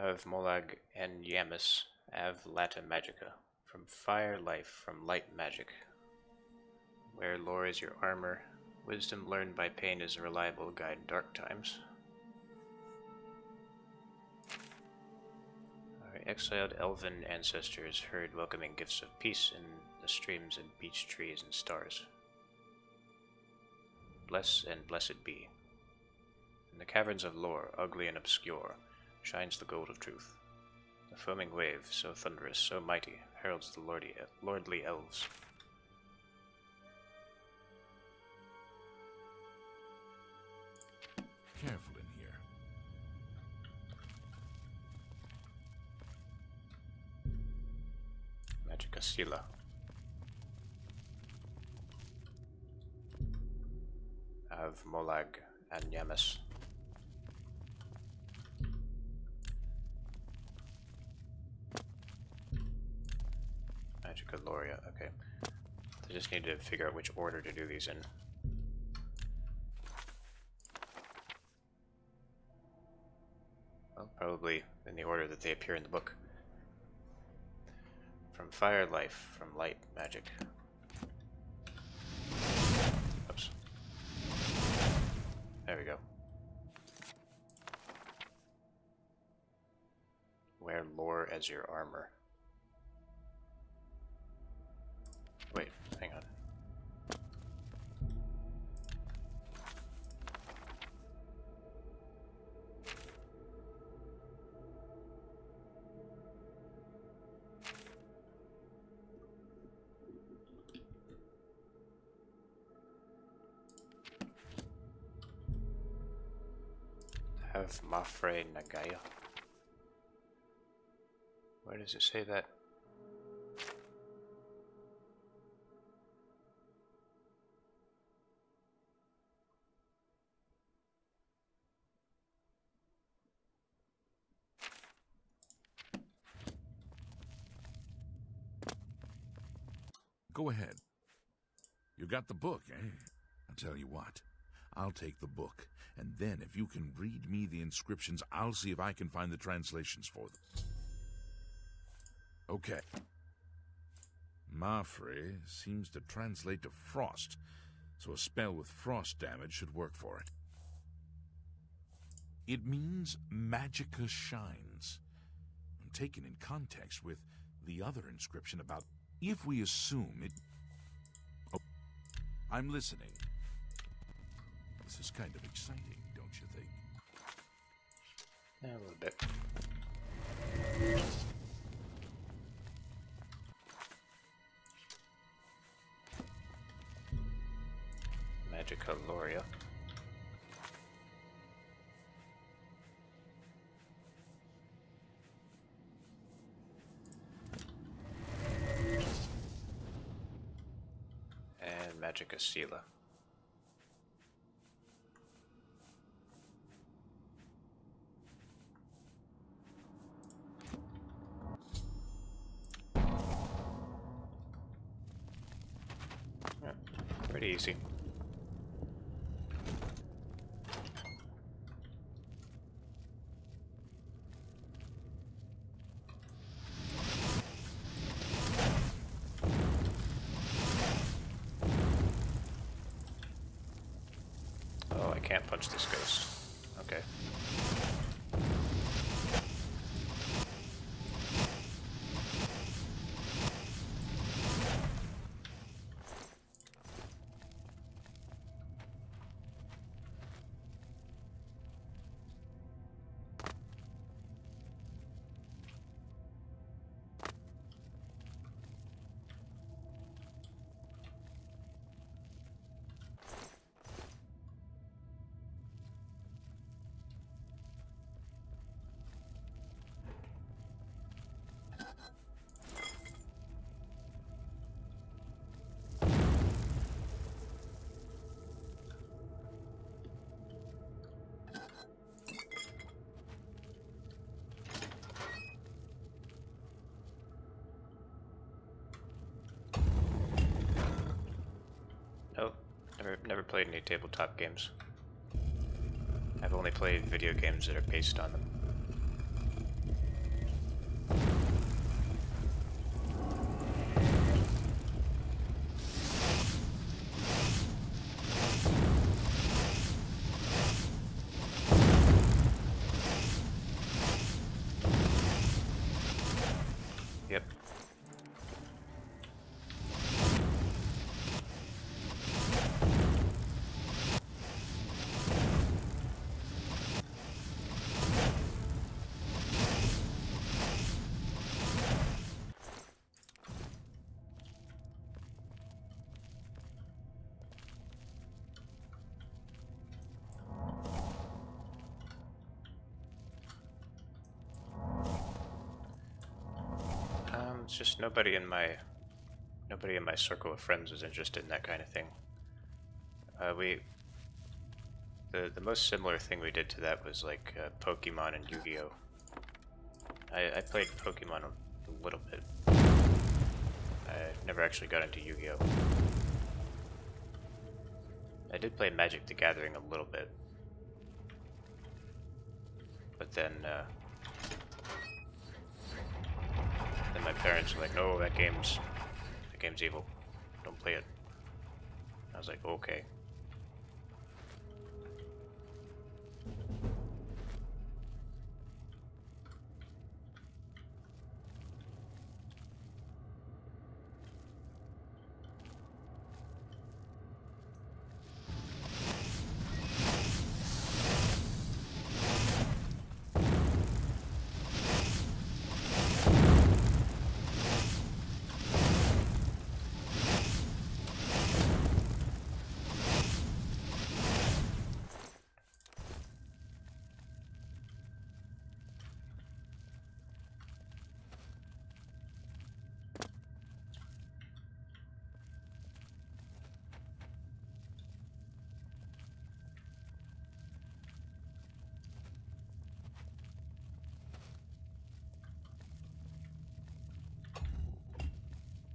Av Molag and Yamis, Av Lata Magica. From fire, life, from light, magic. Where lore is your armor, wisdom learned by pain is a reliable guide in dark times. Our exiled elven ancestors heard welcoming gifts of peace in the streams and beech trees and stars. Bless and blessed be. In the caverns of lore, ugly and obscure, shines the gold of truth. The foaming wave, so thunderous, so mighty, heralds the lordly elves. Careful in here. Magica Sila. Av Molag and Yamis. Magica Loria, okay. I just need to figure out which order to do these in. Well, probably in the order that they appear in the book. From fire, life, from light, magic. Oops. There we go. Wear lore as your armor. Wait, hang on. Have Mafre Nagaya. Where does it say that? Go ahead. You got the book, eh? I'll tell you what. I'll take the book, and then if you can read me the inscriptions, I'll see if I can find the translations for them. Okay. Mafre seems to translate to frost, so a spell with frost damage should work for it. It means Magica shines. And taken in context with the other inscription about if we assume it... Oh, I'm listening. This is kind of exciting, don't you think? Yeah, a little bit. Magica Loria. And Magica Sila. Yeah, pretty easy. Oh, I can't punch this ghost. Okay. Nope, never played any tabletop games. I've only played video games that are based on them. It's just nobody in my circle of friends is interested in that kind of thing. The most similar thing we did to that was like Pokemon and Yu-Gi-Oh. I played Pokemon a little bit. I never actually got into Yu-Gi-Oh. I did play Magic the Gathering a little bit, but then my parents were like, "No, that game's evil. Don't play it." I was like, "Okay."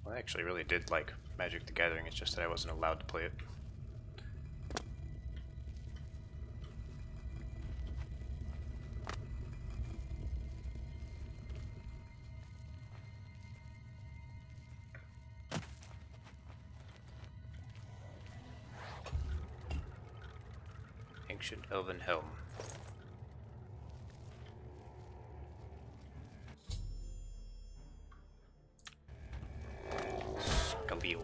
Well, I actually really did like Magic the Gathering, it's just that I wasn't allowed to play it. Ancient Elven Helm. Scalio.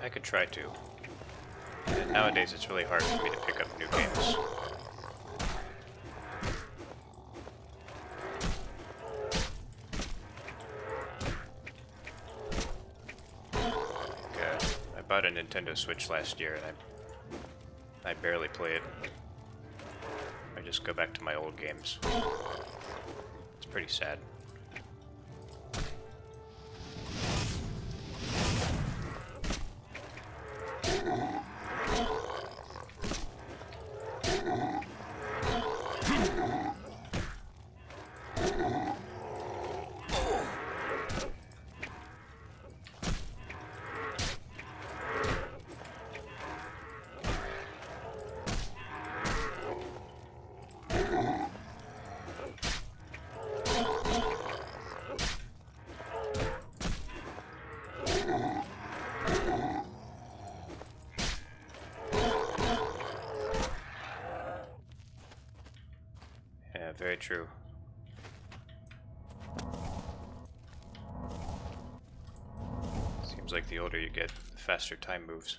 I could try to. And nowadays it's really hard for me to pick up new games. I bought a Nintendo Switch last year and I barely play it. I just go back to my old games. It's pretty sad. Very true. Seems like the older you get, the faster time moves.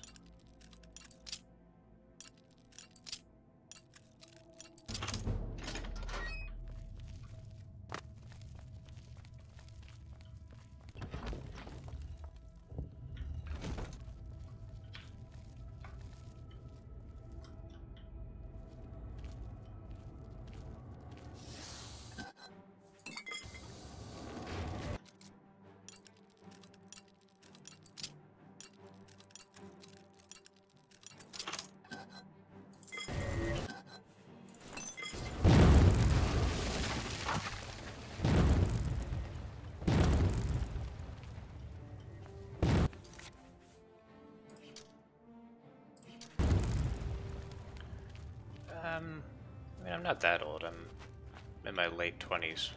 I mean, I'm not that old. I'm in my late 20s.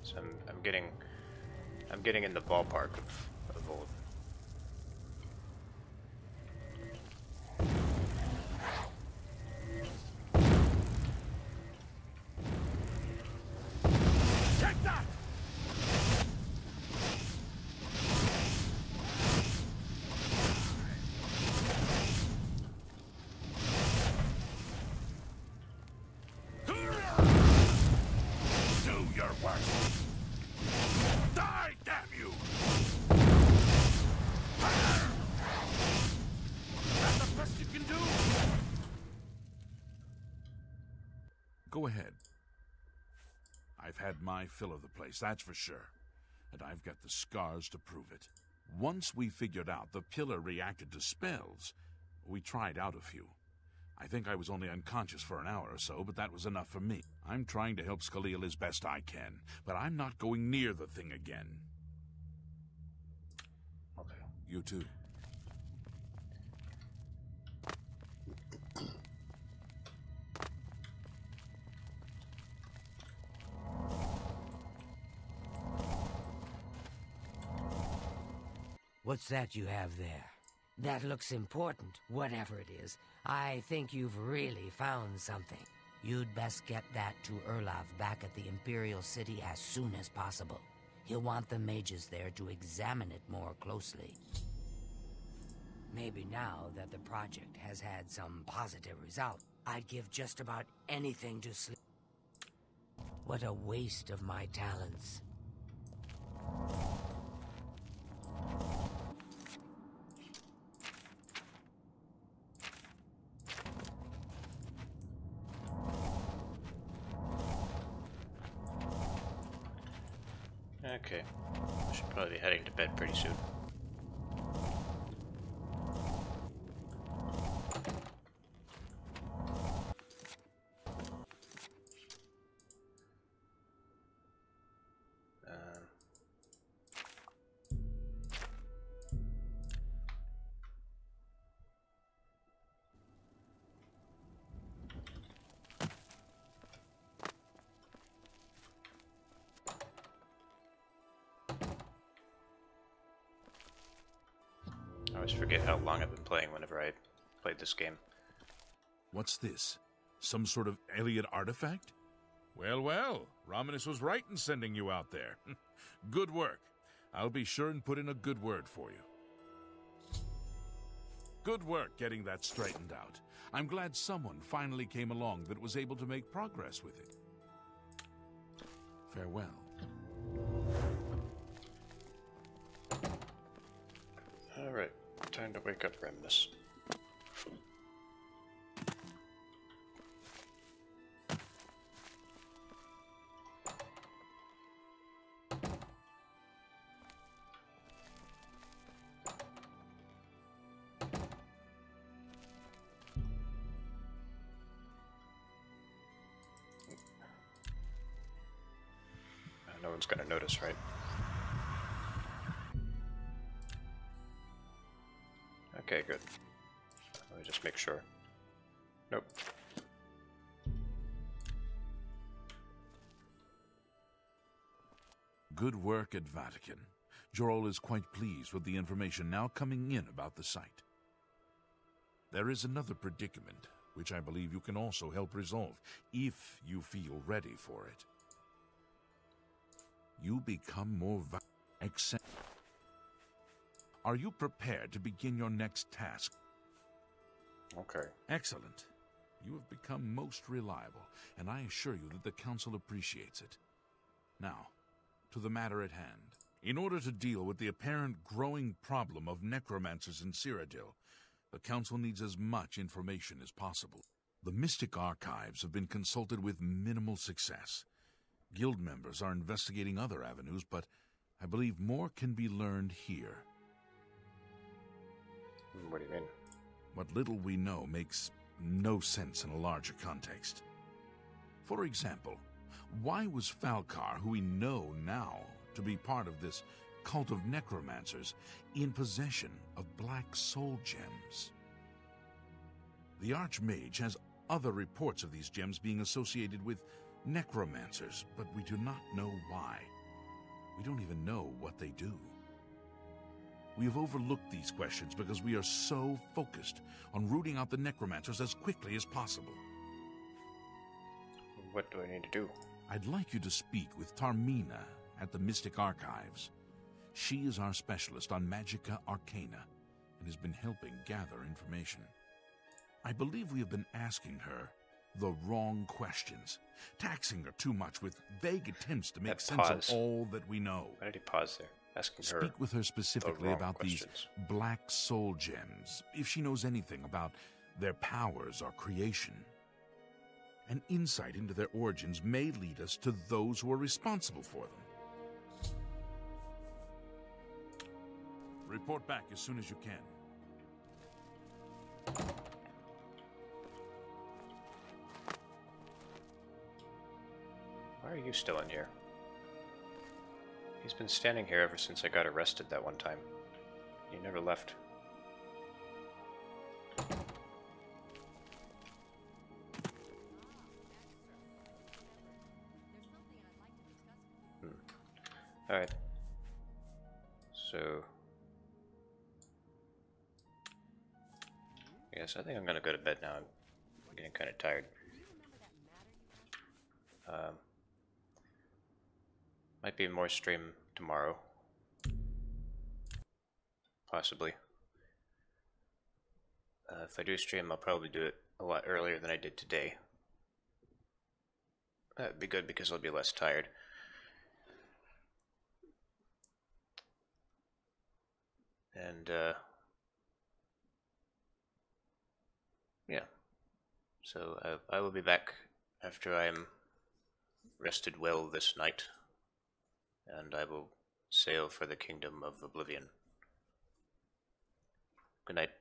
So I'm getting in the ballpark of old. Go ahead. I've had my fill of the place, that's for sure. And I've got the scars to prove it. Once we figured out the pillar reacted to spells, we tried out a few. I think I was only unconscious for an hour or so, but that was enough for me. I'm trying to help Skhalil as best I can, but I'm not going near the thing again. Okay. You too. What's that you have there? That looks important, whatever it is. I think you've really found something. You'd best get that to Erlaf back at the Imperial City as soon as possible. He'll want the mages there to examine it more closely. Maybe now that the project has had some positive result, I'd give just about anything to sleep. What a waste of my talents. Okay, I should probably be heading to bed pretty soon. I always forget how long I've been playing whenever I played this game. What's this? Some sort of alien artifact? Well, well, Romanus was right in sending you out there. Good work. I'll be sure and put in a good word for you. Good work getting that straightened out. I'm glad someone finally came along that was able to make progress with it. Farewell. Alright, time to wake up, Remnus. No one's gonna notice, right? Okay, good. Let me just make sure. Nope. Good work at Vatican. Jorol is quite pleased with the information now coming in about the site. There is another predicament, which I believe you can also help resolve, if you feel ready for it. You become more accept. Are you prepared to begin your next task? Okay. Excellent. You have become most reliable, and I assure you that the Council appreciates it. Now, to the matter at hand. In order to deal with the apparent growing problem of necromancers in Cyrodiil, the Council needs as much information as possible. The Mystic Archives have been consulted with minimal success. Guild members are investigating other avenues, but I believe more can be learned here. What do you mean? What little we know makes no sense in a larger context. For example, why was Falcar, who we know now to be part of this cult of necromancers, in possession of black soul gems? The Archmage has other reports of these gems being associated with necromancers, but we do not know why. We don't even know what they do. We have overlooked these questions because we are so focused on rooting out the necromancers as quickly as possible. What do I need to do? I'd like you to speak with Tarmina at the Mystic Archives. She is our specialist on Magica Arcana and has been helping gather information. I believe we have been asking her the wrong questions, taxing her too much with vague attempts to make sense of all that we know. Why did he pause there? Asking her. Speak with her specifically about these black soul gems, if she knows anything about their powers or creation. An insight into their origins may lead us to those who are responsible for them. Report back as soon as you can. Why are you still in here? He's been standing here ever since I got arrested that one time. He never left. Alright. So... Yes, I think I'm gonna go to bed now. I'm getting kind of tired. Might be more stream tomorrow. Possibly. If I do stream, I'll probably do it a lot earlier than I did today. That'd be good because I'll be less tired. And, yeah. So, I will be back after I am rested well this night. And I will sail for the kingdom of Oblivion. Good night.